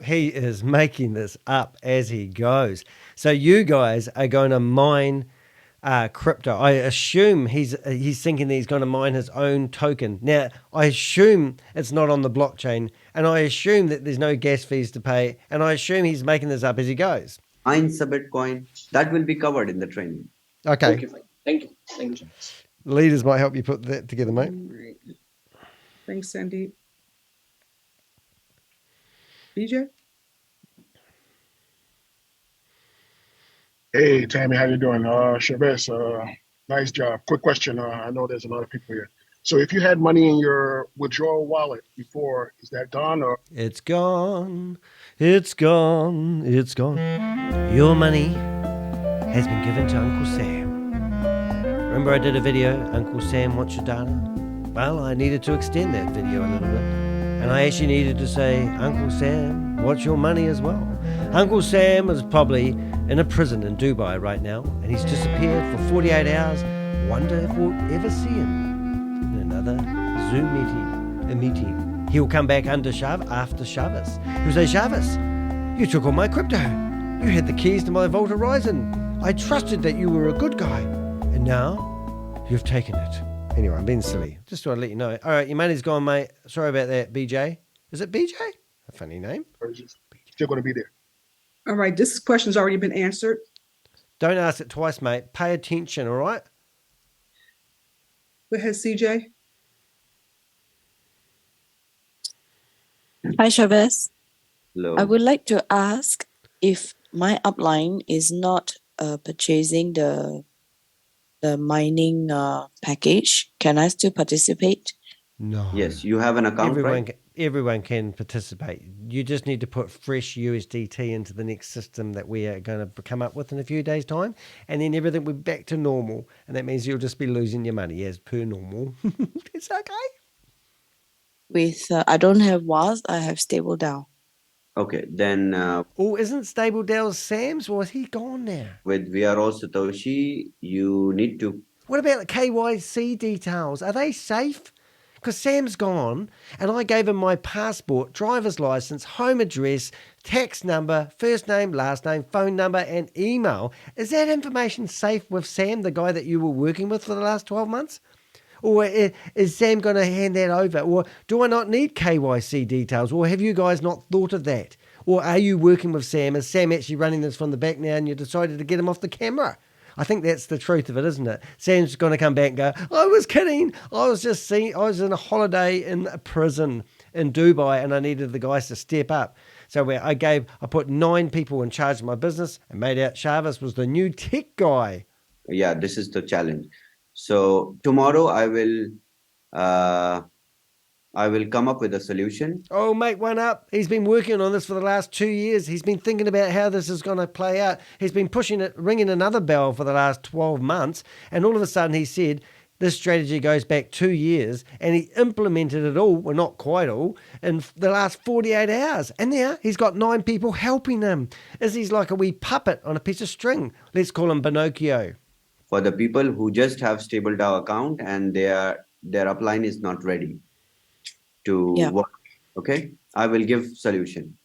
He is making this up as he goes. So you guys are going to mine crypto. I assume he's thinking that he's going to mine his own token. Now, I assume it's not on the blockchain, and I assume that there's no gas fees to pay, and I assume he's making this up as he goes. Mines a Bitcoin. That will be covered in the training. Okay. Okay, fine. Thank you. Thank you. Leaders might help you put that together, mate. Right. Thanks, Sandeep. BJ? Hey, Tami, how you doing? Chavez, nice job. Quick question. I know there's a lot of people here. So if you had money in your withdrawal wallet before, is that gone or? It's gone. It's gone. It's gone. Your money has been given to Uncle Sam. Remember I did a video, Uncle Sam wants your data? Well, I needed to extend that video a little bit. And I actually needed to say, Uncle Sam, what's your money as well? Uncle Sam is probably in a prison in Dubai right now, and he's disappeared for 48 hours. Wonder if we'll ever see him in another Zoom meeting. He'll come back after Chavez. He'll say, Chavez, you took all my crypto. You had the keys to my Vault Horizon. I trusted that you were a good guy. And now you've taken it. Anyway, I'm being silly. Just to let you know. All right, your money's gone, mate. Sorry about that, BJ. Is it BJ? A funny name. Or is it still going to be there? All right, this question's already been answered. Don't ask it twice, mate. Pay attention, all right? Go ahead, CJ. Hi, Chavez. Hello. I would like to ask if my upline is not purchasing the mining package, can I still participate? No. Yes, you have an account, right? Everyone can participate. You just need to put fresh USDT into the next system that we are going to come up with in a few days' time, and then everything will be back to normal. And that means you'll just be losing your money as per normal. It's okay. With I don't have WAS, I have Stable Down. Okay, then isn't Stable Dell's Sam's, or is he gone now? with We Are All Satoshi, you need to. What about the KYC details? Are they safe? Because Sam's gone, and I gave him my passport, driver's license, home address, tax number, first name, last name, phone number, and email. Is that information safe with Sam, the guy that you were working with for the last 12 months? Or is Sam going to hand that over? Or do I not need KYC details? Or have you guys not thought of that? Or are you working with Sam? Is Sam actually running this from the back now and you decided to get him off the camera? I think that's the truth of it, isn't it? Sam's going to come back and go, I was kidding. I was in a holiday in a prison in Dubai and I needed the guys to step up. So I put 9 people in charge of my business and made out Chavez was the new tech guy. Yeah, this is the challenge. So tomorrow I will come up with a solution. Oh, make one up. He's been working on this for the last 2 years. He's been thinking about how this is going to play out. He's been ringing another bell for the last 12 months. And all of a sudden he said, this strategy goes back 2 years, and he implemented it all, well, not quite all, in the last 48 hours. And now he's got 9 people helping him. He's like a wee puppet on a piece of string. Let's call him Pinocchio. For the people who just have stable DAO account and their upline is not ready to work. Okay, I will give solution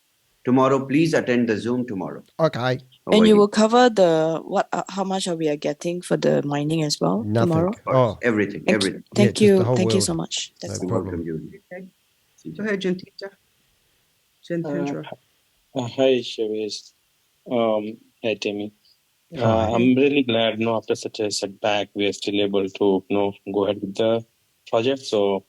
tomorrow. Please attend the Zoom tomorrow. Okay. And you will cover how much are we getting for the mining as well? Nothing. Tomorrow? Oh, everything. Thank you so much. That's No problem. Go ahead, Gentendra. Hi, Chavez. Hi, Tami. I'm really glad, after such a setback, we are still able to, go ahead with the project. So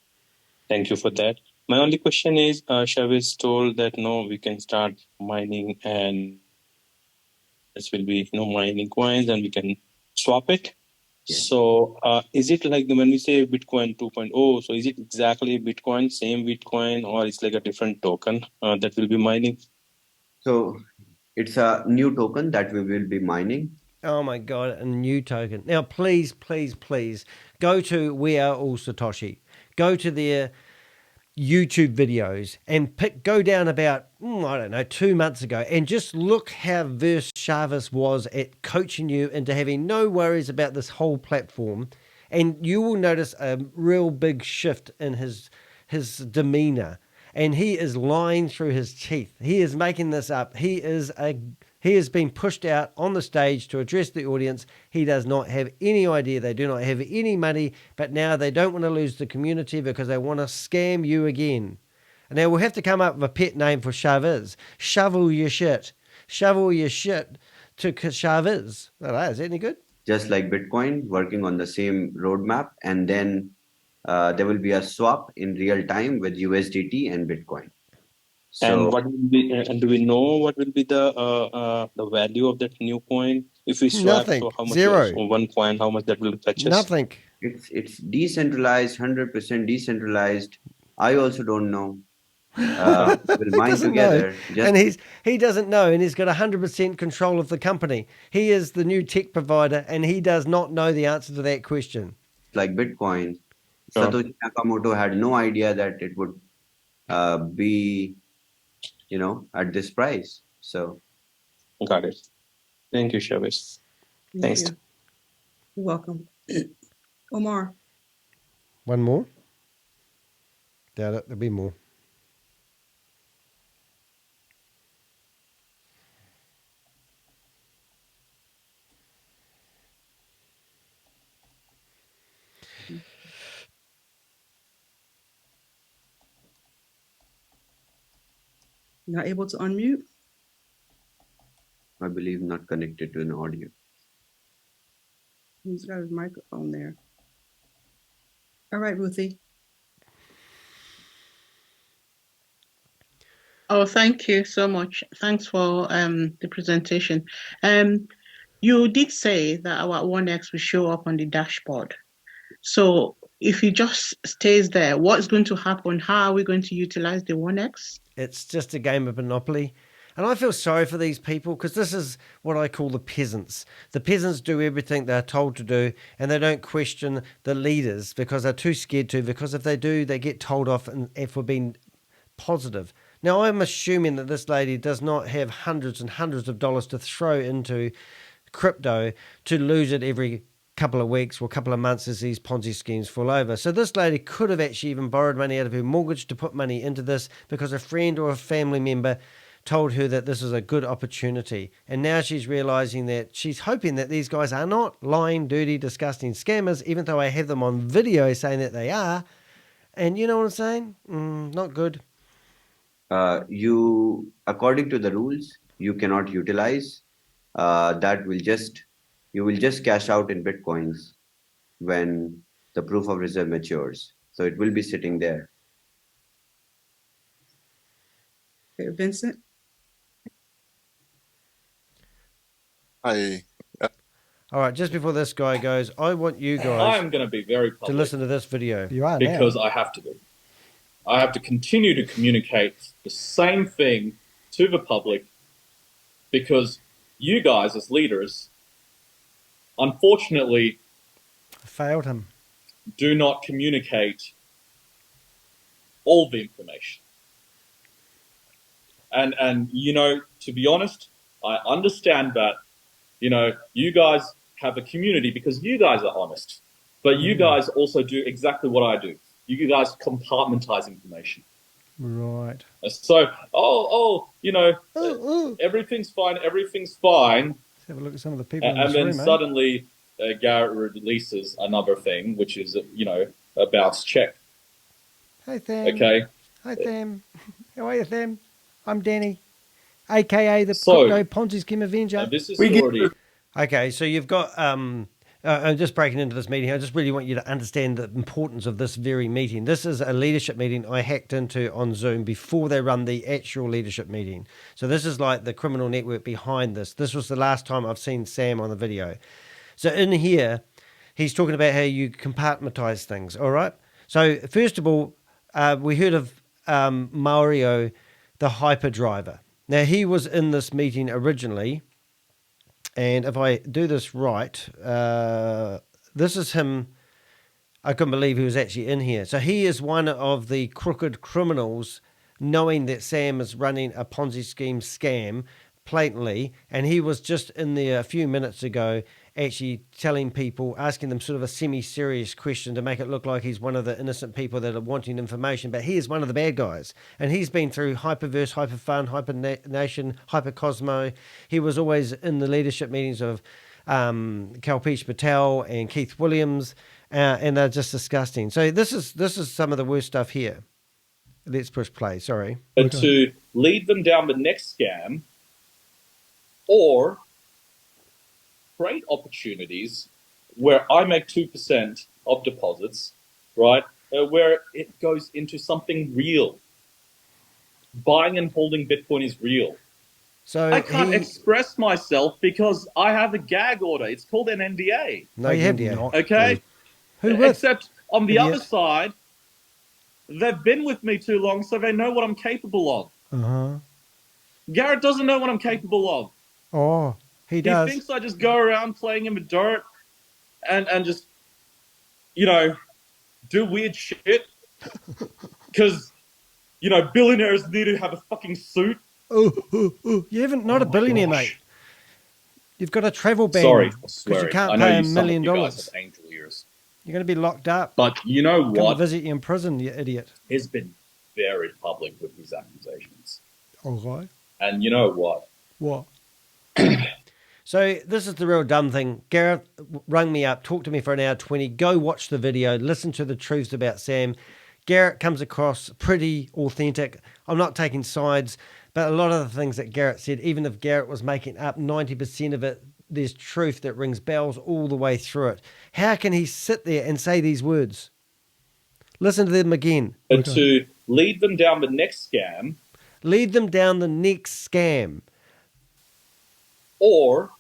thank you for that. My only question is, Chavez told that, we can start mining and this will be, mining coins and we can swap it. Yeah. So is it like when we say Bitcoin 2.0, so is it exactly Bitcoin, same Bitcoin, or it's like a different token that will be mining? So it's a new token that we will be mining. Oh my God, a new token. Now, please, please, please go to We Are All Satoshi. Go to their YouTube videos and go down about, 2 months ago and just look how versed Chavez was at coaching you into having no worries about this whole platform. And you will notice a real big shift in his demeanor. And he is lying through his teeth. He is making this up. He is He has been pushed out on the stage to address the audience. He does not have any idea. They do not have any money, but now they don't want to lose the community because they want to scam you again. And now we'll have to come up with a pet name for ShaveZ's. Shovel your shit. Shovel your shit to ShaveZ's. All right, is that any good? Just like Bitcoin, working on the same roadmap, and then there will be a swap in real time with USDT and Bitcoin. So, And what will be, and do we know what will be the value of that new coin if we swap? Nothing. So how much? Zero. So one coin, how much that will fetch us? Nothing. it's decentralized, 100% decentralized. I also don't know. We'll mine Doesn't together. know. And he doesn't know, and he's got 100% control of the company. He is the new tech provider, and he does not know the answer to that question. Like Bitcoin, Satoshi Nakamoto had no idea that it would be, at this price. So, got it. Thank you, Chavez. Thanks. You. You're welcome. Omar. One more? Doubt it. There'll be more. Not able to unmute? I believe not connected to an audio. He's got his microphone there. All right, Ruthie. Oh, thank you so much. Thanks for the presentation. You did say that our 1x will show up on the dashboard. So if it just stays there, what's going to happen? How are we going to utilize the 1x? It's just a game of Monopoly. And I feel sorry for these people because this is what I call the peasants. The peasants do everything they're told to do, and they don't question the leaders because they're too scared to, because if they do, they get told off and for being positive. Now, I'm assuming that this lady does not have hundreds and hundreds of dollars to throw into crypto to lose it every couple of weeks or couple of months as these Ponzi schemes fall over. So this lady could have actually even borrowed money out of her mortgage to put money into this because a friend or a family member told her that this is a good opportunity. And now she's realizing that she's hoping that these guys are not lying, dirty, disgusting scammers, even though I have them on video saying that they are. And you know what I'm saying? Not good. According to the rules, you cannot utilize you will just cash out in Bitcoins when the proof of reserve matures. So it will be sitting there. Okay, Vincent. Hi. All right, just before this guy goes, I want you guys I'm going to be very public to listen to this video. You are because now. I have to be. I have to continue to communicate the same thing to the public because you guys as leaders, unfortunately, failed him. Do not communicate all the information. And to be honest, I understand that, you guys have a community because you guys are honest, but you guys also do exactly what I do. You guys compartmentize information. Right. So, everything's fine. Everything's fine. Let's have a look at some of the people in And this then room, suddenly Garrett releases another thing, which is, a bounce check. Hey, Tham. Okay. Hi, Tham. How are you, Tham? I'm Danny, a.k.a. the Crypto Ponzi Scheme Avenger. This is already... Okay, so you've got... I'm just breaking into this meeting. I just really want you to understand the importance of this very meeting. This is a leadership meeting I hacked into on Zoom before they run the actual leadership meeting. So this is like the criminal network behind this. This was the last time I've seen Sam on the video. So in here, he's talking about how you compartmentize things, all right? So first of all, we heard of Mario, TheHyperDriver. Now, he was in this meeting originally, and if I do this right, this is him. I couldn't believe he was actually in here. So he is one of the crooked criminals, knowing that Sam is running a Ponzi scheme scam blatantly, and he was just in there a few minutes ago, actually telling people, asking them sort of a semi-serious question to make it look like he's one of the innocent people that are wanting information, but he is one of the bad guys. And he's been through Hyperverse, Hyperfun, Hypernation, Hypercosmo. He was always in the leadership meetings of Kalpesh Patel and Keith Williams, and they're just disgusting. So this is some of the worst stuff here. Let's push play, sorry. To lead them down the next scam, or create opportunities where I make 2% of deposits, right? Where it goes into something real. Buying and holding Bitcoin is real. So I can't express myself because I have a gag order. It's called an NDA. No, you have not. Okay? Who with? Except on the Idiot. other side, they've been with me too long, so they know what I'm capable of. Uh-huh. Garrett doesn't know what I'm capable of. Oh, he does. He thinks I just go around playing in the dirt and just, you know, do weird shit. Because, you know, billionaires need to have a fucking suit. You haven't, not a billionaire, mate. You've got a travel ban. Sorry, because swearing. you can't I know pay you, $1 some million. of you guys have angel ears. You're going to be locked up. But you know Come what? visit you in prison, you idiot. He's been very public with his accusations. All right. And you know what? What? So this is the real dumb thing. Garrett rung me up, talked to me for an hour 20. Go watch the video, listen to the truths about Sam. Garrett comes across pretty authentic. I'm not taking sides, but a lot of the things that Garrett said, even if Garrett was making up 90% of it, there's truth that rings bells all the way through it. How can he sit there and say these words? Listen to them again. To lead them down the next scam. Lead them down the next scam. Or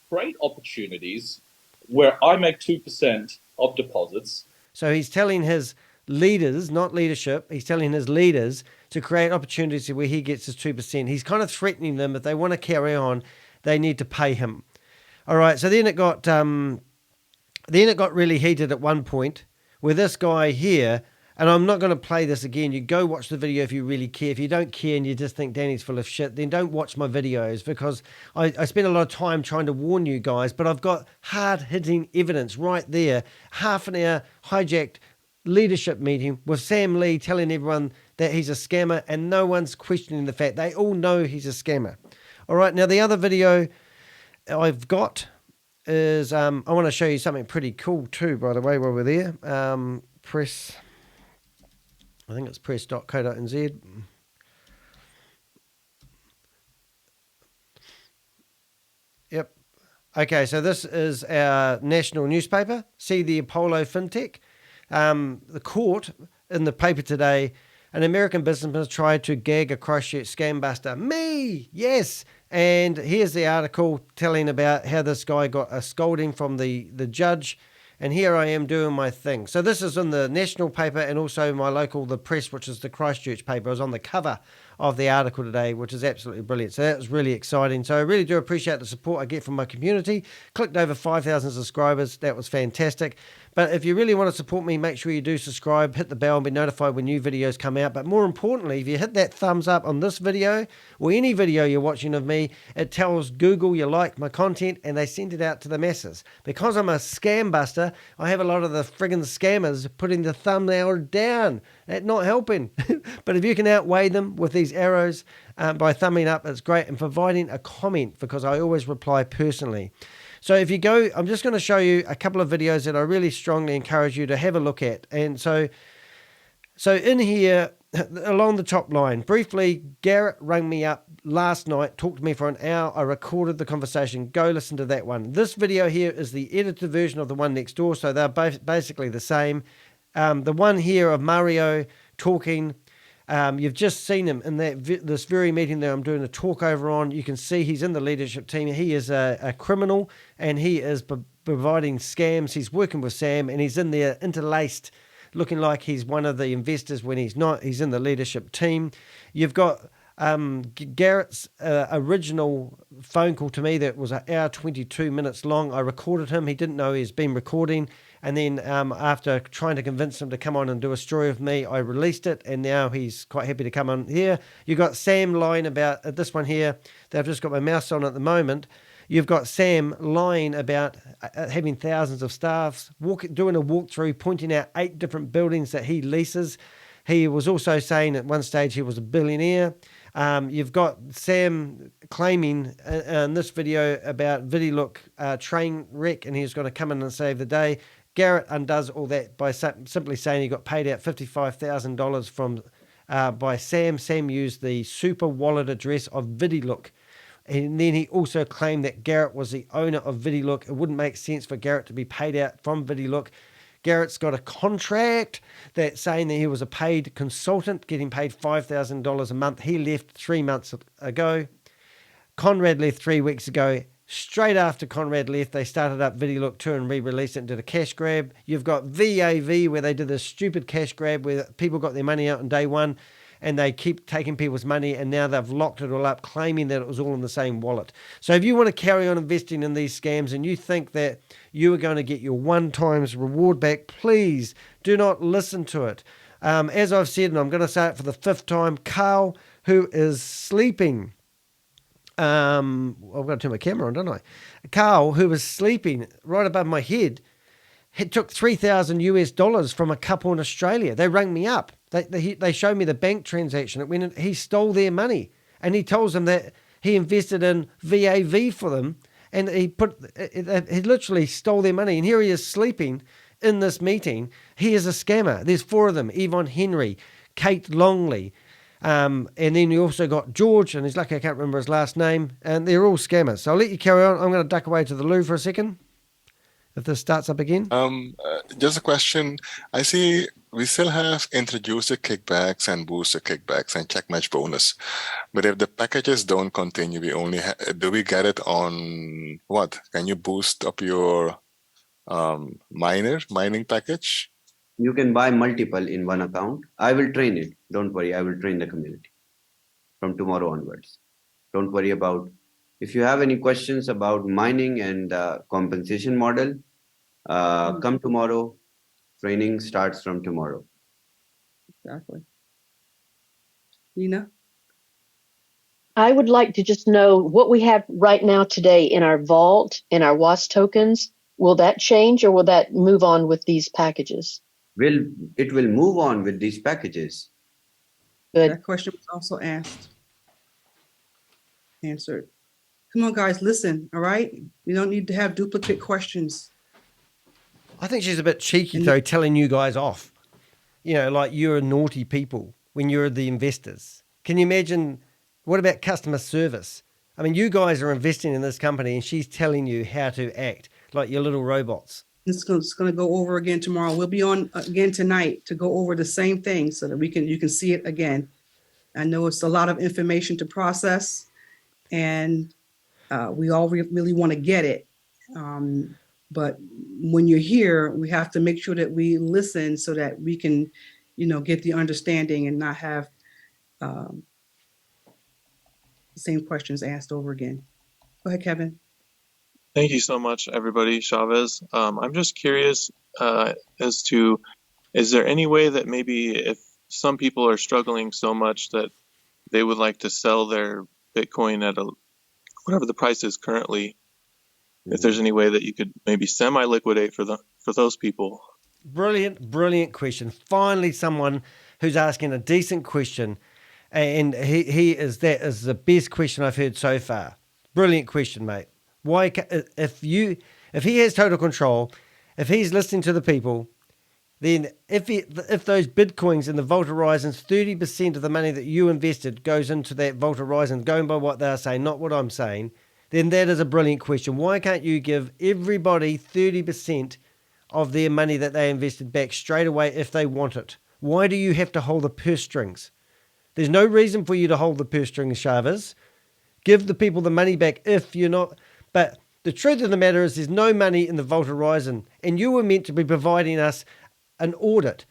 create opportunities where I make 2% of deposits. So he's telling his leaders, not leadership, he's telling his leaders to create opportunities where he gets his 2%. He's kind of threatening them if they want to carry on, they need to pay him. All right, so then it got really heated at one point where this guy here, and I'm not going to play this again. You go watch the video if you really care. If you don't care and you just think Danny's full of shit, then don't watch my videos, because I spend a lot of time trying to warn you guys, but I've got hard-hitting evidence right there. Half an hour hijacked leadership meeting with Sam Lee telling everyone that he's a scammer, and no one's questioning the fact. They all know he's a scammer. All right, now the other video I've got is, I want to show you something pretty cool too, by the way, while we're there. Press... I think it's press.co.nz. Yep. Okay, so this is our national newspaper. See the Apollo FinTech. The court in the paper today, an American businessman tried to gag a Christchurch scam buster. Me! Yes! And here's the article telling about how this guy got a scolding from the judge. And here I am doing my thing. So this is in the national paper and also my local, the Press, which is the Christchurch paper. I was on the cover of the article today, which is absolutely brilliant. So that was really exciting. So I really do appreciate the support I get from my community. Clicked over 5,000 subscribers. That was fantastic. But if you really want to support me, make sure you do subscribe, hit the bell and be notified when new videos come out. But more importantly, if you hit that thumbs up on this video or any video you're watching of me, it tells Google you like my content and they send it out to the masses. Because I'm a scam buster, I have a lot of the friggin' scammers putting the thumbnail down. That's not helping. But if you can outweigh them with these arrows by thumbing up, it's great. And providing a comment, because I always reply personally. So if you go, I'm just going to show you a couple of videos that I really strongly encourage you to have a look at. And so in here, along the top line, briefly, Garrett rang me up last night, talked to me for an hour. I recorded the conversation. Go listen to that one. This video here is the edited version of the one next door, so they're both basically the same. The one here of Mario talking, you've just seen him in this very meeting that I'm doing a talk over on. You can see he's in the leadership team. He is a criminal, and he is providing scams. He's working with Sam, and he's in there interlaced, looking like he's one of the investors when he's not. He's in the leadership team. You've got Garrett's original phone call to me that was an hour 22 minutes long. I recorded him. He didn't know he's been recording. And then after trying to convince him to come on and do a story with me, I released it. And now he's quite happy to come on here. You got Sam lying about this one here that I've just got my mouse on at the moment. You've got Sam lying about having thousands of staffs, doing a walkthrough, pointing out 8 different buildings that he leases. He was also saying at one stage he was a billionaire. You've got Sam claiming in this video about VidiLook train wreck, and he's going to come in and save the day. Garrett undoes all that by simply saying he got paid out $55,000 from by Sam. Sam used the super wallet address of VidiLook. And then he also claimed that Garrett was the owner of VidiLook. It wouldn't make sense for Garrett to be paid out from VidiLook. Garrett's got a contract that's saying that he was a paid consultant, getting paid $5,000 a month. He left 3 months ago. Conrad left 3 weeks ago. Straight after Conrad left, they started up VidiLook 2 and re-released it and did a cash grab. You've got VAV, where they did this stupid cash grab where people got their money out on day one, and they keep taking people's money, and now they've locked it all up, claiming that it was all in the same wallet. So if you want to carry on investing in these scams and you think that you are going to get your one times reward back, please do not listen to it. As I've said, and I'm going to say it for the 5th time, Carl, who is sleeping, I've got to turn my camera on, don't I? Carl, who was sleeping right above my head, he took $3,000 from a couple in Australia. They rang me up. They showed me the bank transaction. It went in, he stole their money, and he tells them that he invested in VAV for them, and he literally stole their money. And here he is sleeping in this meeting. He is a scammer. There's 4 of them: Yvonne Henry, Kate Longley, and then you also got George, and he's lucky I can't remember his last name, and they're all scammers. So I'll let you carry on. I'm going to duck away to the loo for a second, if this starts up again. Just a question. I see we still have introducer kickbacks and booster kickbacks and check match bonus. But if the packages don't continue, we only do we get it on what? Can you boost up your mining package? You can buy multiple in one account. I will train it. Don't worry. I will train the community from tomorrow onwards. Don't worry about. If you have any questions about mining and compensation model, come tomorrow. Training starts from tomorrow. Exactly. Nina? I would like to just know what we have right now today in our vault, in our WAS tokens. Will that change, or will that move on with these packages? It will move on with these packages. Good. That question was also answered. Come on, guys, listen, all right? You don't need to have duplicate questions. I think she's a bit cheeky, though, telling you guys off. You know, like you're naughty people when you're the investors. Can you imagine, what about customer service? I mean, you guys are investing in this company and she's telling you how to act like your little robots. It's going to go over again tomorrow. We'll be on again tonight to go over the same thing so that you can see it again. I know it's a lot of information to process, and we all really want to get it. But when you're here, we have to make sure that we listen so that we can, get the understanding and not have the same questions asked over again. Go ahead, Kevin. Thank you so much, everybody. Chavez. I'm just curious as to, is there any way that maybe if some people are struggling so much that they would like to sell their Bitcoin at whatever the price is currently, if there's any way that you could maybe semi-liquidate for those people? Brilliant question. Finally, someone who's asking a decent question, and that is the best question I've heard so far. Brilliant question, mate. Why, if he has total control, if he's listening to the people, then if those Bitcoins in the Vault Horizons, 30% of the money that you invested goes into that Vault Horizon, going by what they're saying, not what I'm saying, then that is a brilliant question. Why can't you give everybody 30% of their money that they invested back straight away if they want it? Why do you have to hold the purse strings? There's no reason for you to hold the purse strings, Chavez. Give the people the money back if you're not. But the truth of the matter is there's no money in the Vault Horizon, and you were meant to be providing us an audit,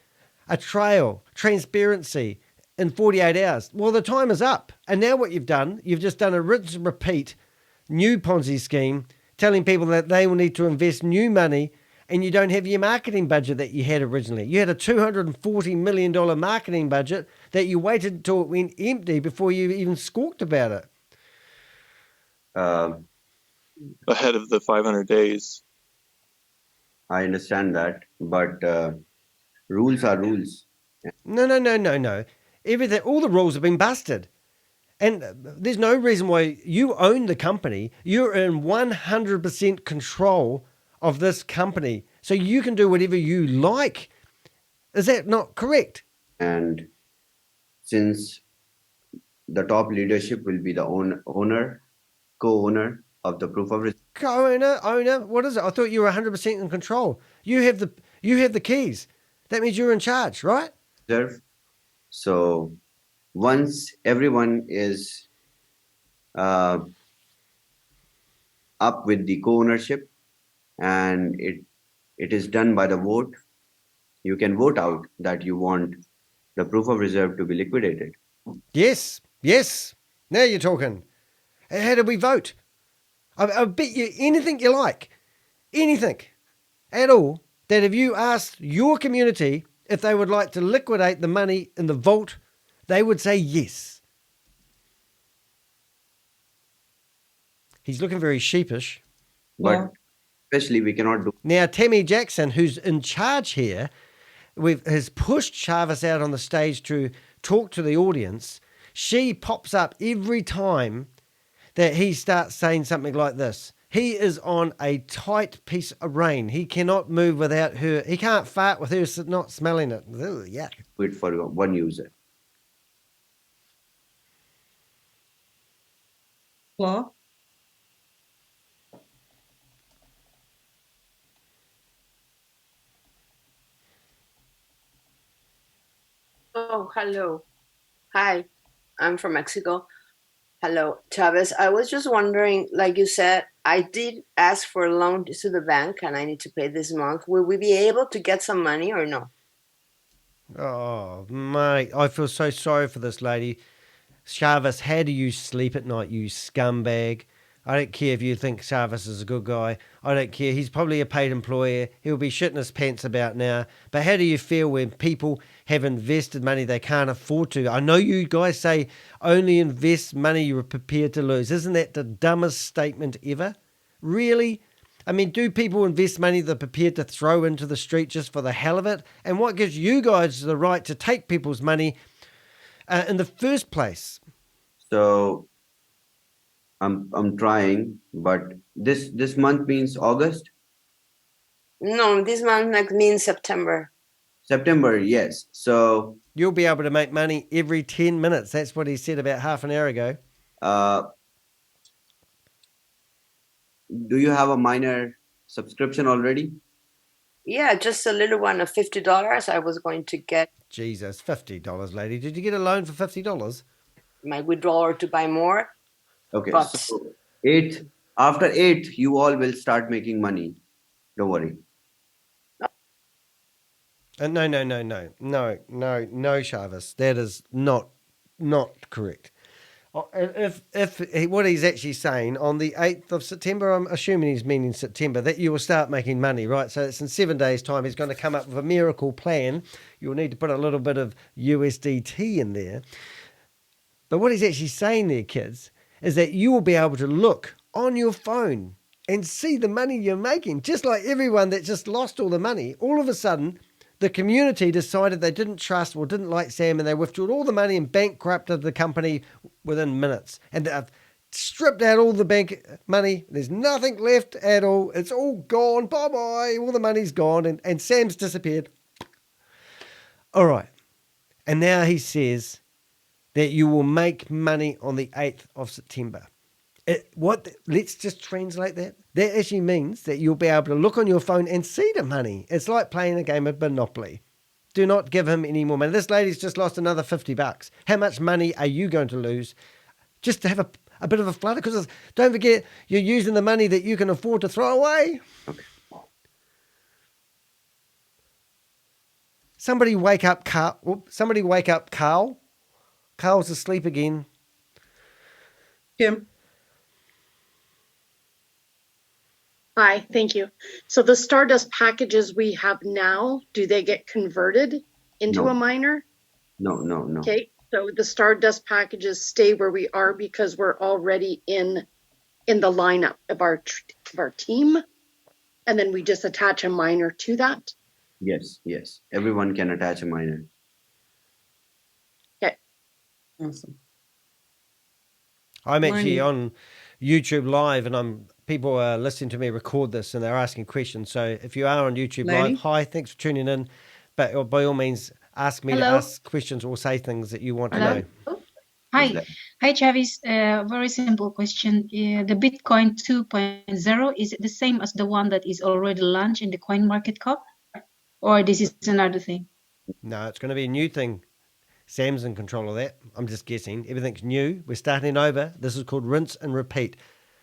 a trail, transparency in 48 hours. Well, the time is up. And now what you've just done a rinse and repeat new Ponzi scheme, telling people that they will need to invest new money, and you don't have your marketing budget that you had originally. You had a $240 million marketing budget that you waited until it went empty before you even squawked about it. ahead of the 500 days. I understand that, but rules are rules. No. Everything, all the rules have been busted. And there's no reason why you own the company. You're in 100% control of this company. So you can do whatever you like. Is that not correct? And since the top leadership will be the co-owner of the proof of reserve. Owner, what is it? I thought you were 100% in control. You have the keys. That means you're in charge, right? So once everyone is up with the co-ownership and it is done by the vote, you can vote out that you want the proof of reserve to be liquidated. Yes. Now you're talking. How do we vote? I bet you anything you like, anything at all, that if you asked your community if they would like to liquidate the money in the vault, they would say yes. He's looking very sheepish. But especially we cannot do. Now, Tami Jackson, who's in charge here, has pushed Chavez out on the stage to talk to the audience. She pops up every time that he starts saying something like this. He is on a tight piece of rain. He cannot move without her. He can't fart with her not smelling it. Ugh, yuck. Wait for one user. Law? Oh, hello. Hi, I'm from Mexico. Hello, Chavez. I was just wondering, like you said, I did ask for a loan to the bank and I need to pay this month. Will we be able to get some money or no? Oh, mate, I feel so sorry for this lady. Chavez, how do you sleep at night, you scumbag? I don't care if you think Chavez is a good guy. I don't care. He's probably a paid employer. He'll be shitting his pants about now. But how do you feel when people have invested money they can't afford to? I know you guys say only invest money you're prepared to lose. Isn't that the dumbest statement ever? Really? I mean, do people invest money they're prepared to throw into the street just for the hell of it? And what gives you guys the right to take people's money in the first place? So I'm trying, but this month means August? No, this month means September. September, yes. So you'll be able to make money every 10 minutes. That's what he said about half an hour ago. Do you have a minor subscription already? Yeah, just a little one of $50 I was going to get. Jesus, $50, lady. Did you get a loan for $50? My withdrawal to buy more. Okay, but so after 8, you all will start making money. Don't worry. No, Chavez. That is not correct. If what he's actually saying on the 8th of September, I'm assuming he's meaning September, that you will start making money, right? So it's in 7 days' time. He's going to come up with a miracle plan. You'll need to put a little bit of USDT in there. But what he's actually saying there, kids, is that you will be able to look on your phone and see the money you're making. Just like everyone that just lost all the money, all of a sudden, the community decided they didn't trust or didn't like Sam and they withdrew all the money and bankrupted the company within minutes. And they've stripped out all the bank money. There's nothing left at all. It's all gone. Bye-bye. All the money's gone and Sam's disappeared. All right. And now he says that you will make money on the 8th of September. Let's just translate that. That actually means that you'll be able to look on your phone and see the money. It's like playing a game of Monopoly. Do not give him any more money. This lady's just lost another $50. How much money are you going to lose just to have a bit of a flutter? Because don't forget, you're using the money that you can afford to throw away. Okay. Somebody wake up Carl. Somebody wake up Carl. Carl's asleep again. Kim. Hi, thank you. So the Stardust packages we have now, do they get converted into a miner? No. Okay, so the Stardust packages stay where we are because we're already in in the lineup of our team, and then we just attach a miner to that. Yes, yes. Everyone can attach a miner. Okay. Awesome. I'm actually Morning. on YouTube Live, and people are listening to me record this, and they're asking questions. So if you are on YouTube Live, Lanny? hi, thanks for tuning in. But by all means, ask me to Hello. ask questions or say things that you want to Hello. know. Hi. Hi, Travis. Very simple question. The Bitcoin 2.0, is it the same as the one that is already launched in the coin market cap? Or this is another thing? No, it's going to be a new thing. Sam's in control of that. I'm just guessing. Everything's new. We're starting over. This is called rinse and repeat.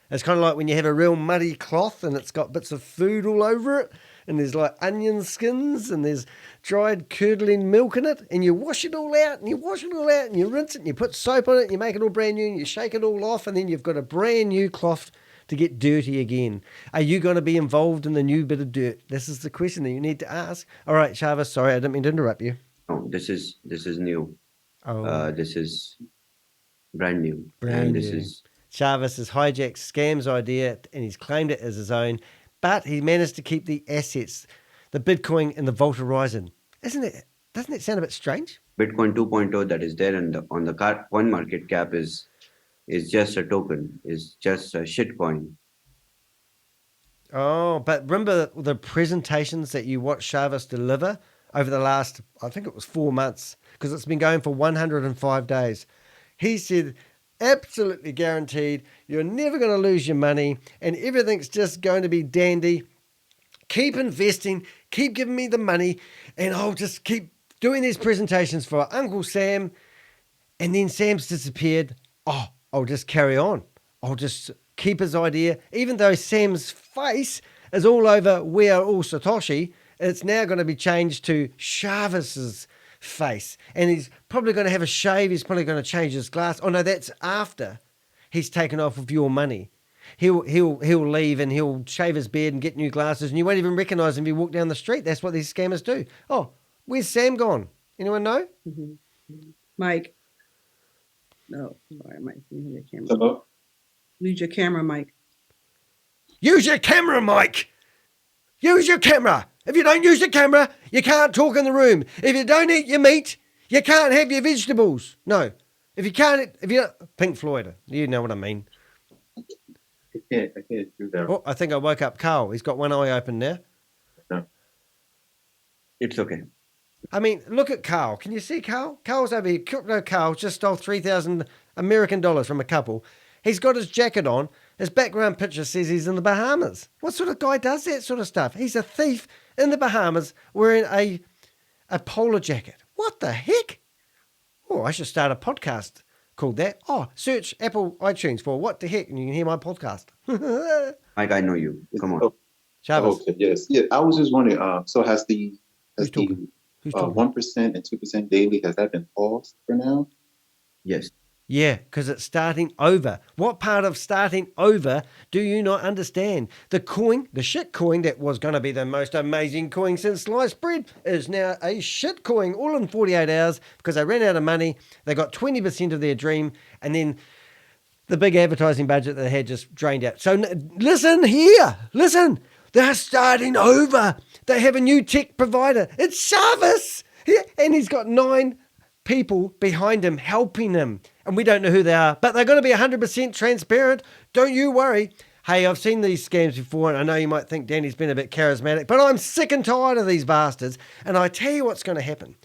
It's kind of like when you have a real muddy cloth and it's got bits of food all over it, and there's like onion skins and there's dried curdling milk in it, and you wash it all out and you wash it all out and you rinse it and you put soap on it and you make it all brand new and you shake it all off, and then you've got a brand new cloth to get dirty again. Are you going to be involved in the new bit of dirt? This is the question that you need to ask. All right, Chavez, sorry, I didn't mean to interrupt you. No, this is new. Oh. This is brand new. Brand and this new. is Chavez has hijacked Scam's idea and he's claimed it as his own, but he managed to keep the assets, the Bitcoin in the Vault Horizon. Doesn't it sound a bit strange? Bitcoin 2.0 that is there on the coin market cap is just a token, is just a shit coin. Oh, but remember the presentations that you watched Chavez deliver over the last, I think it was 4 months, because it's been going for 105 days. He said, absolutely guaranteed, you're never going to lose your money and everything's just going to be dandy. Keep investing, keep giving me the money, and I'll just keep doing these presentations for Uncle Sam. And then Sam's disappeared. Oh, I'll just carry on. I'll just keep his idea. Even though Sam's face is all over We Are All Satoshi, it's now going to be changed to Chavez's face, and he's probably going to have a shave. He's probably going to change his glass. Oh no, that's after he's taken off of your money. He'll leave and he'll shave his beard and get new glasses, and you won't even recognize him if you walk down the street. That's what these scammers do. Oh, where's Sam gone? Anyone know? Mike. No, sorry, Mike. Use your camera. Hello? Use your camera, Mike. Use your camera, Mike. Use your camera. If you don't use the camera, you can't talk in the room. If you don't eat your meat, you can't have your vegetables. No. If you Pink Floyd, you know what I mean. I can't do that. Oh, I think I woke up Carl. He's got one eye open now. No. It's okay. I mean, look at Carl. Can you see Carl? Carl's over here. Crypto Carl just stole $3,000 American dollars from a couple. He's got his jacket on. His background picture says he's in the Bahamas. What sort of guy does that sort of stuff? He's a thief in the Bahamas wearing a polar jacket. What the heck? Oh, I should start a podcast called that. Oh, search Apple iTunes for What the Heck, and you can hear my podcast. Mike, I know you. Come on. Chavez. Okay, yes. Yeah, I was just wondering, so has the 1% and 2% daily, has that been paused for now? Yes. Yeah, because it's starting over. What part of starting over do you not understand? The coin, the shit coin that was going to be the most amazing coin since sliced bread, is now a shit coin all in 48 hours because they ran out of money. They got 20% of their dream, and then the big advertising budget that they had just drained out. So listen here. Listen. They're starting over. They have a new tech provider. It's Chavez. And he's got 9 people behind him helping him. And we don't know who they are, but they're going to be 100% transparent. Don't you worry. Hey, I've seen these scams before, and I know you might think Danny's been a bit charismatic, but I'm sick and tired of these bastards. And I tell you what's going to happen.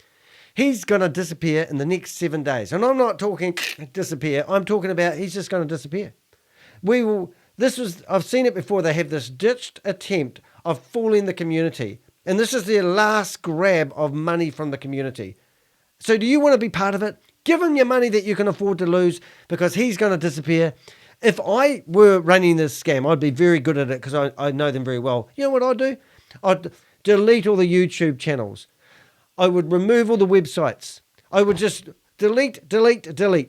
He's going to disappear in the next 7 days. And I'm not talking disappear. I'm talking about he's just going to disappear. I've seen it before. They have this ditched attempt of fooling the community. And this is their last grab of money from the community. So do you want to be part of it? Give him your money that you can afford to lose because he's going to disappear. If I were running this scam, I'd be very good at it because I know them very well. You know what I'd do? I'd delete all the YouTube channels. I would remove all the websites. I would just delete.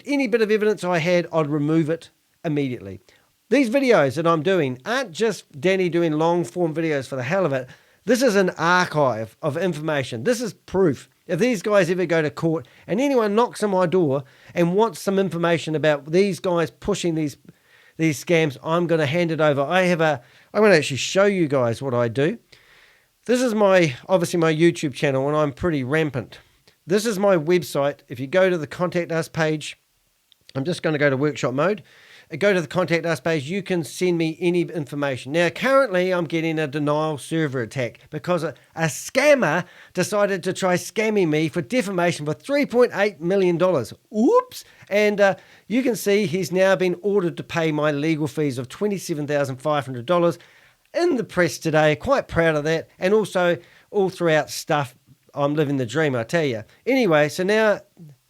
Any bit of evidence I had, I'd remove it immediately. These videos that I'm doing aren't just Danny doing long form videos for the hell of it. This is an archive of information. This is proof. If these guys ever go to court and anyone knocks on my door and wants some information about these guys pushing these these scams, I'm going to hand it over. I'm going to actually show you guys what I do. This is obviously my YouTube channel, and I'm pretty rampant. This is my website. If you go to the Contact Us page, I'm just going to go to workshop mode. Go to the Contact Us page. You can send me any information. Now, currently, I'm getting a denial server attack because a scammer decided to try scamming me for defamation for $3.8 million. Oops. And you can see he's now been ordered to pay my legal fees of $27,500 in the press today. Quite proud of that. And also, all throughout stuff, I'm living the dream, I tell you. Anyway, so now,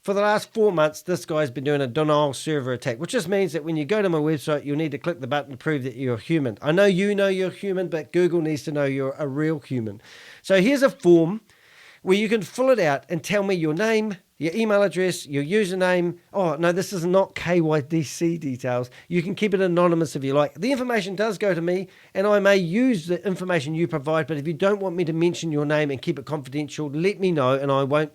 for the last 4 months, this guy's been doing a denial server attack, which just means that when you go to my website, you'll need to click the button to prove that you're human. I know you're human, but Google needs to know you're a real human. So here's a form where you can fill it out and tell me your name, your email address, your username. Oh, no, this is not KYDC details. You can keep it anonymous if you like. The information does go to me, and I may use the information you provide, but if you don't want me to mention your name and keep it confidential, let me know, and I won't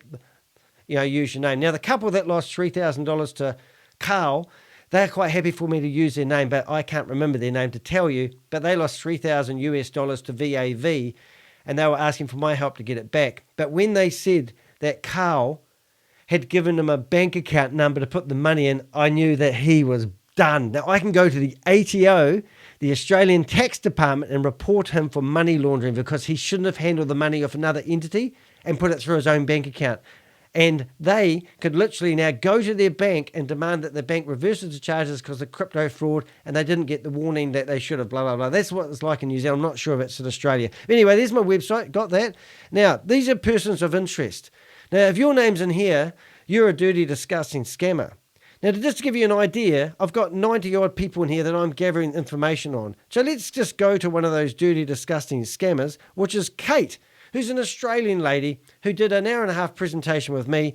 use your name. Now, the couple that lost $3,000 to Carl, they're quite happy for me to use their name, but I can't remember their name to tell you. But they lost $3,000 to VAV, and they were asking for my help to get it back. But when they said that Carl had given them a bank account number to put the money in, I knew that he was done. Now, I can go to the ATO, the Australian Tax Department, and report him for money laundering because he shouldn't have handled the money off another entity and put it through his own bank account. And they could literally now go to their bank and demand that the bank reverses the charges because of crypto fraud, and they didn't get the warning that they should have, blah, blah, blah. That's what it's like in New Zealand. I'm not sure if it's in Australia. But anyway, there's my website. Got that? Now, these are persons of interest. Now, if your name's in here, you're a dirty, disgusting scammer. Now, to just give you an idea, I've got 90-odd people in here that I'm gathering information on. So let's just go to one of those dirty, disgusting scammers, which is Kate, who's an Australian lady who did an hour-and-a-half presentation with me,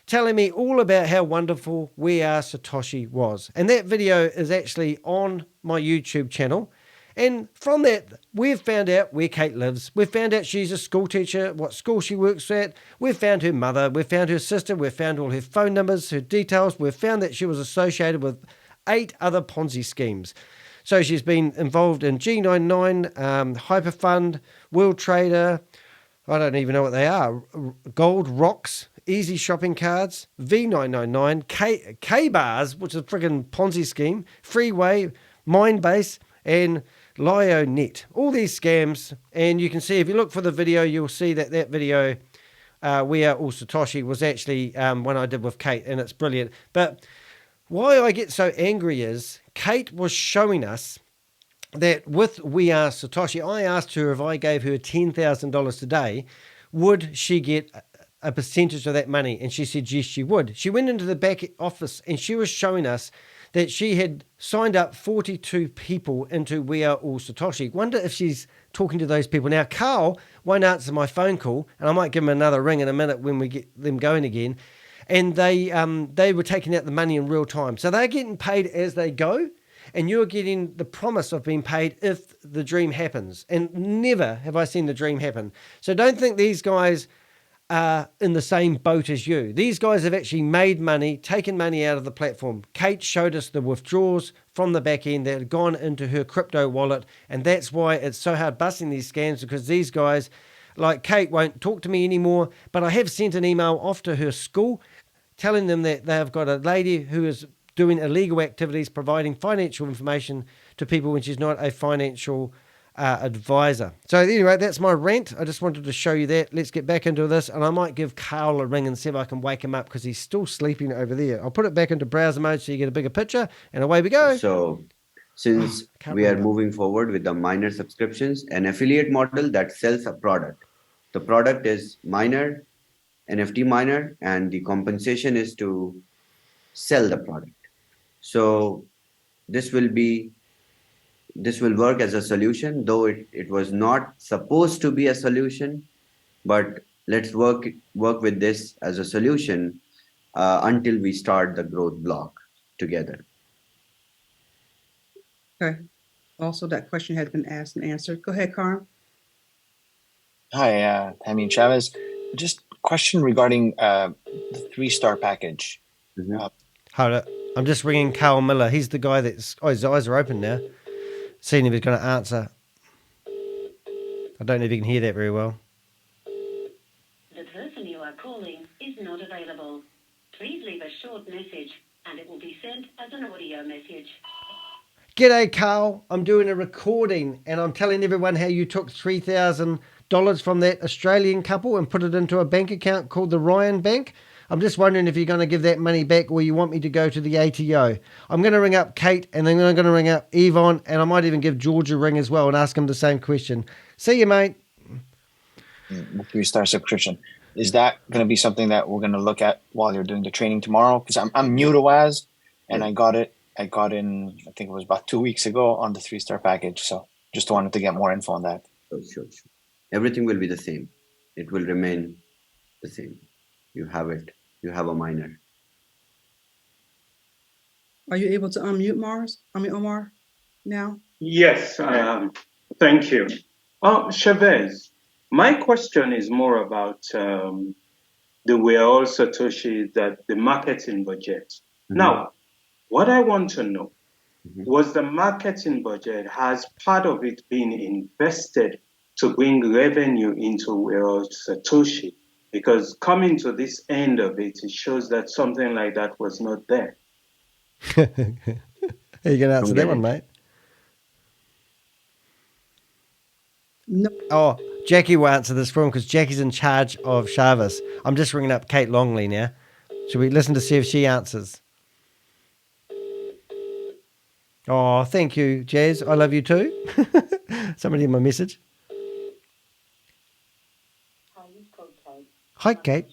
telling me all about how wonderful We Are Satoshi was. And that video is actually on my YouTube channel. And from that, we've found out where Kate lives. We've found out she's a school teacher, what school she works at. We've found her mother. We've found her sister. We've found all her phone numbers, her details. We've found that she was associated with 8 other Ponzi schemes. So she's been involved in G99, Hyperfund, World Trader, I don't even know what they are, Gold Rocks, Easy Shopping Cards, V999, K-Bars, which is a friggin' Ponzi scheme, Freeway, Mindbase, and LioNet. All these scams, and you can see, if you look for the video, you'll see that video, We Are All Satoshi, was actually one I did with Kate, and it's brilliant. But why I get so angry is Kate was showing us that with We Are Satoshi, I asked her if I gave her $10,000 today, would she get a percentage of that money? And she said, yes, she would. She went into the back office and she was showing us that she had signed up 42 people into We Are All Satoshi. Wonder if she's talking to those people. Now, Carl won't answer my phone call, and I might give him another ring in a minute when we get them going again. And they were taking out the money in real time. So they're getting paid as they go. And you're getting the promise of being paid if the dream happens. And never have I seen the dream happen. So don't think these guys are in the same boat as you. These guys have actually made money, taken money out of the platform. Kate showed us the withdrawals from the back end that had gone into her crypto wallet. And that's why it's so hard busting these scams, because these guys, like Kate, won't talk to me anymore. But I have sent an email off to her school telling them that they've got a lady who is doing illegal activities, providing financial information to people when she's not a financial advisor. So anyway, that's my rant. I just wanted to show you that. Let's get back into this, and I might give Carl a ring and see if I can wake him up because he's still sleeping over there. I'll put it back into browser mode so you get a bigger picture, and away we go. So since we are moving forward with the miner subscriptions, an affiliate model that sells a product. The product is miner, NFT miner, and the compensation is to sell the product. So this will work as a solution, though it was not supposed to be a solution, but let's work with this as a solution until we start the growth block together. Okay. Also, that question has been asked and answered. Go ahead, Carm. Hi, Tami Chavez. Just a question regarding the 3-star package. Hold it. I'm just ringing Carl Miller. He's the guy that's... Oh, his eyes are open now. Seeing if he's going to answer. I don't know if you can hear that very well. The person you are calling is not available. Please leave a short message and it will be sent as an audio message. G'day, Carl. I'm doing a recording and I'm telling everyone how you took $3,000 from that Australian couple and put it into a bank account called the Ryan Bank. I'm just wondering if you're going to give that money back or you want me to go to the ATO. I'm going to ring up Kate and then I'm going to ring up Yvonne and I might even give George a ring as well and ask him the same question. See you, mate. 3-star subscription. Is that going to be something that we're going to look at while you're doing the training tomorrow? Because I'm new to WAS and I got in, I think it was about 2 weeks ago on the 3-star package. So just wanted to get more info on that. Sure. Everything will be the same. It will remain the same. You have it. You have a miner. Are you able to unmute Omar now? Yes, I am. Thank you. Chavez, my question is more about the Are All Satoshi, that the marketing budget. Mm-hmm. Now, what I want to know was the marketing budget, has part of it been invested to bring revenue into Are All Satoshi? Because coming to this end of it, it shows that something like that was not there. Are you going to answer that one, mate? No. Oh, Jackie will answer this for him because Jackie's in charge of Chavez. I'm just ringing up Kate Longley now. Should we listen to see if she answers? Oh, thank you, Jazz. I love you too. Somebody in my message. Hi, Kate.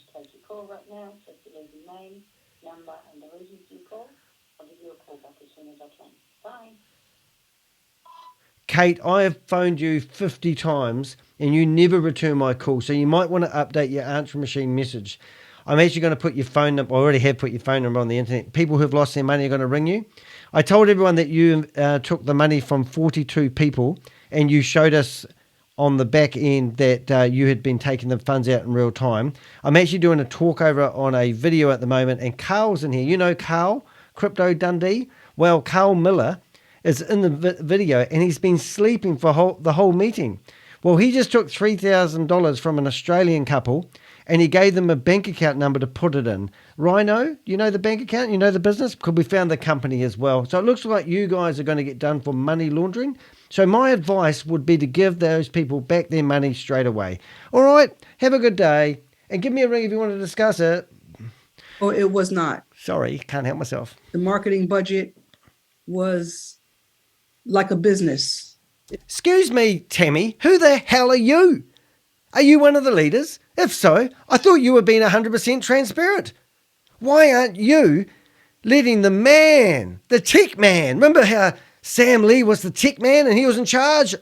Kate, I have phoned you 50 times and you never return my call, so you might want to update your answering machine message. I'm actually going to put your phone number, I already have put your phone number on the internet. People who've lost their money are going to ring you. I told everyone that you took the money from 42 people and you showed us on the back end that you had been taking the funds out in real time. I'm actually doing a talk over on a video at the moment and Carl's in here. You know Carl, Crypto Dundee? Well, Carl Miller is in the video and he's been sleeping for the whole meeting. Well, he just took $3,000 from an Australian couple and he gave them a bank account number to put it in. RHINO, you know the bank account? You know the business? Because we found the company as well. So it looks like you guys are going to get done for money laundering. So my advice would be to give those people back their money straight away. All right, have a good day. And give me a ring if you want to discuss it. Oh, it was not. Sorry, can't help myself. The marketing budget was like a business. Excuse me, Tami, who the hell are you? Are you one of the leaders? If so, I thought you were being 100% transparent. Why aren't you letting the man, the tech man, remember how Sam Lee was the tech man and he was in charge?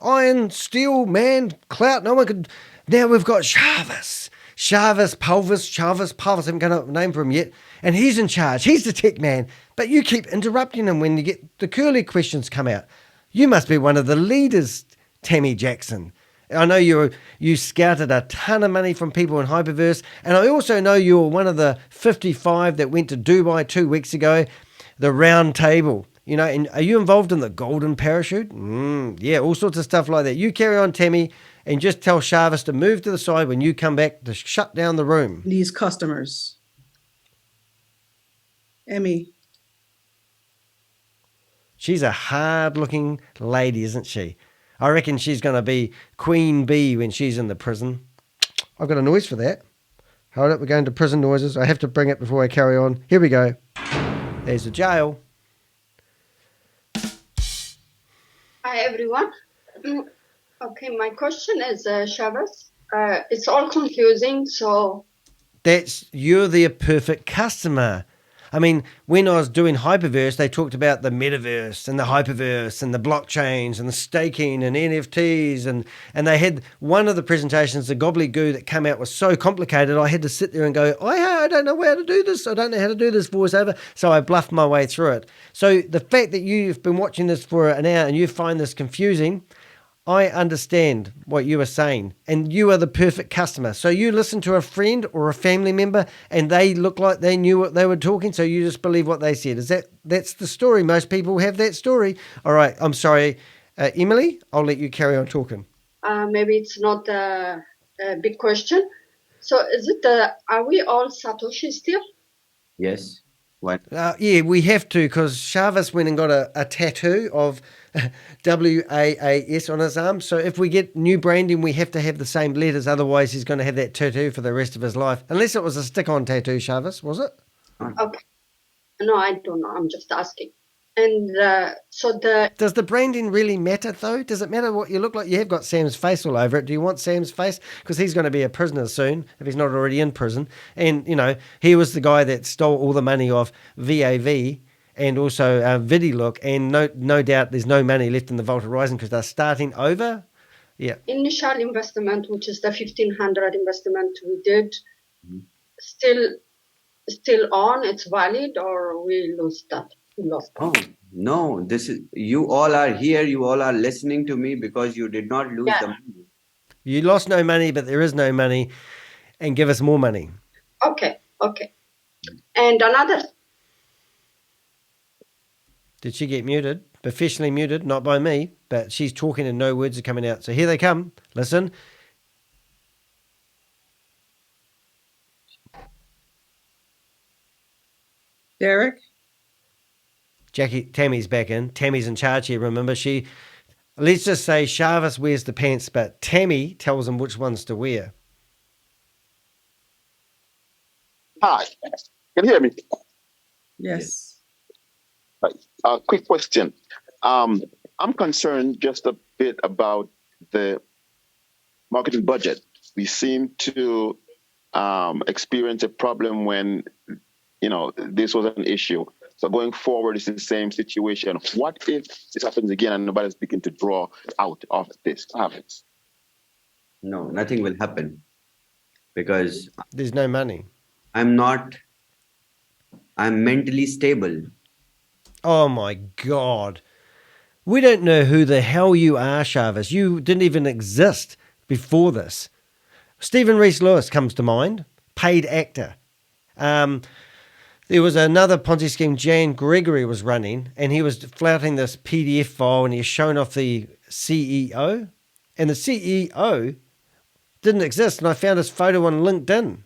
Iron, steel, man, clout, no one could. Now we've got Chavez. Chavez Pulvis, I haven't got a name for him yet. And he's in charge. He's the tech man. But you keep interrupting him when you get the curly questions come out. You must be one of the leaders, Tami Jackson. I know you scouted a ton of money from people in Hyperverse, and I also know you were one of the 55 that went to Dubai 2 weeks ago, the round table. You know, and are you involved in the golden parachute? Yeah, all sorts of stuff like that. You carry on, Tami, and just tell Chavez to move to the side when you come back to shut down the room. These customers. Emmy. She's a hard-looking lady, isn't she? I reckon she's going to be Queen Bee when she's in the prison. I've got a noise for that. Hold up, we're going to prison noises. I have to bring it before I carry on. Here we go. There's the jail. Hi, everyone. Okay, my question is, Chavez, it's all confusing, so... You're the perfect customer. I mean, when I was doing Hyperverse, they talked about the metaverse and the Hyperverse and the blockchains and the staking and NFTs. And they had one of the presentations, the gobbledygoo that came out was so complicated, I had to sit there and go, I don't know how to do this. I don't know how to do this voiceover. So I bluffed my way through it. So the fact that you've been watching this for an hour and you find this confusing, I understand what you are saying, and you are the perfect customer. So you listen to a friend or a family member, and they look like they knew what they were talking, so you just believe what they said. That's the story? Most people have that story. All right, I'm sorry. Emily, I'll let you carry on talking. Maybe it's not a big question. So is it, are we all Satoshi still? Yes. What? Yeah, we have to, because Chavez went and got a tattoo of WAAS on his arm. So if we get new branding, we have to have the same letters. Otherwise, he's going to have that tattoo for the rest of his life. Unless it was a stick-on tattoo, Chavez, was it? Okay. No, I don't know. I'm just asking. And Does the branding really matter, though? Does it matter what you look like? You have got Sam's face all over it. Do you want Sam's face? Because he's going to be a prisoner soon, if he's not already in prison. And, you know, he was the guy that stole all the money off VAV and also VidiLook. And no doubt there's no money left in the Vault Horizon because they're starting over. Yeah. initial investment, which is the 1,500 investment we did, still on, it's valid, or we lose that? We lost that. Oh, no, you all are here. You all are listening to me because you did not lose the money. You lost no money, but there is no money. And give us more money. Okay. And another. Did she get muted? Professionally muted, not by me, but she's talking and no words are coming out. So here they come. Listen. Derek? Tammy's back in. Tammy's in charge here, remember? Let's just say Chavez wears the pants, but Tami tells him which ones to wear. Hi, can you hear me? Yes. Right. Quick question. I'm concerned just a bit about the marketing budget. We seem to experience a problem when, this was an issue. So going forward, it's the same situation. What if this happens again and nobody's beginning to draw out of this happens? No, nothing will happen because there's no money. I'm mentally stable. Oh my God. We don't know who the hell you are, Chavez. You didn't even exist before this. Stephen Reese Lewis comes to mind, paid actor. There was another Ponzi scheme Jan Gregory was running, and he was flouting this PDF file, and he was showing off the CEO, and the CEO didn't exist, and I found his photo on LinkedIn.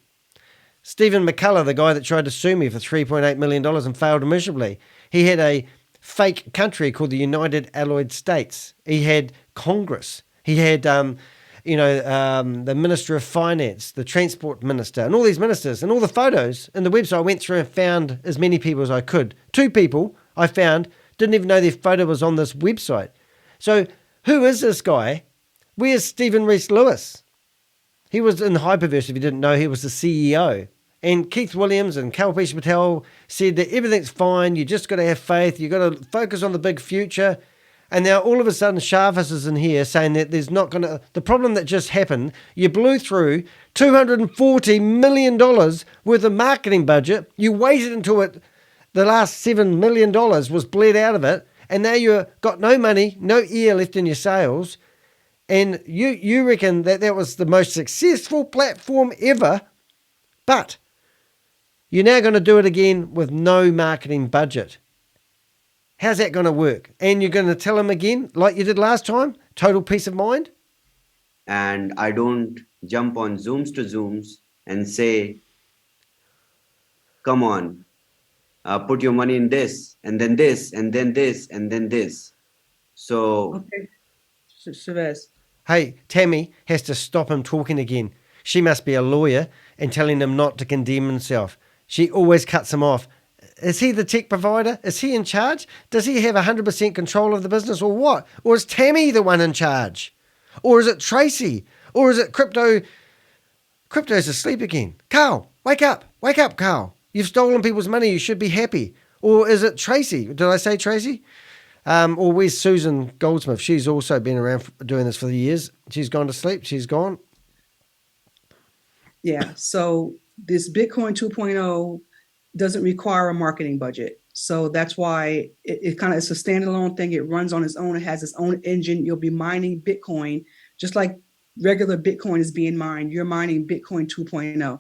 Stephen McCullough, the guy that tried to sue me for $3.8 million and failed miserably, he had a fake country called the United Allied States. He had Congress. He had the Minister of Finance, the Transport Minister, and all these ministers, and all the photos in the website. I went through and found as many people as I could. 2 people I found didn't even know their photo was on this website. So who is this guy? Where's Stephen Reese Lewis? He was in Hyperverse, if you didn't know, he was the CEO. And Keith Williams and Kalpesh Patel said that everything's fine, you just got to have faith, you got to focus on the big future. And now all of a sudden Chavez is in here saying that there's not going to... The problem that just happened, you blew through $240 million worth of marketing budget. You waited until the last $7 million was bled out of it. And now you've got no money, no air left in your sales. And you reckon that was the most successful platform ever. But you're now going to do it again with no marketing budget. How's that going to work? And you're going to tell him again, like you did last time, total peace of mind? And I don't jump on Zooms and say, come on, put your money in this, and then this, and then this, and then this. So... Okay. Chavez. Hey, Tami has to stop him talking again. She must be a lawyer and telling him not to condemn himself. She always cuts him off. Is he the tech provider? Is he in charge? Does he have 100% control of the business or what? Or is Tami the one in charge? Or is it Tracy? Or is it Crypto? Crypto's asleep again. Carl, wake up. Wake up, Carl. You've stolen people's money. You should be happy. Or is it Tracy? Did I say Tracy? Or where's Susan Goldsmith? She's also been around doing this for the years. She's gone to sleep. She's gone. Yeah. So this Bitcoin 2.0 doesn't require a marketing budget. So that's why it kind of is a standalone thing. It runs on its own. It has its own engine. You'll be mining Bitcoin just like regular Bitcoin is being mined. You're mining Bitcoin 2.0.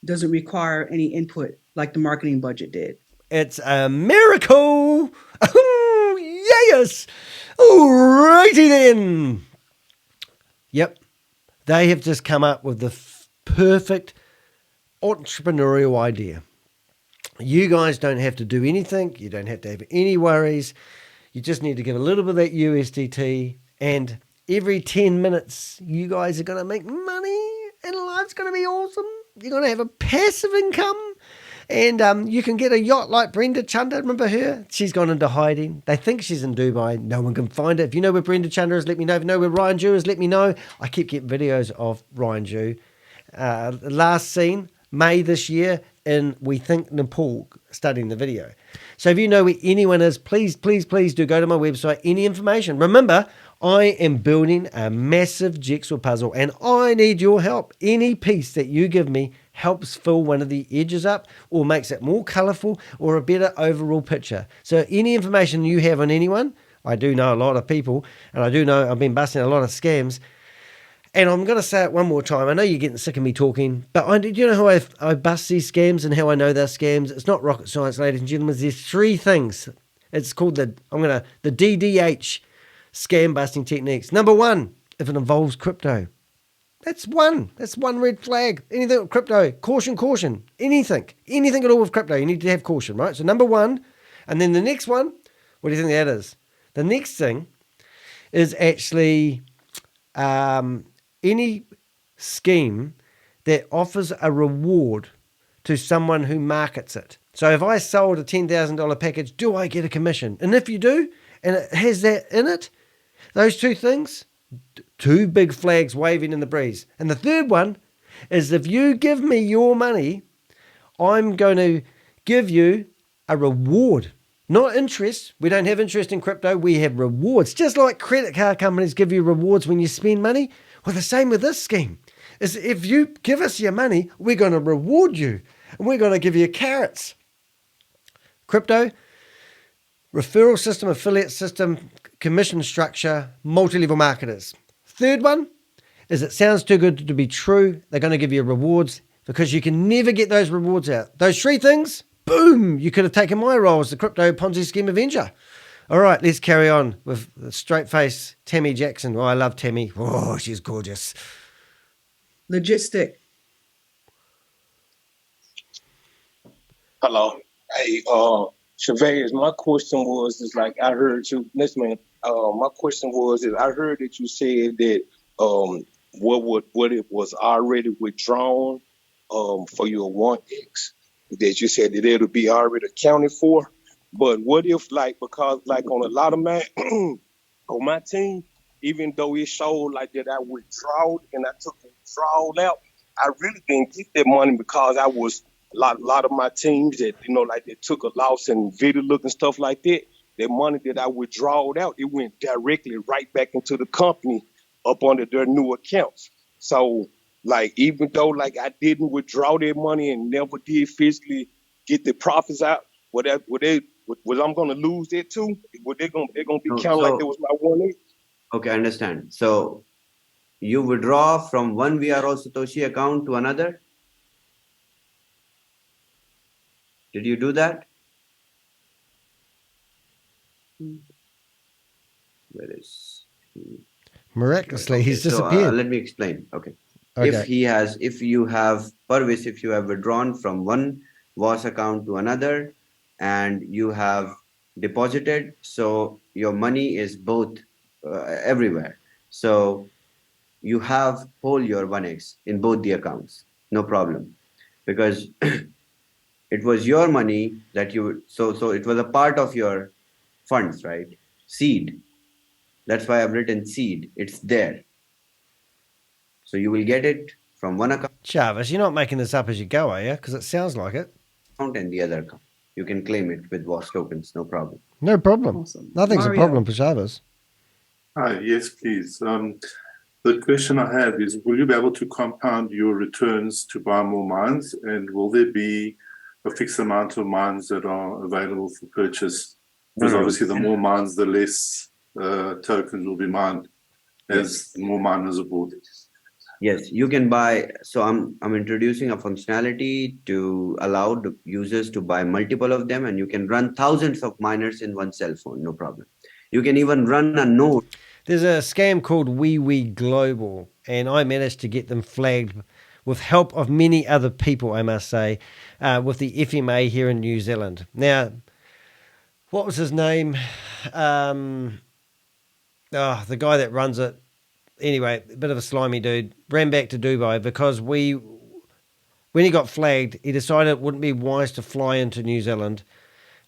Doesn't require any input like the marketing budget did. It's a miracle. Yes. Alrighty then. Yep. They have just come up with the perfect entrepreneurial idea. You guys don't have to do anything. You don't have to have any worries. You just need to give a little bit of that USDT, and every 10 minutes, you guys are going to make money, and life's going to be awesome. You're going to have a passive income, and you can get a yacht like Brenda Chunder. Remember her? She's gone into hiding. They think she's in Dubai. No one can find her. If you know where Brenda Chunder is, let me know. If you know where Ryan Jew is, let me know. I keep getting videos of Ryan Jew. Last seen May this year in, we think, Nepal, studying the video. So if you know where anyone is, please, please, please do go to my website. Any information. Remember, I am building a massive jigsaw puzzle, and I need your help. Any piece that you give me helps fill one of the edges up, or makes it more colourful, or a better overall picture. So any information you have on anyone, I do know a lot of people, and I do know I've been busting a lot of scams. And I'm going to say it one more time. I know you're getting sick of me talking, but do you know how I bust these scams and how I know they're scams? It's not rocket science, ladies and gentlemen. There's 3 things. It's called the DDH scam busting techniques. Number 1, if it involves crypto. That's one red flag. Anything with crypto, caution, caution. Anything at all with crypto, you need to have caution, right? So number 1, and then the next one, what do you think that is? The next thing is actually any scheme that offers a reward to someone who markets it. So if I sold a $10,000 package, do I get a commission? And if you do, and it has that in it, those 2 things, 2 big flags waving in the breeze. And the third one is, if you give me your money, I'm going to give you a reward. Not interest. We don't have interest in crypto. We have rewards. Just like credit card companies give you rewards when you spend money. Well, the same with this scheme. Is if you give us your money, we're going to reward you. And we're going to give you carrots. Crypto, referral system, affiliate system, commission structure, multi-level marketers. Third one is, it sounds too good to be true. They're going to give you rewards because you can never get those rewards out. Those 3 things, boom, you could have taken my role as the Crypto Ponzi Scheme Avenger. All right, let's carry on with the straight face Tami Jackson. Oh, I love Tami. Oh, she's gorgeous. Logistic. Hello. Hey, Chavez, my question was, is like, I heard you, listen, my question was, is I heard that you said that what it was already withdrawn for your 1x, that you said that it'll be already accounted for. But what if, like, because like on a lot of on my team, even though it showed like that I withdrawed and I took the withdrawal out, I really didn't get that money because I was a lot of my teams that, you know, like, they took a loss in video look and stuff like that. That money that I withdrawed out, it went directly right back into the company up under their new accounts. So, like, even though like I didn't withdraw their money and never did physically get the profits out, was I'm gonna lose that too? They're gonna be counted like it was my 1x? Okay, I understand. So you withdraw from one Are All Satoshi account to another? Did you do that? Where is he? Miraculously, he's disappeared. Let me explain. Okay. Okay. If you have withdrawn from one VOS account to another, and you have deposited, so your money is both everywhere. So you have your 1x in both the accounts, no problem, because it was your money that so it was a part of your funds, right? Seed. That's why I've written seed. It's there. So you will get it from one account. Chavez, you're not making this up as you go, are you? Because it sounds like it. And the other account. You can claim it with VOS tokens, no problem. No problem. Awesome. Nothing's Mario. a problem for Chavez. Hi, yes, please. The question I have is, will you be able to compound your returns to buy more mines? And will there be a fixed amount of mines that are available for purchase? No, Because no, no. obviously, the more mines, the less tokens will be mined as more miners are bought. Yes, you can buy. So I'm introducing a functionality to allow the users to buy multiple of them, and you can run thousands of miners in one cell phone, no problem. You can even run a node. There's a scam called WEWE Global, and I managed to get them flagged with help of many other people, I must say, with the FMA here in New Zealand. Now, what was his name? The guy that runs it. Anyway, a bit of a slimy dude. Ran back to Dubai because when he got flagged, he decided it wouldn't be wise to fly into New Zealand.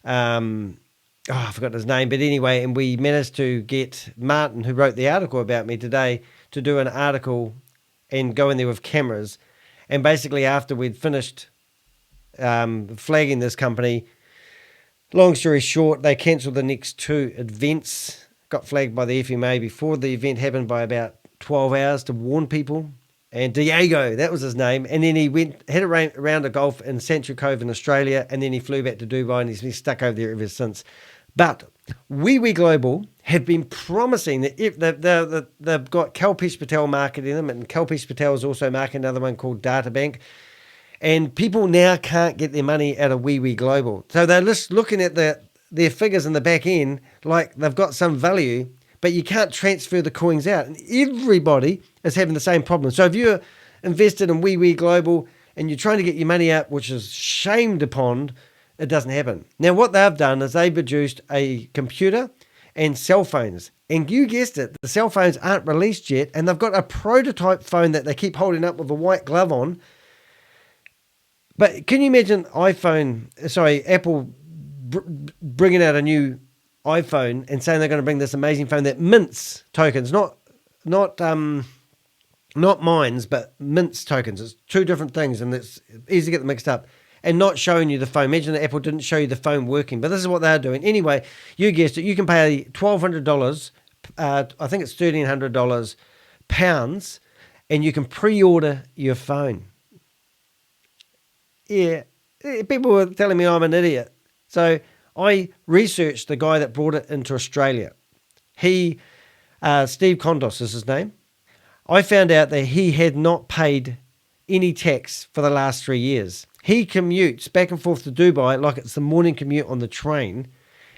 I forgot his name, but anyway, and we managed to get Martin, who wrote the article about me today, to do an article and go in there with cameras. And basically, after we'd finished flagging this company, long story short, they cancelled the next 2 events, got flagged by the FMA before the event happened by about 12 hours to warn people. And Diego, that was his name. And then he had a round of golf in Central Cove in Australia, and then he flew back to Dubai, and he's been stuck over there ever since. But WEWE Global have been promising that if they've got Kalpesh Patel marketing them, and Kalpesh Patel is also marketing another one called Databank. And people now can't get their money out of WEWE Global. So they're just looking at their figures in the back end like they've got some value, but you can't transfer the coins out. And everybody is having the same problem. So if you're invested in WEWE Global and you're trying to get your money out, which is shamed upon, it doesn't happen. Now, what they've done is they've produced a computer and cell phones. And you guessed it, the cell phones aren't released yet, and they've got a prototype phone that they keep holding up with a white glove on. But can you imagine Apple bringing out a new iPhone and saying they're going to bring this amazing phone that mints tokens, not mines, but mints tokens. It's 2 different things, and it's easy to get them mixed up. And not showing you the phone. Imagine that Apple didn't show you the phone working, but this is what they're doing. Anyway, you guessed it. You can pay $1,200. I think it's $1,300 pounds, and you can pre-order your phone. Yeah, people were telling me I'm an idiot. So I researched the guy that brought it into Australia. Steve Condos is his name. I found out that he had not paid any tax for the last 3 years. He commutes back and forth to Dubai like it's the morning commute on the train.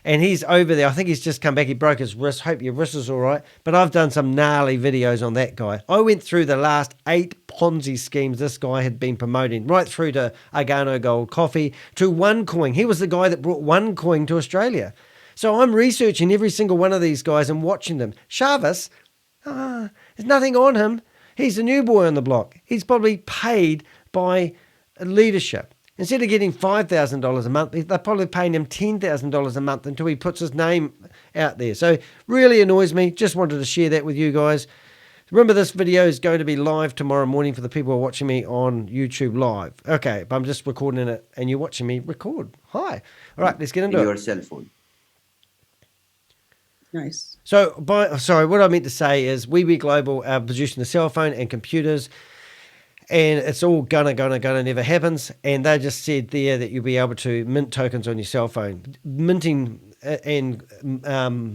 And he's over there. I think he's just come back. He broke his wrist. Hope your wrist is all right. But I've done some gnarly videos on that guy. I went through the last 8 Ponzi schemes this guy had been promoting, right through to Agano Gold Coffee, to OneCoin. He was the guy that brought OneCoin to Australia. So I'm researching every single one of these guys and watching them. Shavis, there's nothing on him. He's the new boy on the block. He's probably paid by leadership. Instead of getting $5,000 a month, they're probably paying him $10,000 a month until he puts his name out there. So really annoys me. Just wanted to share that with you guys. Remember, this video is going to be live tomorrow morning for the people who are watching me on YouTube live. Okay, but I'm just recording it and you're watching me record. Hi. All right, let's get into it. Your cell phone. Nice. So, what I meant to say is WEWE Global are producing the cell phone and computers, and it's all gonna never happens. And they just said there that you'll be able to mint tokens on your cell phone. Minting and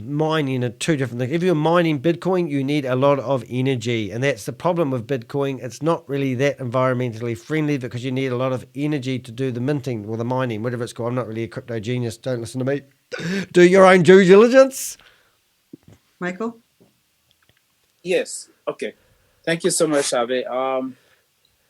mining are 2 different things. If you're mining Bitcoin, you need a lot of energy, and that's the problem with Bitcoin. It's not really that environmentally friendly because you need a lot of energy to do the minting or the mining, whatever it's called. I'm not really a crypto genius. Don't listen to me. Do your own due diligence. Michael? Yes. Okay. Thank you so much, Ave.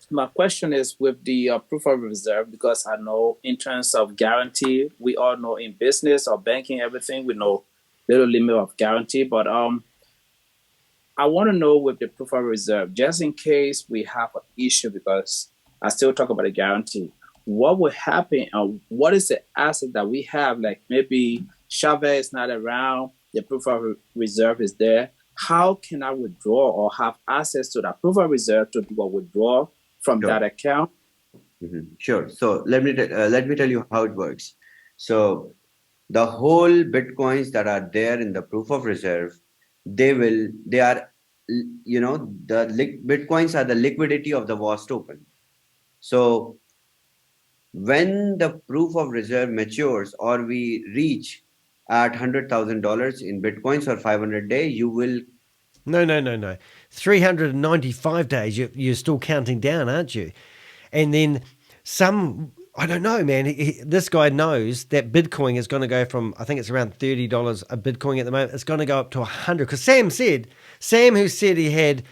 My question is with the proof of reserve, because I know in terms of guarantee, we all know in business or banking, everything, we know little limit of guarantee. But I want to know with the proof of reserve, just in case we have an issue, because I still talk about the guarantee, what will happen? What is the asset that we have? Like maybe Chavez is not around, the proof of reserve is there. How can I withdraw or have access to that proof of reserve to do a withdrawal from that account? Sure. So let me tell you how it works. So the whole Bitcoins that are there in the proof of reserve, Bitcoins are the liquidity of the vast open. So when the proof of reserve matures or we reach at $100,000 in Bitcoins or 500 day, you will. No. 395 days, you're still counting down, aren't you? And then I don't know, man. This guy knows that Bitcoin is going to go from, I think it's around $30 a Bitcoin at the moment. It's going to go up to 100. Because Sam, who said he had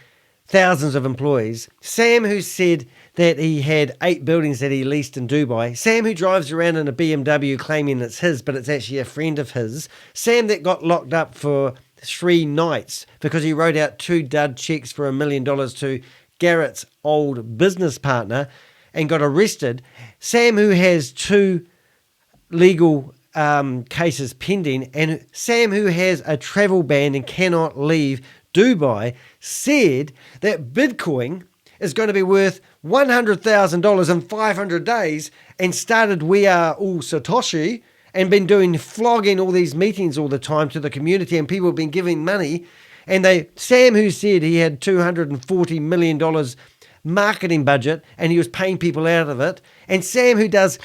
thousands of employees, Sam, who said that he had 8 buildings that he leased in Dubai, Sam, who drives around in a BMW claiming it's his, but it's actually a friend of his, Sam that got locked up for 3 nights because he wrote out 2 dud checks for $1 million to Garrett's old business partner and got arrested. Sam, who has 2 legal cases pending, and Sam, who has a travel ban and cannot leave Dubai, said that Bitcoin is going to be worth $100,000 in 500 days and started We Are All Satoshi and been doing flogging all these meetings all the time to the community, and people have been giving money. And Sam, who said he had $240 million marketing budget and he was paying people out of it, and Sam, who does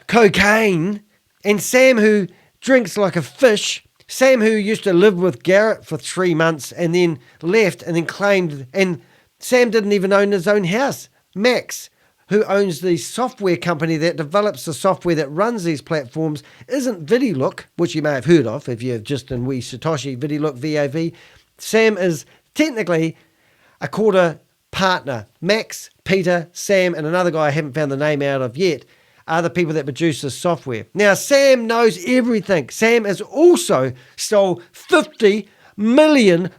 cocaine, and Sam, who drinks like a fish, Sam, who used to live with Garrett for 3 months and then left and then claimed, and Sam didn't even own his own house. Max, who owns the software company that develops the software that runs these platforms, isn't VidiLook, which you may have heard of if you're just in We Satoshi, VidiLook, VAV. Sam is technically a quarter partner. Max, Peter, Sam, and another guy I haven't found the name out of yet are the people that produce this software. Now, Sam knows everything. Sam has also stole $50 million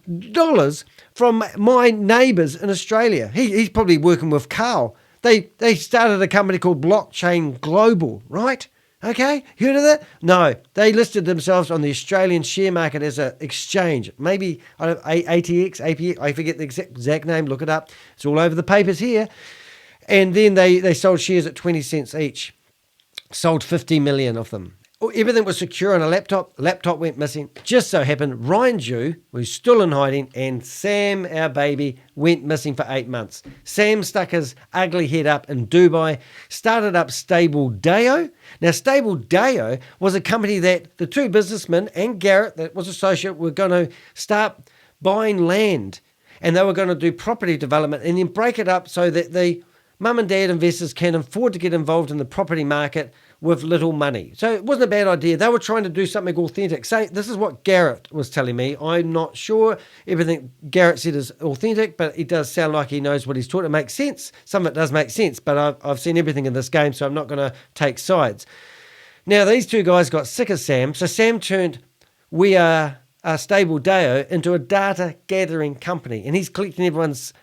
from my neighbours in Australia. He's probably working with Carl. They started a company called Blockchain Global, right? Okay, you heard of that? No, they listed themselves on the Australian share market as an exchange. Maybe ATX, APX, I forget the exact name, look it up. It's all over the papers here. And then they sold shares at 20 cents each. Sold 50 million of them. Everything was secure on a laptop. Laptop went missing. Just so happened, RHINO, who's still in hiding, and Sam, our baby, went missing for 8 months. Sam stuck his ugly head up in Dubai, started up Stable Deo. Now, Stable Deo was a company that the 2 businessmen and Garrett, that was associate, were going to start buying land. And they were going to do property development and then break it up so that the mum and dad investors can afford to get involved in the property market with little money. So it wasn't a bad idea. They were trying to do something authentic. This is what Garrett was telling me. I'm not sure everything Garrett said is authentic, but it does sound like he knows what he's taught. It makes sense. Some of it does make sense, but I've seen everything in this game, so I'm not going to take sides. Now, these 2 guys got sick of Sam, so Sam turned We Are Stable Deo into a data gathering company, and he's collecting everyone's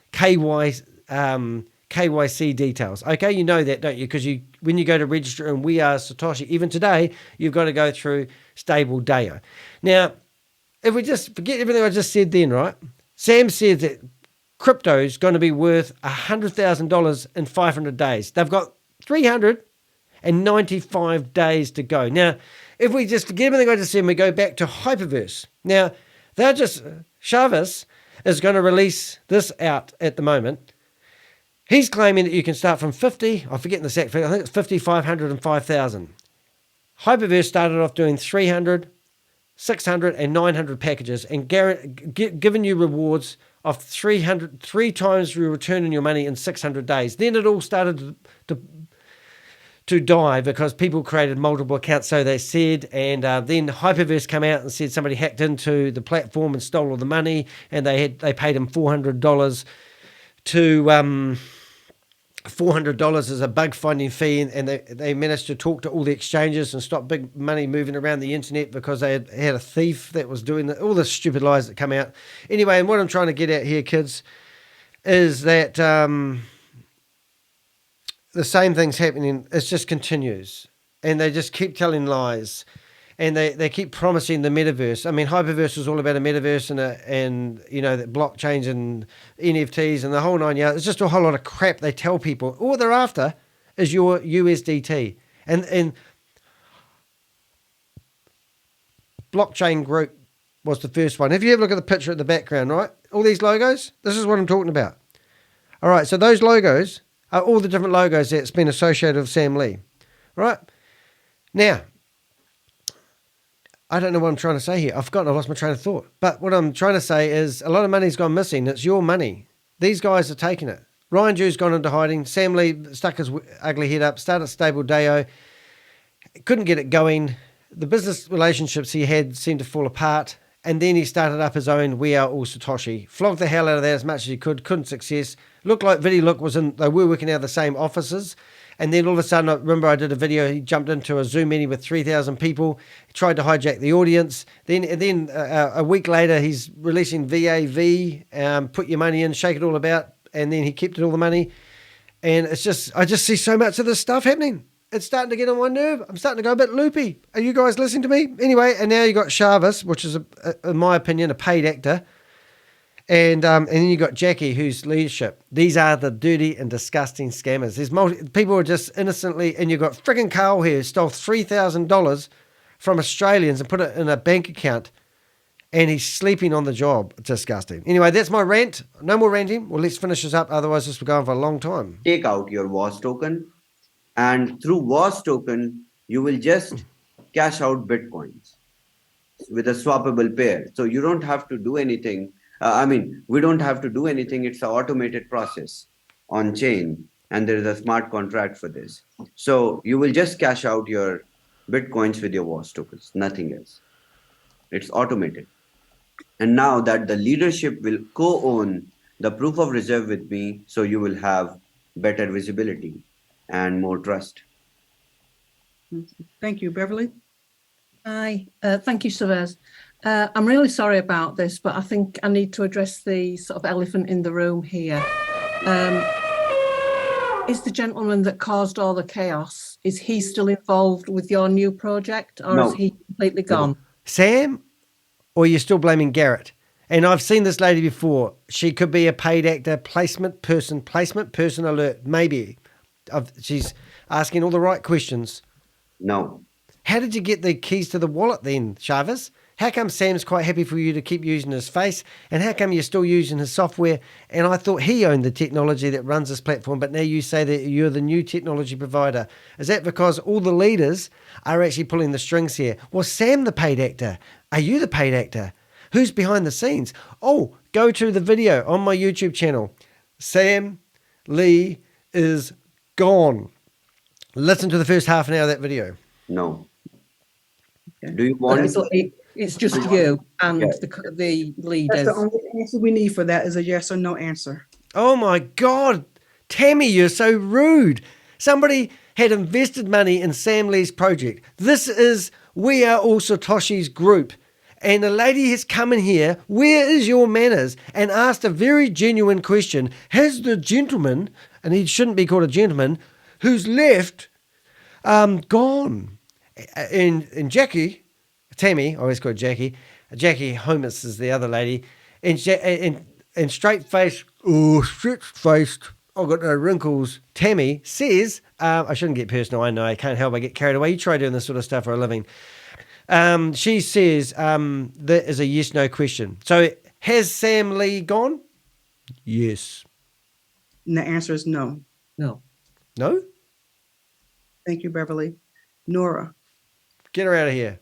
KYC details. Okay, you know that, don't you? Because when you go to register in We Are Satoshi, even today, you've got to go through Stable Deo. Now, if we just forget everything I just said then, right? Sam said that crypto is going to be worth $100,000 in 500 days. They've got 395 days to go. Now, if we just forget everything I just said and we go back to Hyperverse. Now, ShaveZ is going to release this out at the moment. He's claiming that you can start from 50, I'm forgetting the exact figure, I think it's 50, 500, and 5,000. Hyperverse started off doing 300, 600, and 900 packages and giving you rewards of 3 times your return on your money in 600 days. Then it all started to die because people created multiple accounts, so they said, and then Hyperverse came out and said somebody hacked into the platform and stole all the money, and they paid him $400 to... $400 as a bug finding fee, and they managed to talk to all the exchanges and stop big money moving around the internet because they had a thief that was doing all the stupid lies that come out. Anyway, and what I'm trying to get at here, kids, is that the same thing's happening. It just continues, and they just keep telling lies. And they keep promising the metaverse. I mean, Hyperverse is all about a metaverse and you know, that blockchains and NFTs and the whole 9 yards. It's just a whole lot of crap they tell people. All they're after is your USDT. And Blockchain Group was the first one. If you have a look at the picture at the background, right? All these logos, this is what I'm talking about. All right, so those logos are all the different logos that's been associated with Sam Lee. Right? Now, I don't know what I'm trying to say here. I've forgotten. I lost my train of thought. But what I'm trying to say is a lot of money's gone missing. It's your money. These guys are taking it. Ryan Jew's gone into hiding. Sam Lee stuck his ugly head up, started Stable Deo, couldn't get it going. The business relationships he had seemed to fall apart. And then he started up his own We Are All Satoshi. Flogged the hell out of that as much as he could. Couldn't success. Looked like Viddy Look was in, they were working out of the same offices. And then all of a sudden, I remember I did a video, he jumped into a Zoom meeting with 3,000 people, he tried to hijack the audience. Then a week later, he's releasing VAV, put your money in, shake it all about, and then he kept it all the money. And it's just, I just see so much of this stuff happening. It's starting to get on my nerve. I'm starting to go a bit loopy. Are you guys listening to me? Anyway, and now you got ShaveZ's, which is, in my opinion, a paid actor. And then you got Jackie, who's leadership. These are the dirty and disgusting scammers. There's people are just innocently, and you've got friggin' Carl here who stole $3,000 from Australians and put it in a bank account, and he's sleeping on the job. Disgusting. Anyway, that's my rant. No more ranting. Well, let's finish this up. Otherwise, this will go on for a long time. Take out your WAS token, and through WAS token, you will just cash out Bitcoins with a swappable pair. So you don't have to do anything. We don't have to do anything. It's an automated process on chain, and there is a smart contract for this. So you will just cash out your Bitcoins with your WAS tokens, nothing else. It's automated. And now that the leadership will co-own the proof of reserve with me, so you will have better visibility and more trust. Thank you, Beverly. Hi, thank you, ShaveZ. I'm really sorry about this, but I think I need to address the sort of elephant in the room here. Is the gentleman that caused all the chaos, is he still involved with your new project, or is he completely gone? Sam, or you're still blaming Garrett? And I've seen this lady before. She could be a paid actor, placement person alert, maybe. She's asking all the right questions. No. How did you get the keys to the wallet then, ShaveZ? How come Sam's quite happy for you to keep using his face? And how come you're still using his software? And I thought he owned the technology that runs this platform, but now you say that you're the new technology provider. Is that because all the leaders are actually pulling the strings here? Was Sam the paid actor? Are you the paid actor? Who's behind the scenes? Oh, go to the video on my YouTube channel. Sam Lee is gone. Listen to the first half an hour of that video. No. Do you want... It's just you and the leaders. That's the only answer we need for that is a yes or no answer. Oh my God. Tami, you're so rude. Somebody had invested money in Sam Lee's project. This is We Are All Satoshi's group. And a lady has come in here, where is your manners? And asked a very genuine question. Has the gentleman, and he shouldn't be called a gentleman, who's left, gone? And Jackie... Tami, I always call her Jackie. Jackie Holmes is the other lady. And straight-faced, straight-faced, I've got no wrinkles. Tami says, I shouldn't get personal, I know, I can't help, I get carried away. You try doing this sort of stuff for a living. She says that is a yes-no question. So has Sam Lee gone? Yes. And the answer is no. No. No? Thank you, Beverly. Nora. Get her out of here.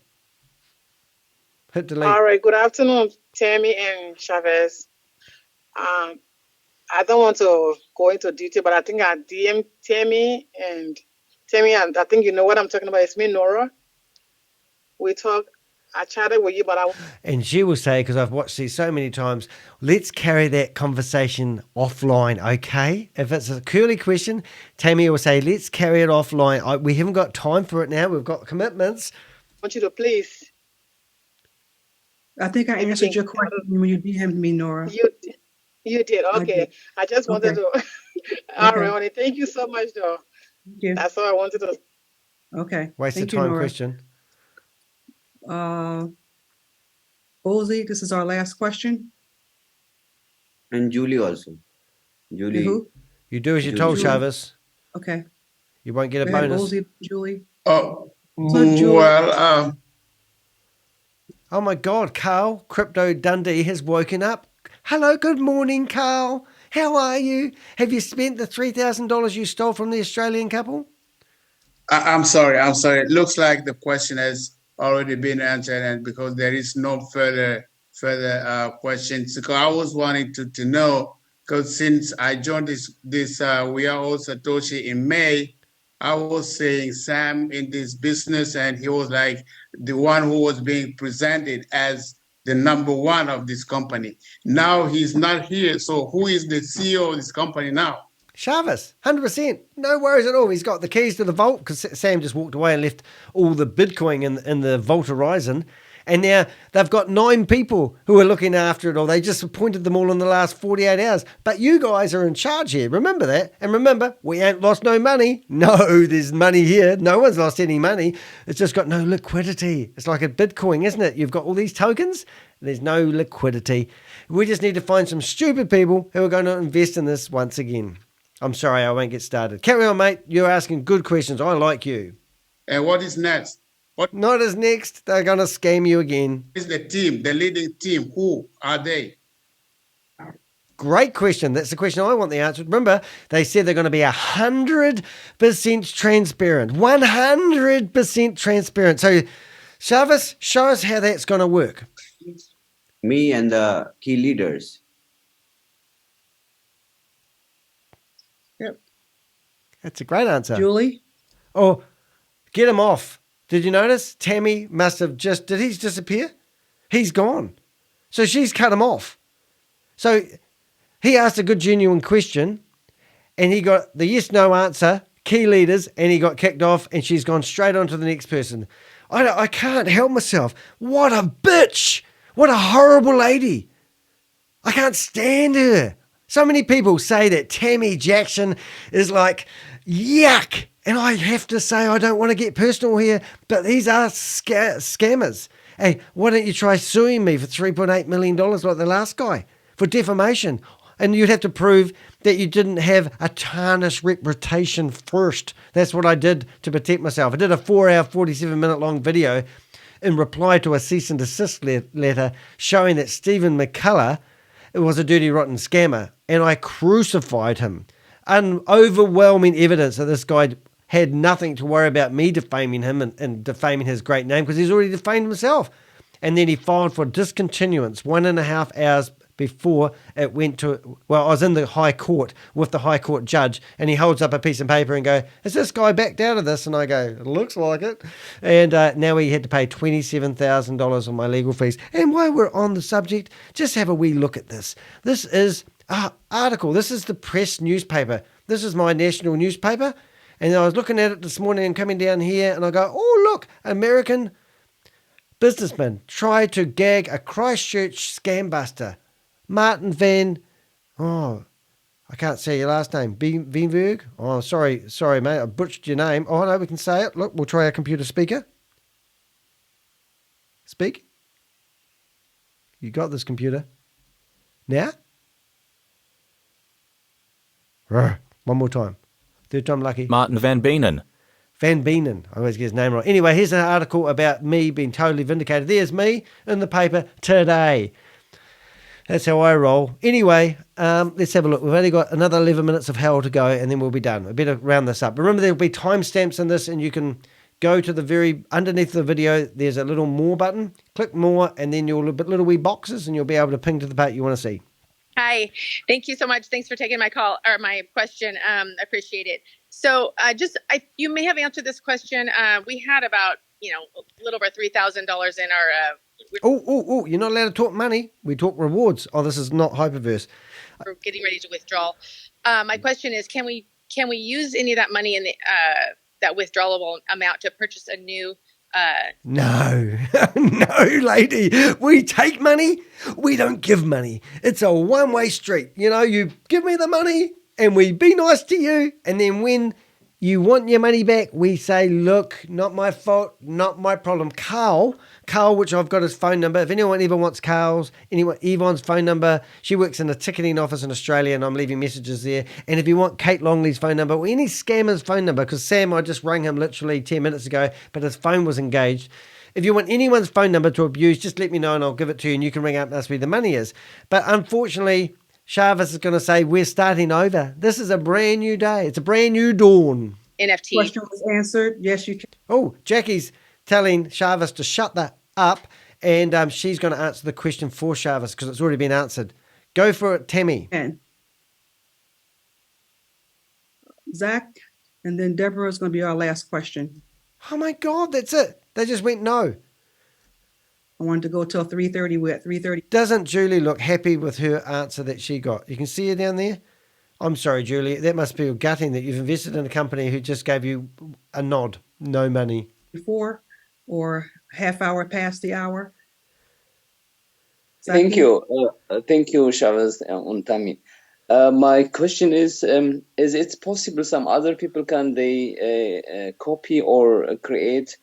Hit delete. All right. Good afternoon, Tami and ShaveZ. I don't want to go into detail, but I think I DM Tami, and I think you know what I'm talking about. It's me, Nora. I chatted with you, but And she will say, because I've watched these so many times, let's carry that conversation offline, okay? If it's a curly question, Tami will say, let's carry it offline. We haven't got time for it now. We've got commitments. I want you to please. I think I answered your question when you DM'd me, Nora. You did. Okay. I just wanted to. All right, honey. Thank you so much, though. Thank you. That's all I wanted to. Okay. Waste of time question. Ozzy, this is our last question. And Julie also. Julie. Who? You do as you're told, ShaveZ. Okay. You won't get a Go ahead, bonus. Ozzy, Julie. Oh, Julie. well, Oh my God, Carl, Crypto Dundee has woken up. Hello, good morning, Carl. How are you? Have you spent the $3,000 you stole from the Australian couple? I'm sorry. I'm sorry. It looks like the question has already been answered, and because there is no further questions, because I was wanting to know, because since I joined this We Are All Satoshi in May, I was saying Sam in this business, and he was like the one who was being presented as the number one of this company. Now he's not here, so who is the CEO of this company now? Chavez, 100%. No worries at all. He's got the keys to the vault because Sam just walked away and left all the Bitcoin in the vault horizon. And now they've got 9 people who are looking after it all. They just appointed them all in the last 48 hours. But you guys are in charge here. Remember that. And remember, we ain't lost no money. No, there's money here. No one's lost any money. It's just got no liquidity. It's like a Bitcoin, isn't it? You've got all these tokens. There's no liquidity. We just need to find some stupid people who are going to invest in this once again. I'm sorry, I won't get started. Carry on, mate. You're asking good questions. I like you. And what is next? What Not as next. They're going to scam you again. is the team, the leading team? Who are they? Great question. That's the question I want the answer. Remember, they said they're going to be 100% transparent. 100% transparent. So, Chavez, show us how that's going to work. Me and the key leaders. That's a great answer. Julie? Oh, get him off. Did you notice? Tami must have did he disappear? He's gone. So she's cut him off. So he asked a good, genuine question and he got the yes-no answer, key leaders, and he got kicked off and she's gone straight on to the next person. I can't help myself. What a bitch. What a horrible lady. I can't stand her. So many people say that Tami Jackson is like, yuck. And I have to say, I don't want to get personal here, but these are scammers. Hey, why don't you try suing me for $3.8 million like the last guy for defamation? And you'd have to prove that you didn't have a tarnished reputation first. That's what I did to protect myself. I did a 4-hour, 47-minute long video in reply to a cease and desist letter showing that Stephen McCullough was a dirty, rotten scammer. And I crucified him. Overwhelming evidence that this guy had nothing to worry about me defaming him and defaming his great name because he's already defamed himself. And then he filed for discontinuance 1.5 hours before it went to, well, I was in the High Court with the High Court judge and he holds up a piece of paper and go, is this guy backed out of this? And I go, it looks like it. And now he had to pay $27,000 on my legal fees. And while we're on the subject, just have a wee look at this. This is an article. This is the Press newspaper. This is my national newspaper. And I was looking at it this morning and coming down here and I go, oh, look, American businessman tried to gag a Christchurch scam buster. Martin Van, I can't say your last name. Veenberg? Oh, sorry, mate. I butchered your name. Oh, no, we can say it. Look, we'll try our computer speaker. Speak. You got this, computer. Now? One more time. Third time lucky. Martin Van Beenen. Van Beenen. I always get his name wrong. Anyway, here's an article about me being totally vindicated. There's me in the paper today. That's how I roll. Anyway, let's have a look. We've only got another 11 minutes of hell to go and then we'll be done. I better round this up. Remember, there'll be timestamps in this and you can go to the very underneath the video. There's a little more button. Click more and then you'll little wee boxes and you'll be able to ping to the part you want to see. Hi, thank you so much. Thanks for taking my call or my question. I appreciate it. So you may have answered this question. We had about, a little over $3,000 in our Oh, you're not allowed to talk money. We talk rewards. Oh, this is not Hyperverse. we're getting ready to withdraw. My question is, can we use any of that money in the that withdrawable amount to purchase a new? No, no, lady. We take money. We don't give money. It's a one-way street. You give me the money and we be nice to you. And then when you want your money back, we say, look, not my fault, not my problem. Carl, which I've got his phone number. If anyone ever wants Yvonne's phone number, she works in a ticketing office in Australia and I'm leaving messages there. And if you want Kate Longley's phone number or any scammer's phone number, because Sam, I just rang him literally 10 minutes ago, but his phone was engaged. If you want anyone's phone number to abuse, just let me know and I'll give it to you and you can ring up and ask where the money is. But unfortunately, Chavez is going to say, we're starting over. This is a brand new day. It's a brand new dawn. NFT. Question was answered. Yes, you can. Oh, Jackie's telling Shavis to shut that up, and she's going to answer the question for Shavis because it's already been answered. Go for it, Tami. And Zach, and then Deborah is going to be our last question. Oh my God, that's it. They just went no. I wanted to go till 3:30. We're at 3:30. Doesn't Julie look happy with her answer that she got? You can see her down there. I'm sorry, Julie. That must be gutting that you've invested in a company who just gave you a nod, no money. Before or half hour past the hour. Thank you, Chavez and Tami. My question is it possible some other people can they copy or create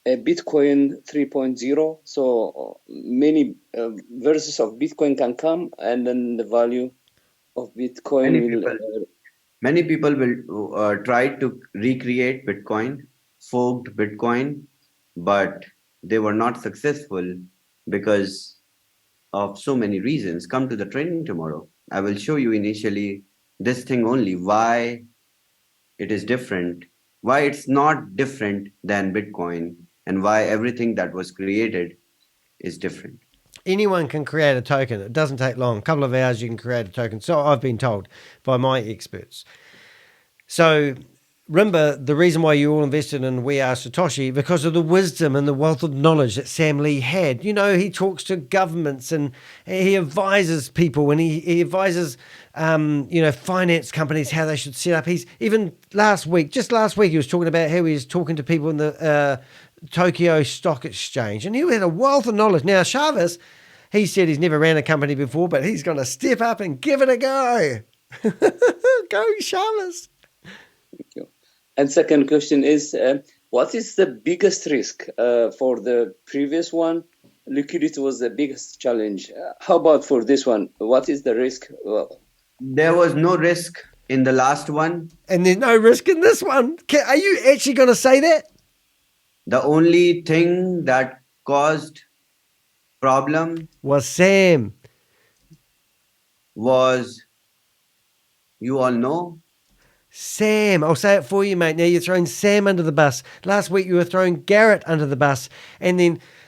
a Bitcoin 3.0 so many versions of Bitcoin can come and then the value of Bitcoin many people will try to recreate Bitcoin, forked Bitcoin, but they were not successful because of so many reasons. Come to the training tomorrow. I will show you initially this thing only, why it is different, why it's not different than Bitcoin, and why everything that was created is different. Anyone can create a token. It doesn't take long. A couple of hours you can create a token. So I've been told by my experts. So remember, the reason why you all invested in We Are Satoshi, because of the wisdom and the wealth of knowledge that Sam Lee had. You know, he talks to governments and he advises people and he advises, finance companies, how they should set up. He's even last week, he was talking about how he was talking to people in the Tokyo Stock Exchange, and he had a wealth of knowledge. Now, Chavez, he said he's never ran a company before, but he's going to step up and give it a go. Go, Chavez. Thank you. And second question is, what is the biggest risk for the previous one? Liquidity was the biggest challenge. How about for this one? What is the risk? There was no risk in the last one. And there's no risk in this one. Are you actually going to say that? The only thing that caused problem was Sam. Was, you all know? Sam. I'll say it for you, mate. Now you're throwing Sam under the bus. Last week you were throwing Garrett under the bus. And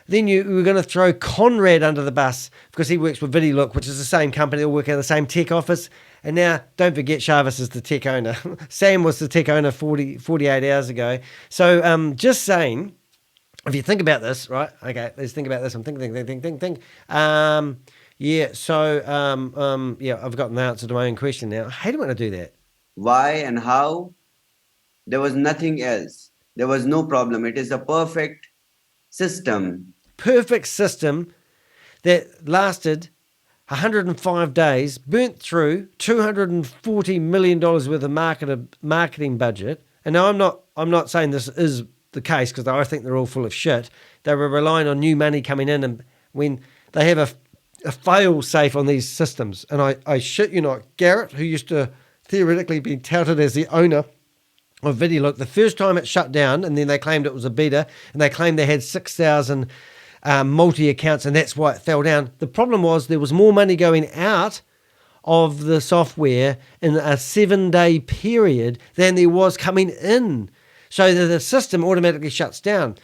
then you were going to throw Conrad under the bus because he works with VideoLook, which is the same company. They all work out of the same tech office. And now, don't forget, Chavez is the tech owner. Sam was the tech owner 48 hours ago. So just saying, if you think about this, right? Okay, let's think about this. I'm think. I've gotten the answer to my own question now. I hate it when I do that. Why and how? There was nothing else. There was no problem. It is a perfect system. Perfect system that lasted 105 days, burnt through $240 million worth of marketing budget. And now I'm not saying this is the case because I think they're all full of shit. They were relying on new money coming in, and when they have a fail safe on these systems, and I shit you not, Garrett, who used to theoretically be touted as the owner of VideoLook, the first time it shut down, and then they claimed it was a beta, and they claimed they had 6,000 multi-accounts, and that's why it fell down. The problem was there was more money going out of the software in a 7-day period than there was coming in. So the system automatically shuts down.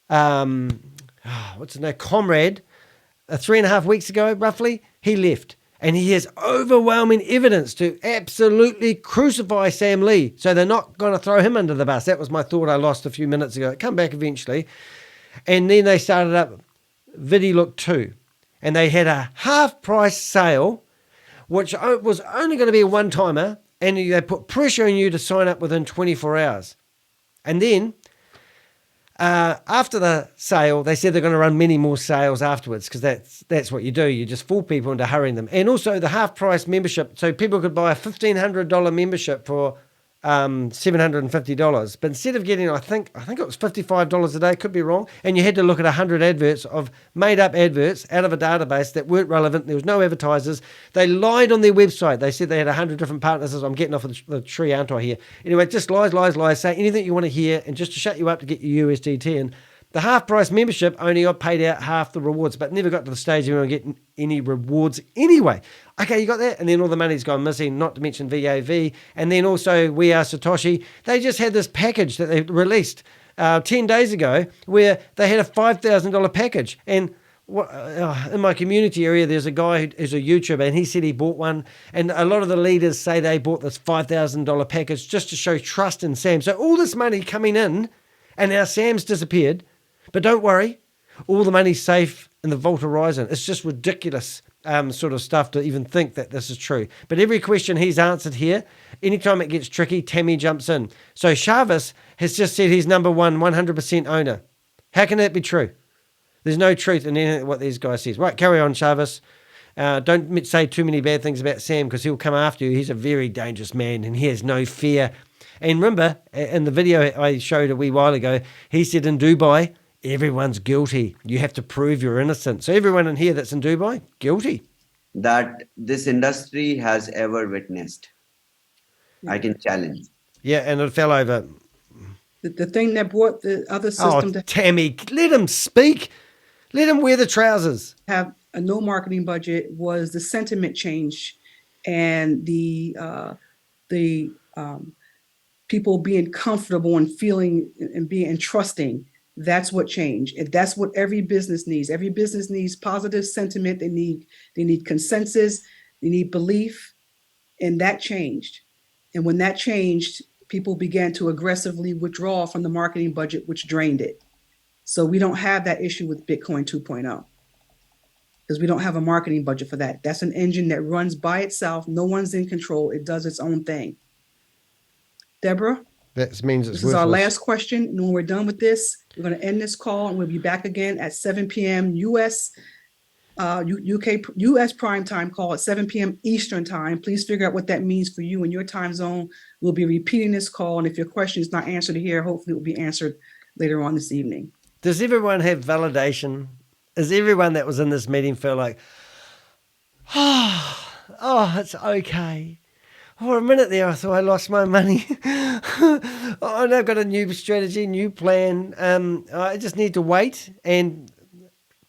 What's his name? Comrade, 3.5 weeks ago, roughly, he left. And he has overwhelming evidence to absolutely crucify Sam Lee. So they're not going to throw him under the bus. That was my thought I lost a few minutes ago. It come back eventually. And then they started up VideoLook 2. And they had a half-price sale, which was only going to be a one-timer. And they put pressure on you to sign up within 24 hours. And then after the sale, they said they're going to run many more sales afterwards because that's what you do. You just fool people into hurrying them. And also the half-price membership. So people could buy a $1,500 membership for $750. But instead of getting, I think it was $55 a day, could be wrong, and you had to look at 100 adverts of made-up adverts out of a database that weren't relevant. There was no advertisers. They lied on their website. They said they had 100 different partners. I'm getting off the tree, aren't I, here? Anyway, just lies, say anything you want to hear, and just to shut you up to get your USDT in. The half-price membership only got paid out half the rewards, but never got to the stage of anyone getting any rewards anyway. Okay, you got that? And then all the money's gone missing, not to mention VAV. And then also We Are Satoshi. They just had this package that they released 10 days ago where they had a $5,000 package. And in my community area, there's a guy who's a YouTuber, and he said he bought one. And a lot of the leaders say they bought this $5,000 package just to show trust in Sam. So all this money coming in, and now Sam's disappeared. But don't worry, all the money's safe in the Vault Horizon. It's just ridiculous sort of stuff to even think that this is true. But every question he's answered here, anytime it gets tricky, Tami jumps in. So Chavez has just said he's number one, 100% owner. How can that be true? There's no truth in anything what these guys says. Right, carry on, Chavez. Don't say too many bad things about Sam because he'll come after you. He's a very dangerous man and he has no fear. And remember, in the video I showed a wee while ago, he said in Dubai, everyone's guilty. You have to prove you're innocent. So everyone in here that's in Dubai, guilty. That this industry has ever witnessed. I can challenge. Yeah, and it fell over. The thing that brought the other system to Tami, let him speak. Let him wear the trousers. Have a no marketing budget was the sentiment change and the people being comfortable and feeling and being trusting. That's what changed. And that's what every business needs. Every business needs positive sentiment. They need consensus. They need belief. And that changed. And when that changed, people began to aggressively withdraw from the marketing budget, which drained it. So we don't have that issue with Bitcoin 2.0 because we don't have a marketing budget for that. That's an engine that runs by itself. No one's in control. It does its own thing. Deborah? That means it's This is our last question. And when we're done with this, we're going to end this call and we'll be back again at 7 p.m. US prime time call at 7 p.m. Eastern time. Please figure out what that means for you and your time zone. We'll be repeating this call. And if your question is not answered here, hopefully it will be answered later on this evening. Does everyone have validation? Is everyone that was in this meeting feel like, oh, it's okay? For a minute there, I thought I lost my money. Oh, I've got a new strategy, new plan. I just need to wait and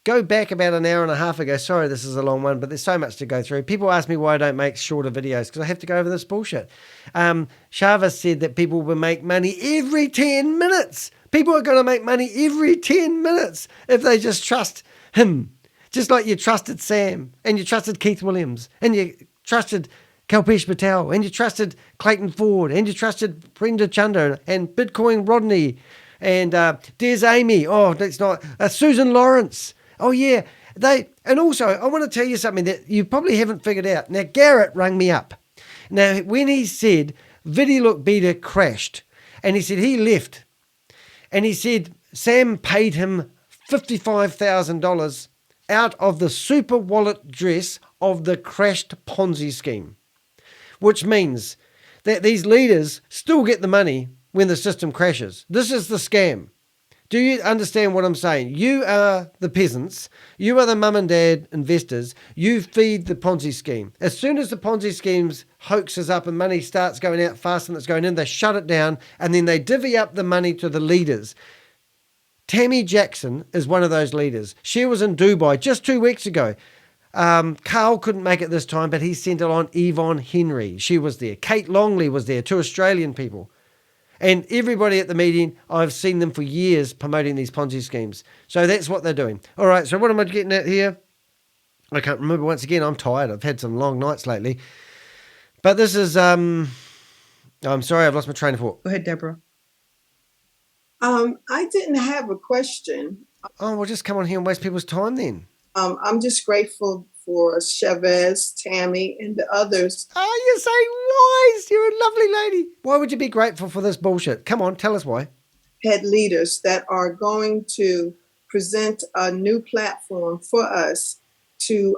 go back about an hour and a half ago. Sorry, this is a long one, but there's so much to go through. People ask me why I don't make shorter videos because I have to go over this bullshit. Chavez said that people will make money every 10 minutes. People are going to make money every 10 minutes if they just trust him. Just like you trusted Sam and you trusted Keith Williams and you trusted Kalpesh Patel and you trusted Clayton Ford and you trusted Brenda Chunder and Bitcoin Rodney and Des Amy. Oh, that's not Susan Lawrence. Oh yeah, and also I want to tell you something that you probably haven't figured out. Now Garrett rang me up. Now when he said Vidilook Beta crashed and he said he left and he said Sam paid him $55,000 out of the super wallet dress of the crashed Ponzi scheme, which means that these leaders still get the money when the system crashes. This is the scam. Do you understand what I'm saying? You are the peasants. You are the mum and dad investors. You feed the Ponzi scheme. As soon as the Ponzi scheme's hoax is up and money starts going out faster than it's going in, they shut it down and then they divvy up the money to the leaders. Tami Jackson is one of those leaders. She was in Dubai just 2 weeks ago. Carl couldn't make it this time, but he sent along Yvonne Henry. She was there. Kate Longley was there, 2 Australian people. And everybody at the meeting, I've seen them for years promoting these Ponzi schemes. So that's what they're doing. All right, so what am I getting at here? I can't remember. Once again, I'm tired. I've had some long nights lately. But this is, I'm sorry, I've lost my train of thought. Go ahead, Deborah. I didn't have a question. Oh, well, just come on here and waste people's time then. I'm just grateful for Chavez, Tami, and the others. Oh, you're so wise. You're a lovely lady. Why would you be grateful for this bullshit? Come on, tell us why. Head leaders that are going to present a new platform for us to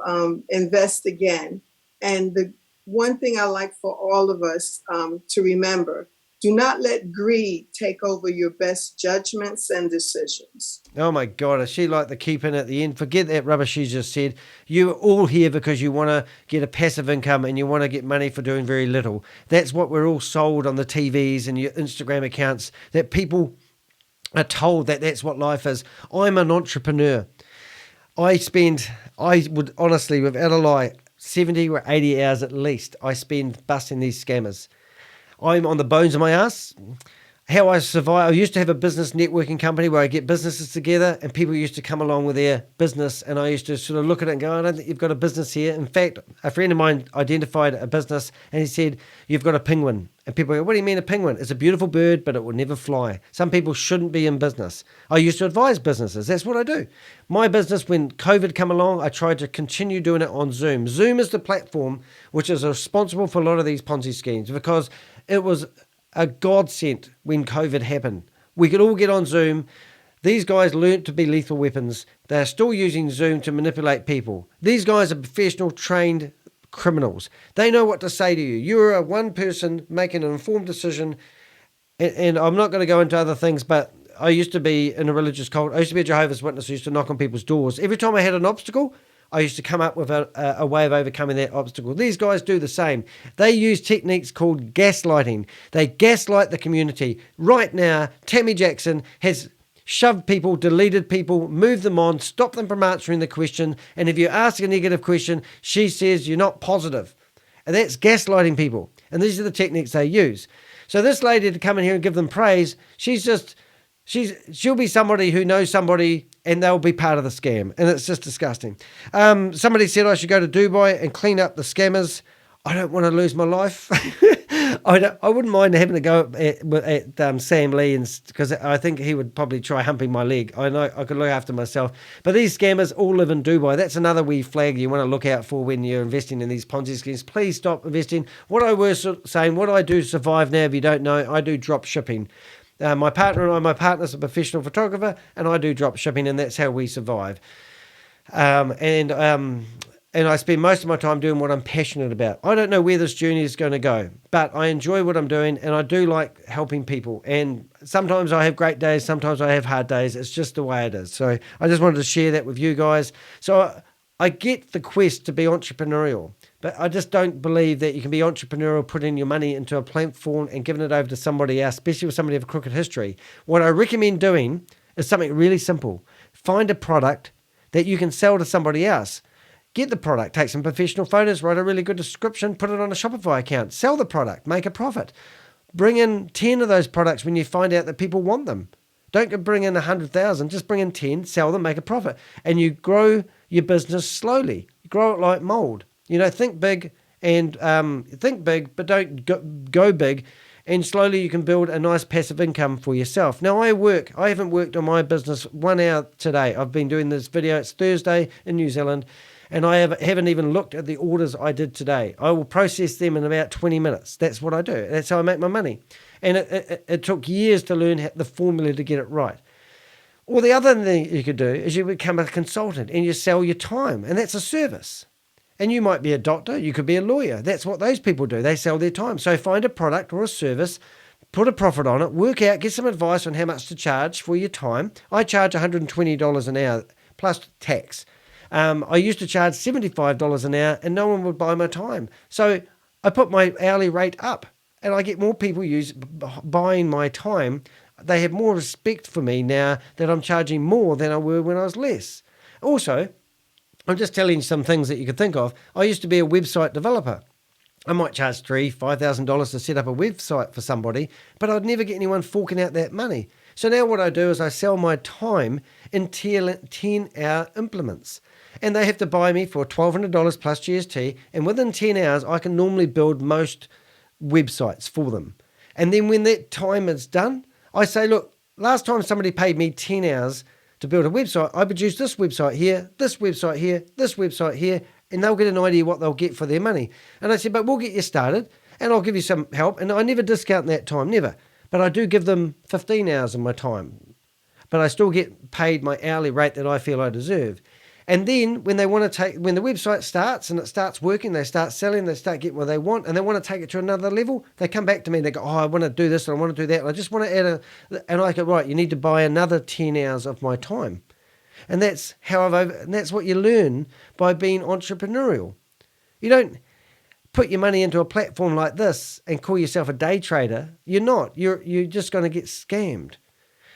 invest again. And the one thing I like for all of us to remember, do not let greed take over your best judgments and decisions. Oh my God, is she like the keeping at the end? Forget that rubbish she just said. You're all here because you want to get a passive income and you want to get money for doing very little. That's what we're all sold on the TVs and your Instagram accounts, that people are told that that's what life is. I'm an entrepreneur. I would honestly, without a lie, 70 or 80 hours at least I spend busting these scammers. I'm on the bones of my ass. How I survive, I used to have a business networking company where I get businesses together and people used to come along with their business, and I used to sort of look at it and go, I don't think you've got a business here. In fact, a friend of mine identified a business and he said, you've got a penguin. And people go, what do you mean a penguin? It's a beautiful bird, but it will never fly. Some people shouldn't be in business. I used to advise businesses. That's what I do. My business, when COVID came along, I tried to continue doing it on Zoom. Zoom is the platform which is responsible for a lot of these Ponzi schemes, because it was a godsend when COVID happened. We could all get on Zoom. These guys learnt to be lethal weapons. They're still using Zoom to manipulate people. These guys are professional, trained criminals. They know what to say to you. You're a one person making an informed decision. And I'm not going to go into other things, but I used to be in a religious cult. I used to be a Jehovah's Witness. I used to knock on people's doors. Every time I had an obstacle, I used to come up with a way of overcoming that obstacle. These guys do the same. They use techniques called gaslighting. They gaslight the community. Right now, Tami Jackson has shoved people, deleted people, moved them on, stopped them from answering the question. And if you ask a negative question, she says you're not positive. And that's gaslighting people. And these are the techniques they use. So this lady to come in here and give them praise, she'll be somebody who knows somebody and they'll be part of the scam. And it's just disgusting. Somebody said I should go to Dubai and clean up the scammers. I don't want to lose my life. I wouldn't mind having to go at Sam Lee, because I think he would probably try humping my leg. I know I could look after myself. But these scammers all live in Dubai. That's another wee flag you want to look out for when you're investing in these Ponzi schemes. Please stop investing. What I was saying, what I do to survive now, if you don't know, I do drop shipping. My partner's a professional photographer, and I do drop shipping, and that's how we survive. And I spend most of my time doing what I'm passionate about. I don't know where this journey is going to go, but I enjoy what I'm doing, and I do like helping people. And sometimes I have great days, sometimes I have hard days. It's just the way it is. So I just wanted to share that with you guys. So I get the quest to be entrepreneurial, but I just don't believe that you can be entrepreneurial, putting your money into a platform and giving it over to somebody else, especially with somebody of a crooked history. What I recommend doing is something really simple. Find a product that you can sell to somebody else. Get the product, take some professional photos, write a really good description, put it on a Shopify account, sell the product, make a profit. Bring in 10 of those products when you find out that people want them. Don't bring in 100,000, just bring in 10, sell them, make a profit. And you grow your business slowly. You grow it like mold. You know, think big, but don't go big. And slowly you can build a nice passive income for yourself. Now I haven't worked on my business 1 hour today. I've been doing this video. It's Thursday in New Zealand. And I haven't even looked at the orders I did today. I will process them in about 20 minutes. That's what I do. That's how I make my money. And it took years to learn the formula to get it right. Or the other thing you could do is you become a consultant and you sell your time. And that's a service. And you might be a doctor. You could be a lawyer. That's what those people do. They sell their time. So find a product or a service, put a profit on it, work out, get some advice on how much to charge for your time. I charge $120 an hour plus tax. I used to charge $75 an hour and no one would buy my time. So I put my hourly rate up and I get more people buying my time. They have more respect for me now that I'm charging more than I were when I was less. Also, I'm just telling you some things that you could think of. I used to be a website developer. I might charge $3,000-$5,000 to set up a website for somebody, but I'd never get anyone forking out that money. So now what I do is I sell my time in 10-hour implements. And they have to buy me for $1,200 plus GST. And within 10 hours, I can normally build most websites for them. And then when that time is done, I say, look, last time somebody paid me 10 hours to build a website, I produced this website here, this website here, this website here, and they'll get an idea what they'll get for their money. And I said, but we'll get you started and I'll give you some help. And I never discount that time, never. But I do give them 15 hours of my time. But I still get paid my hourly rate that I feel I deserve. And then when the website starts and it starts working, they start selling, they start getting what they want, and they want to take it to another level, they come back to me and they go, oh, I want to do this and I want to do that. And I just want to add and I go, right, you need to buy another 10 hours of my time. And that's and that's what you learn by being entrepreneurial. You don't put your money into a platform like this and call yourself a day trader. You're not. You're just going to get scammed.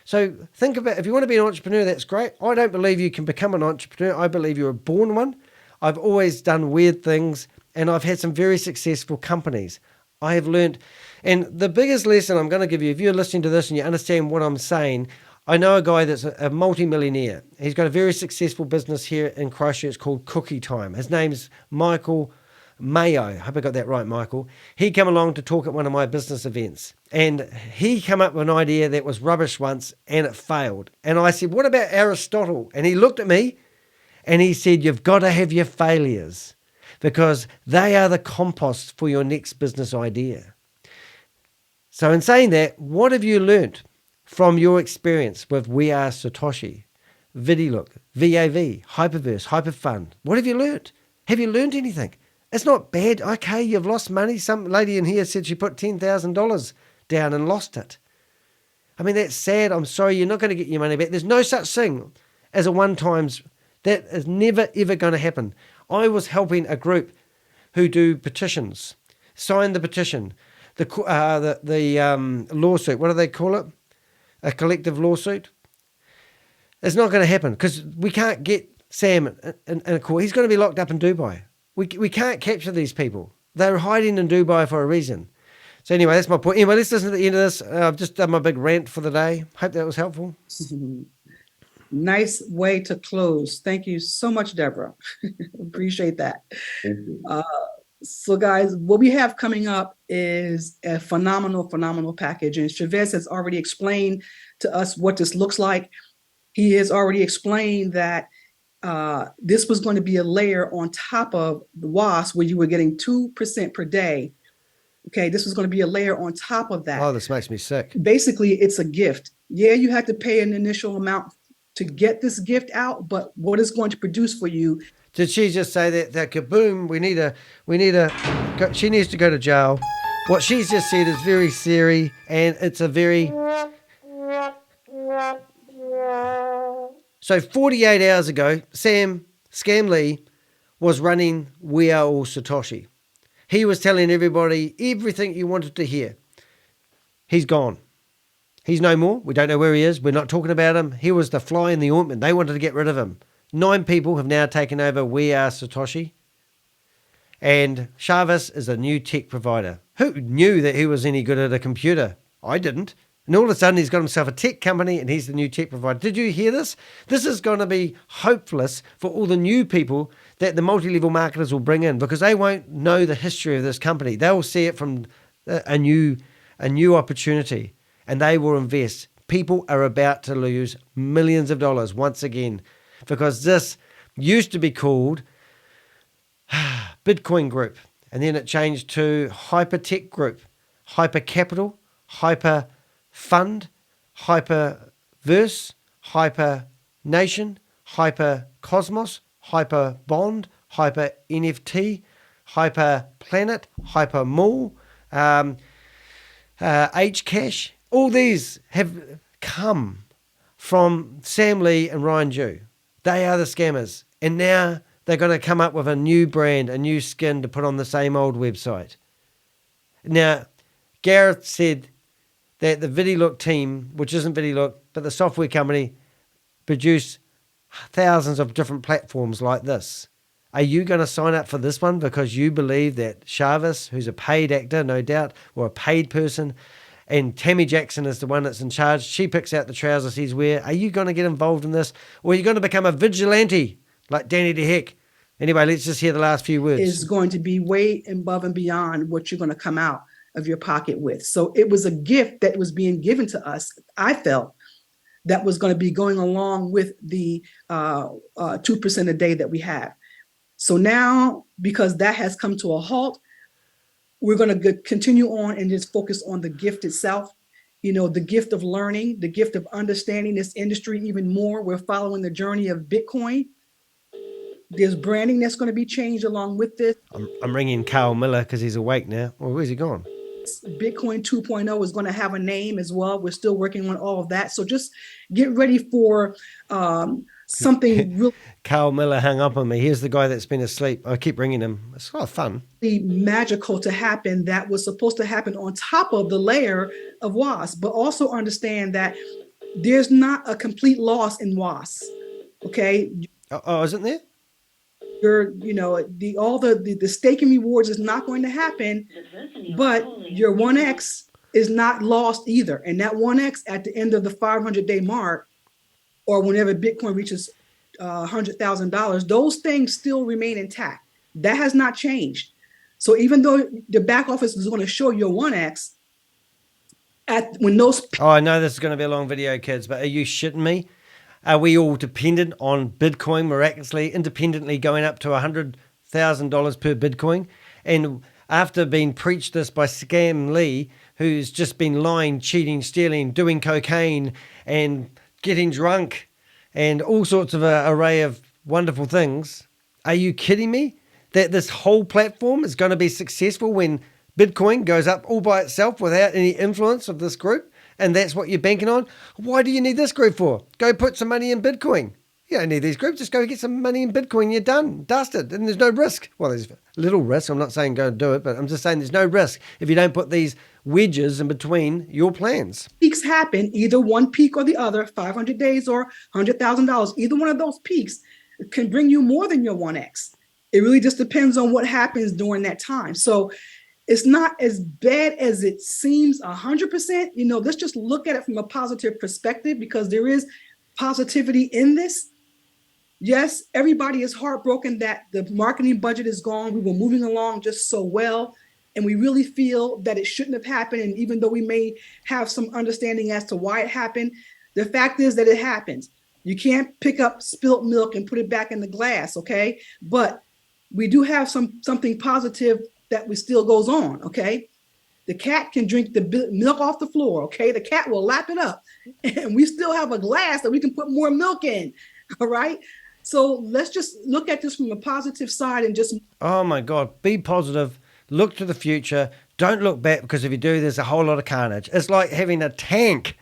So think about, if you want to be an entrepreneur, that's great. I don't believe you can become an entrepreneur. I believe you're a born one. I've always done weird things, and I've had some very successful companies. I have learned, and the biggest lesson I'm going to give you, if you're listening to this and you understand what I'm saying, I know a guy that's a multi-millionaire. He's got a very successful business here in Christchurch called Cookie Time. His name's Michael Mayo. I hope I got that right, Michael. He came along to talk at one of my business events, and he came up with an idea that was rubbish once, and it failed. And I said, what about Aristotle? And he looked at me and he said, you've got to have your failures because they are the compost for your next business idea. So in saying that, what have you learnt from your experience with We Are Satoshi, VidiLook, VAV, Hyperverse, Hyperfund? What have you learnt? Have you learnt anything? It's not bad. Okay, you've lost money. Some lady in here said she put $10,000 down and lost it. I mean, that's sad. I'm sorry, you're not going to get your money back. There's no such thing as a one-times. That is never, ever going to happen. I was helping a group who do petitions, sign the petition, the lawsuit. What do they call it? A collective lawsuit. It's not going to happen because we can't get Sam in a court. He's going to be locked up in Dubai. We can't capture these people. They're hiding in Dubai for a reason. So anyway, that's my point. Anyway, let's listen to the end of this. I've just done my big rant for the day. Hope that was helpful. Nice way to close. Thank you so much, Deborah. Appreciate that. So guys, what we have coming up is a phenomenal package. And Chavez has already explained to us what this looks like. He has already explained that this was going to be a layer on top of the WASP where you were getting 2% per day. Okay, this was going to be a layer on top of that. Oh, this makes me sick. Basically, it's a gift. Yeah, you had to pay an initial amount to get this gift out, but what it's going to produce for you. Did she just say that kaboom, she needs to go to jail. What she's just said is very serious, and it's a very... So 48 hours ago, Scam Lee was running We Are All Satoshi. He was telling everybody everything you wanted to hear. He's gone. He's no more. We don't know where he is. We're not talking about him. He was the fly in the ointment. They wanted to get rid of him. 9 people have now taken over We Are Satoshi. And Chavez is a new tech provider. Who knew that he was any good at a computer? I didn't. And all of a sudden, he's got himself a tech company and he's the new tech provider. Did you hear this? This is going to be hopeless for all the new people that the multi-level marketers will bring in because they won't know the history of this company. They'll see it from a new opportunity. And they will invest. People are about to lose millions of dollars once again because this used to be called Bitcoin Group. And then it changed to Hypertech Group, Hyper Capital, Hyper Fund, Hyperverse, Hyper Nation, Hyper Cosmos, Hyper Bond, Hyper NFT, Hyper Planet, Hyper Mall, Hcash. All these have come from Sam Lee and Ryan Jew. They are the scammers. And now they're going to come up with a new brand, a new skin to put on the same old website. Now, Garrett said that the VidiLook team, which isn't VidiLook, but the software company, produce thousands of different platforms like this. Are you going to sign up for this one because you believe that Chavez, who's a paid actor, no doubt, or a paid person, and Tami Jackson is the one that's in charge. She picks out the trousers he's wearing. Are you going to get involved in this? Or are you going to become a vigilante like Danny de Hek? Anyway, let's just hear the last few words. Is going to be way above and beyond what you're going to come out of your pocket with. So it was a gift that was being given to us, I felt, that was going to be going along with the 2% a day that we have. So now, because that has come to a halt, we're going to continue on and just focus on the gift itself, the gift of learning, the gift of understanding this industry even more. We're following the journey of Bitcoin. There's branding that's going to be changed along with this. I'm ringing Carl Miller because he's awake now. Well, where's he gone? Bitcoin 2.0 is going to have a name as well. We're still working on all of that. So just get ready for something real. Carl Miller hung up on me. Here's the guy that's been asleep. I keep ringing him. It's a lot of fun. Magical to happen that was supposed to happen on top of the layer of WASP, but also understand that there's not a complete loss in WAS. Okay. Oh, isn't there? The staking rewards is not going to happen, but your 1x is not lost either. And that 1x at the end of the 500-day mark, or whenever Bitcoin reaches $100,000, those things still remain intact. That has not changed. So even though the back office is going to show your 1x, when those... Oh, I know this is going to be a long video, kids, but are you shitting me? Are we all dependent on Bitcoin miraculously, independently going up to $100,000 per Bitcoin? And after being preached this by Scam Lee, who's just been lying, cheating, stealing, doing cocaine, and getting drunk, and all sorts of an array of wonderful things, are you kidding me? That this whole platform is going to be successful when Bitcoin goes up all by itself without any influence of this group? And that's what you're banking on? Why do you need this group for? Go put some money in Bitcoin. You don't need these groups. Just go get some money in Bitcoin. You're done. Dusted. And there's no risk. Well, there's little risk. I'm not saying go and do it, but I'm just saying there's no risk if you don't put these wedges in between your plans. Peaks happen, either one peak or the other, 500 days or $100,000. Either one of those peaks can bring you more than your 1x. It really just depends on what happens during that time. So it's not as bad as it seems 100%. Let's just look at it from a positive perspective, because there is positivity in this. Yes, everybody is heartbroken that the marketing budget is gone. We were moving along just so well, and we really feel that it shouldn't have happened. And even though we may have some understanding as to why it happened, the fact is that it happens. You can't pick up spilt milk and put it back in the glass, okay? But we do have something positive that still goes on, okay? The cat can drink the milk off the floor, okay? The cat will lap it up, and we still have a glass that we can put more milk in, all right? So let's just look at this from a positive side and just... Oh my God, be positive, look to the future, don't look back, because if you do, there's a whole lot of carnage. It's like having a tank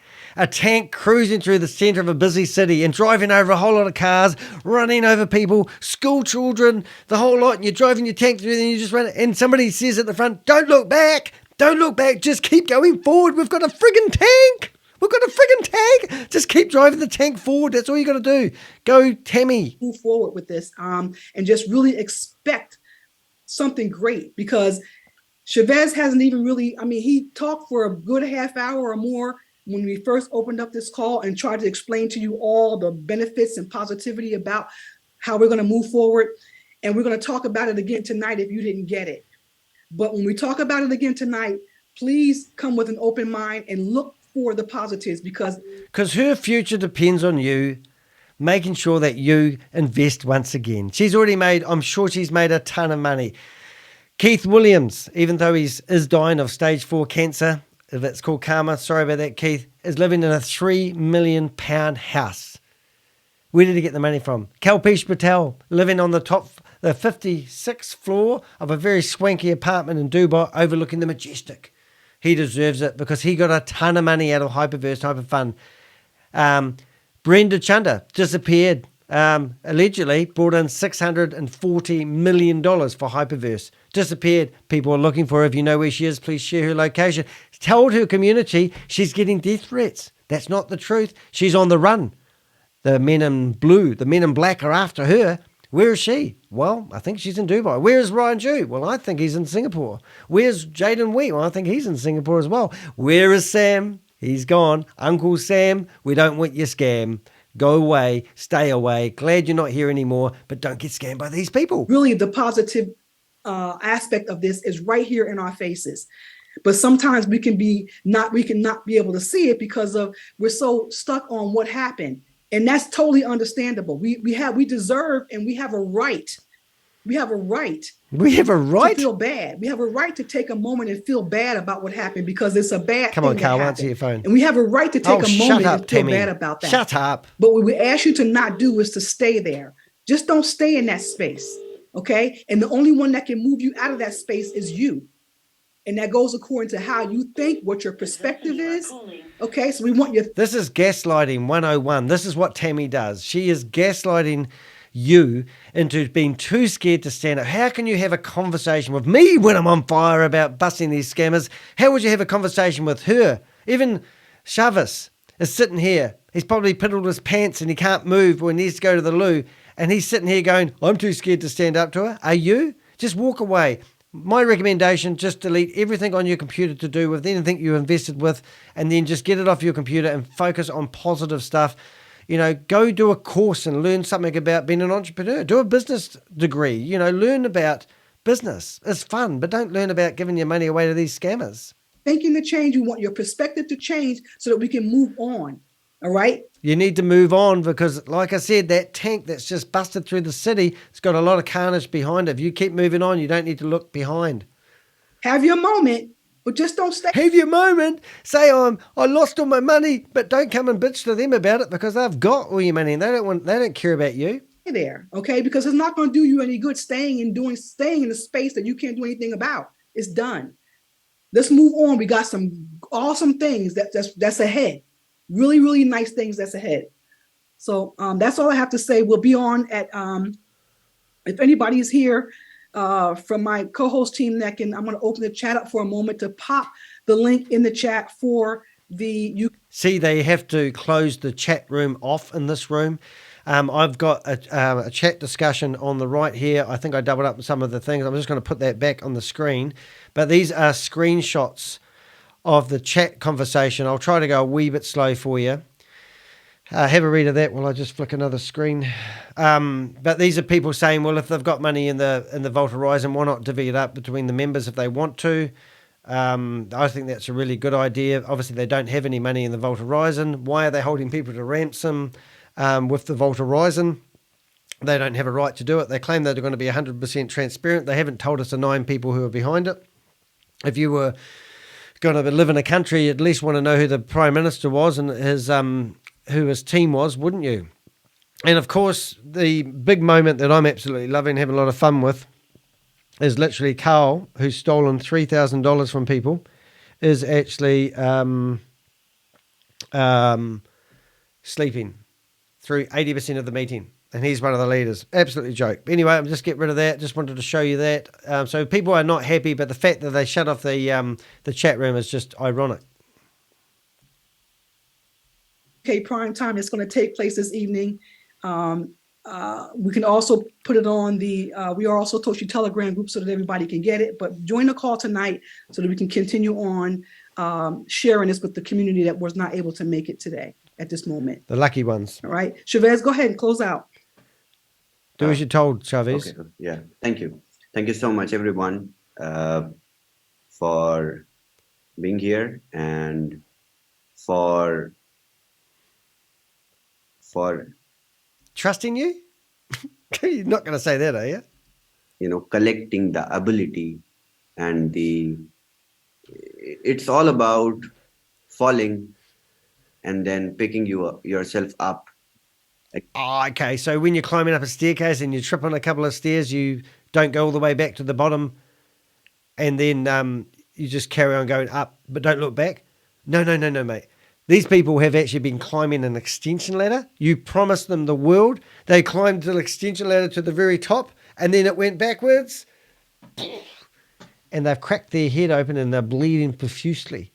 cruising through the center of a busy city and driving over a whole lot of cars, running over people, school children, the whole lot, and you're driving your tank through, and you just run, and somebody says at the front, don't look back, just keep going forward, we've got a friggin' tank, just keep driving the tank forward, that's all you got to do. Go, Tami. Move forward with this and just really expect something great, because Chavez hasn't even really, he talked for a good half hour or more when we first opened up this call and tried to explain to you all the benefits and positivity about how we're going to move forward. And we're going to talk about it again tonight if you didn't get it. But when we talk about it again tonight, please come with an open mind and look for the positives, because her future depends on you making sure that you invest once again. I'm sure she's made a ton of money. Keith Williams, even though he is dying of stage 4 cancer, if it's called karma, sorry about that, Keith, is living in a £3 million house. Where did he get the money from? Kalpesh Patel, living on the 56th floor of a very swanky apartment in Dubai overlooking the Majestic. He deserves it because he got a ton of money out of Hyperverse, Hyperfun. Brenda Chunda disappeared, allegedly brought in $640 million for Hyperverse. Disappeared. People are looking for her. If you know where she is, please share her location. Told her community she's getting death threats. That's not the truth. She's on the run. The men in blue, the men in black are after her. Where is she? Well, I think she's in Dubai. Where is Ryan Jew? Well, I think he's in Singapore. Where's Jaden Wee? Well, I think he's in Singapore as well. Where is Sam? He's gone. Uncle Sam, we don't want your scam. Go away. Stay away. Glad you're not here anymore, but don't get scammed by these people. Really, the positive aspect of this is right here in our faces. But sometimes we can not be able to see it because we're so stuck on what happened. And that's totally understandable. We deserve, and we have a right. We have a right. We have a right to feel bad. We have a right to take a moment and feel bad about what happened, because it's a bad Come thing on, Carl, that answer your phone. And we have a right to take a moment and feel Tami. bad about that. Shut up. But what we ask you to not do is to stay there. Just don't stay in that space, okay? And the only one that can move you out of that space is you. And that goes according to how you think, what your perspective is. Okay, so we want your... This is gaslighting 101. This is what Tami does. She is gaslighting you into being too scared to stand up. How can you have a conversation with me when I'm on fire about busting these scammers? How would you have a conversation with her? Even Chavez, is sitting here. He's probably piddled his pants and he can't move when he needs to go to the loo. And he's sitting here going, I'm too scared to stand up to her. Are you? Just walk away. My recommendation, just delete everything on your computer to do with anything you invested with, and then just get it off your computer and focus on positive stuff. You know, go do a course and learn something about being an entrepreneur. Do a business degree. You know, learn about business. It's fun, but don't learn about giving your money away to these scammers. Thinking to change, you want your perspective to change so that we can move on. All right? You need to move on because, like I said, that tank that's just busted through the city, it's got a lot of carnage behind it. If you keep moving on, you don't need to look behind. Have your moment, but just don't stay. Have your moment. Say, I lost all my money, but don't come and bitch to them about it because they've got all your money and they don't care about you. There, okay? Because it's not going to do you any good staying in the space that you can't do anything about. It's done. Let's move on. We got some awesome things that's ahead. Really, really nice things that's ahead. So that's all I have to say. We'll be on at, if anybody is here from my co-host team I'm going to open the chat up for a moment to pop the link in the chat for See, they have to close the chat room off in this room. I've got a chat discussion on the right here. I think I doubled up some of the things. I'm just going to put that back on the screen. But these are screenshots of the chat conversation. I'll try to go a wee bit slow for you. Have a read of that while I just flick another screen. But these are people saying, well, if they've got money in the Vault Horizon, why not divvy it up between the members if they want to? I think that's a really good idea. Obviously, they don't have any money in the Vault Horizon. Why are they holding people to ransom with the Vault Horizon? They don't have a right to do it. They claim they're going to be 100% transparent. They haven't told us the 9 people who are behind it. If you were going to live in a country, you'd at least want to know who the Prime Minister was and who his team was, wouldn't you? And of course, the big moment that I'm absolutely loving, having a lot of fun with, is literally Carl, who's stolen $3,000 from people, is actually sleeping through 80% of the meeting. And he's one of the leaders. Absolutely joke. Anyway, I'll just get rid of that. Just wanted to show you that. So people are not happy, but the fact that they shut off the chat room is just ironic. Okay, prime time is going to take place this evening. We can also put it on the We Are All Satoshi Telegram group so that everybody can get it. But join the call tonight so that we can continue on sharing this with the community that was not able to make it today at this moment. The lucky ones. All right. Chavez, go ahead and close out. Do as you're told, Chavez. Okay. Yeah. Thank you. Thank you so much, everyone, for being here and for trusting you. You're not going to say that, are you? You know, collecting the ability and it's all about falling and then picking yourself up. Oh, okay. So when you're climbing up a staircase and you trip on a couple of stairs, you don't go all the way back to the bottom and then you just carry on going up, but don't look back? No, mate. These people have actually been climbing an extension ladder. You promised them the world. They climbed the extension ladder to the very top and then it went backwards. And they've cracked their head open and they're bleeding profusely.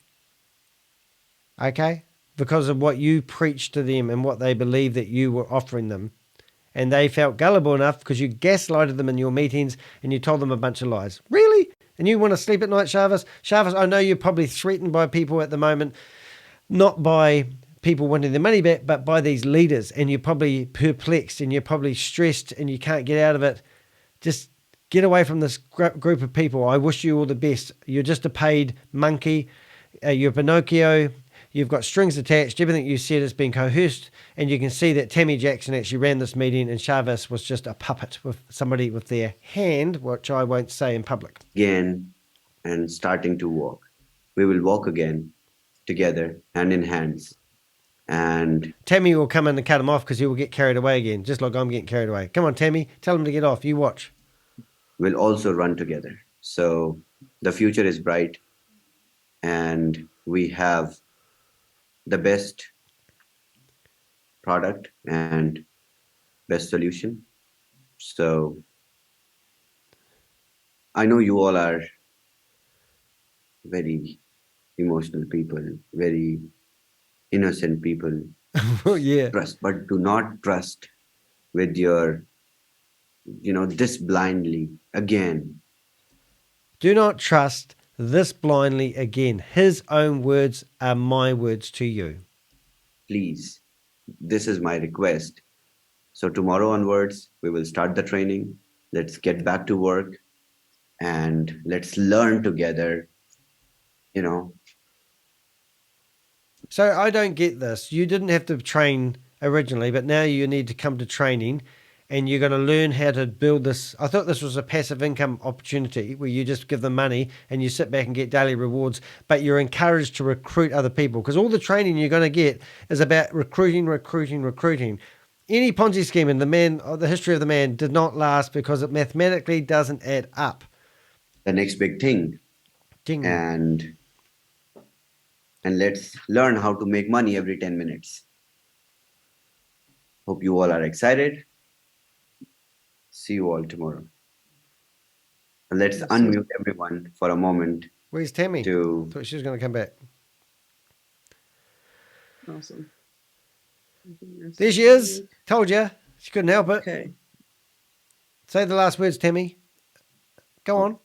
Okay? Because of what you preached to them and what they believed that you were offering them. And they felt gullible enough because you gaslighted them in your meetings and you told them a bunch of lies. Really? And you want to sleep at night, Chavez? Chavez, I know you're probably threatened by people at the moment, not by people wanting their money back, but by these leaders. And you're probably perplexed and you're probably stressed and you can't get out of it. Just get away from this group of people. I wish you all the best. You're just a paid monkey. You're Pinocchio. You've got strings attached. Everything you said has been coerced. And you can see that Tami Jackson actually ran this meeting and Chavez was just a puppet with somebody with their hand, which I won't say in public. Again, and starting to walk. We will walk again together, hand in hands. And Tami will come in and cut him off because he will get carried away again, just like I'm getting carried away. Come on, Tami, tell him to get off. You watch. We'll also run together. So the future is bright and we have the best product and best solution. So I know you all are very emotional people, very innocent people. Yeah. Trust, but do not trust with your, this blindly again. Do not trust this blindly again. His own words are my words to you. Please, this is my request. So tomorrow onwards, we will start the training. Let's get back to work and let's learn together, So I don't get this. You didn't have to train originally, but now you need to come to training and you're going to learn how to build this. I thought this was a passive income opportunity where you just give them money and you sit back and get daily rewards, but you're encouraged to recruit other people because all the training you're going to get is about recruiting. Any Ponzi scheme in the history of the man did not last because it mathematically doesn't add up. The next big thing. Ding. And let's learn how to make money every 10 minutes. Hope you all are excited. See you all tomorrow. And let's unmute everyone for a moment. Where's Tami? Thought she was going to come back. Awesome. There she is. Told you. She couldn't help it. Okay. Say the last words, Tami. Go on.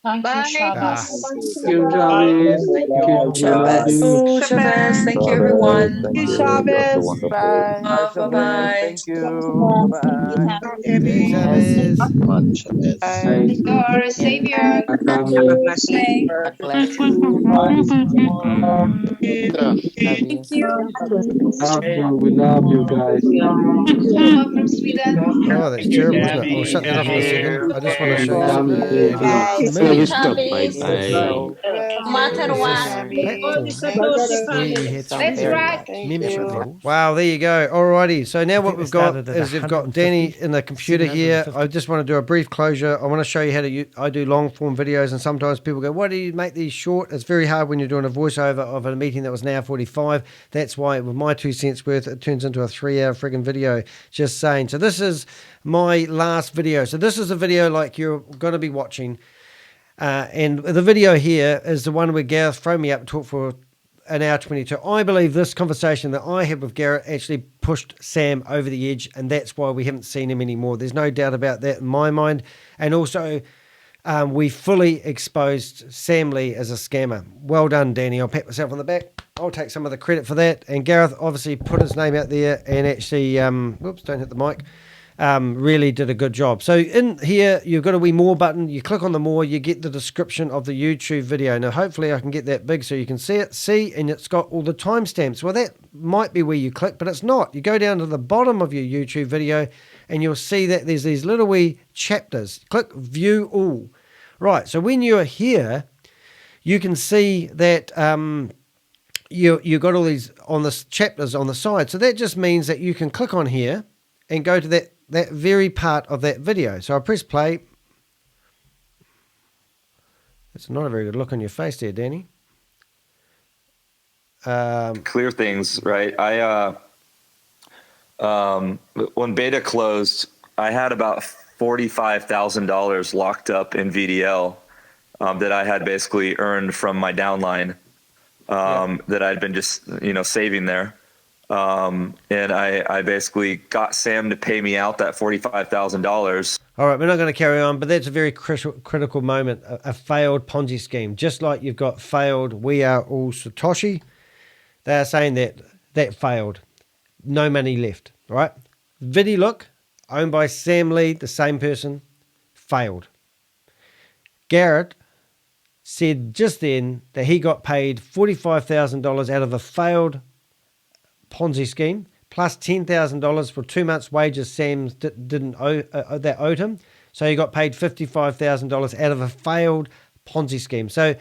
Thank you, Chavez. Thank you, Chavez. Thank you, Chavez. Oh, Chavez. Thank you, everyone. Thank you, Chavez. Bye. Bye-bye. Thank you. Bye. Chavez. You're our savior. Thank you. We love you guys. Hello from Sweden. Oh, that's terrible, isn't it? I'll shut that off in a second. I just want to show you Bye. Matter Let's rock. membership level. Wow, there you go. Alrighty. So now what we've got is you've got Danny in the computer here. I just want to do a brief closure. I want to show you how to I do long form videos, and sometimes people go, why do you make these short? It's very hard when you're doing a voiceover of a meeting that was an hour 45. That's why with my 2 cents worth, it turns into a 3-hour friggin' video. Just saying. So this is my last video. So this is a video like you're going to be watching. And the video here is the one where Garrett threw me up and talked for an hour 22. I believe this conversation that I had with Garrett actually pushed Sam over the edge, and that's why we haven't seen him anymore. There's no doubt about that in my mind. And also, we fully exposed Sam Lee as a scammer. Well done, Danny. I'll pat myself on the back. I'll take some of the credit for that. And Gareth obviously put his name out there and actually, whoops, don't hit the mic. Really did a good job. So in here, you've got a wee more button. You click on the more, you get the description of the YouTube video. Now, hopefully I can get that big so you can see it. See, and it's got all the timestamps. Well, that might be where you click, but it's not. You go down to the bottom of your YouTube video and you'll see that there's these little wee chapters. Click view all. Right, so when you're here, you can see that you got all these on the chapters on the side. So that just means that you can click on here and go to that very part of that video. So I press play. It's not a very good look on your face there, Danny. Clear things, right? When beta closed, I had about $45,000 locked up in VDL that I had basically earned from my downline that I'd been just, saving there. And I basically got Sam to pay me out that $45,000. All right, we're not going to carry on, but that's a very critical moment, a failed Ponzi scheme. Just like you've got failed We Are All Satoshi, they are saying that failed. No money left, right? VidiLook, owned by Sam Lee, the same person, failed. Garrett said just then that he got paid $45,000 out of a failed Ponzi scheme, plus $10,000 for 2 months' wages Sam didn't owe, that owed him. So he got paid $55,000 out of a failed Ponzi scheme. So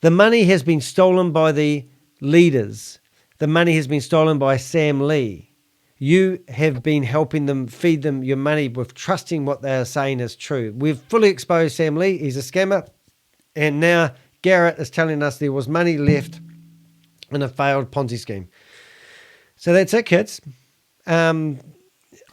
the money has been stolen by the leaders. The money has been stolen by Sam Lee. You have been helping them, feed them your money with trusting what they are saying is true. We've fully exposed Sam Lee. He's a scammer. And now Garrett is telling us there was money left in a failed Ponzi scheme. So that's it, kids. I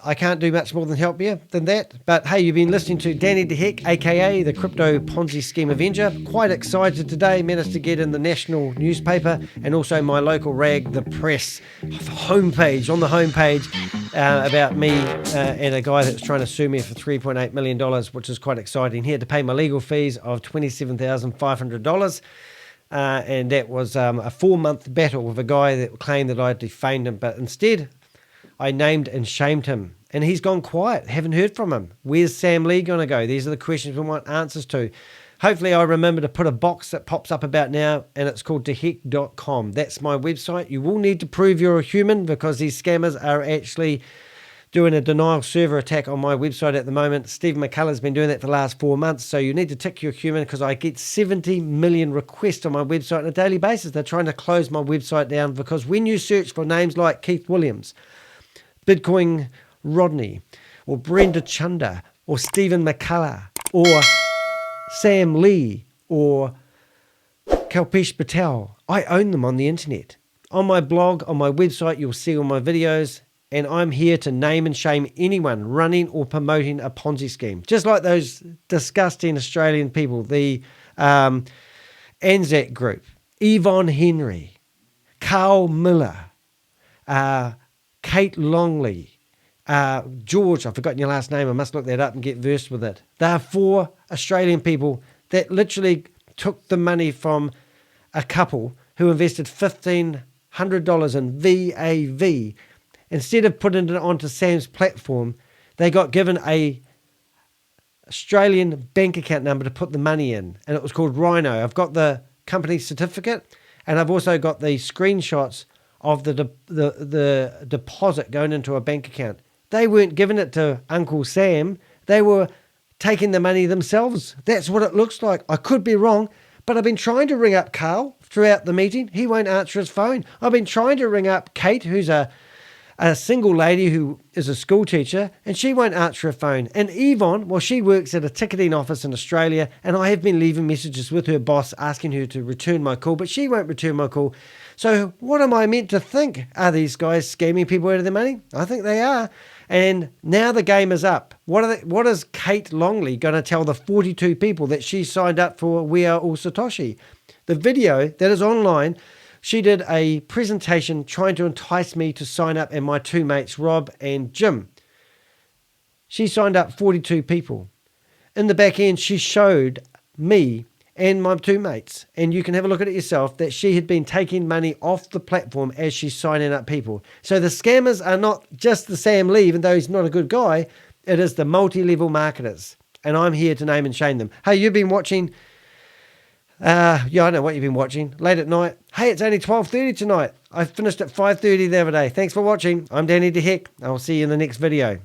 I can't do much more than help you than that. But hey, you've been listening to Danny de Hek, aka the Crypto Ponzi Scheme Avenger. Quite excited today. Managed to get in the national newspaper and also my local rag, the Press, homepage, on the homepage about me and a guy that's trying to sue me for $3.8 million, which is quite exciting. He had to pay my legal fees of $27,500. And that was a 4-month battle with a guy that claimed that I defamed him. But instead, I named and shamed him. And he's gone quiet. Haven't heard from him. Where's Sam Lee going to go? These are the questions we want answers to. Hopefully I remember to put a box that pops up about now, and it's called thehek.com. That's my website. You will need to prove you're a human because these scammers are actually doing a denial server attack on my website at the moment. Steve McCullough's been doing that for the last 4 months. So you need to tick you're human because I get 70 million requests on my website on a daily basis. They're trying to close my website down because when you search for names like Keith Williams, Bitcoin Rodney, or Brenda Chunder, or Stephen McCullough, or Sam Lee, or Kalpesh Patel, I own them on the internet. On my blog, on my website, you'll see all my videos, and I'm here to name and shame anyone running or promoting a Ponzi scheme. Just like those disgusting Australian people, the Anzac Group, Yvonne Henry, Carl Millar, Kate Longley, George, I've forgotten your last name, I must look that up and get versed with it. There are 4 Australian people that literally took the money from a couple who invested $1,500 in VAV. Instead of putting it onto Sam's platform, they got given a Australian bank account number to put the money in, and it was called RHINO. I've got the company certificate, and I've also got the screenshots of the deposit going into a bank account. They weren't giving it to Uncle Sam. They were taking the money themselves. That's what it looks like. I could be wrong, but I've been trying to ring up Carl throughout the meeting. He won't answer his phone. I've been trying to ring up Kate, who's a single lady who is a school teacher, and she won't answer her phone. And Yvonne, well, she works at a ticketing office in Australia, and I have been leaving messages with her boss asking her to return my call, but she won't return my call. So what am I meant to think? Are these guys scamming people out of their money? I think they are. And now the game is up. What is Kate Longley going to tell the 42 people that she signed up for We Are All Satoshi? The video that is online, she did a presentation trying to entice me to sign up and my 2 mates, Rob and Jim. She signed up 42 people. In the back end, she showed me and my 2 mates, and you can have a look at it yourself, that she had been taking money off the platform as she's signing up people. So the scammers are not just the Sam Lee, even though he's not a good guy, it is the multi-level marketers. And I'm here to name and shame them. Hey, you've been watching... I know what you've been watching. Late at night. Hey, it's only 12:30 tonight. I finished at 5:30 the other day. Thanks for watching. I'm Danny de Hek. I'll see you in the next video.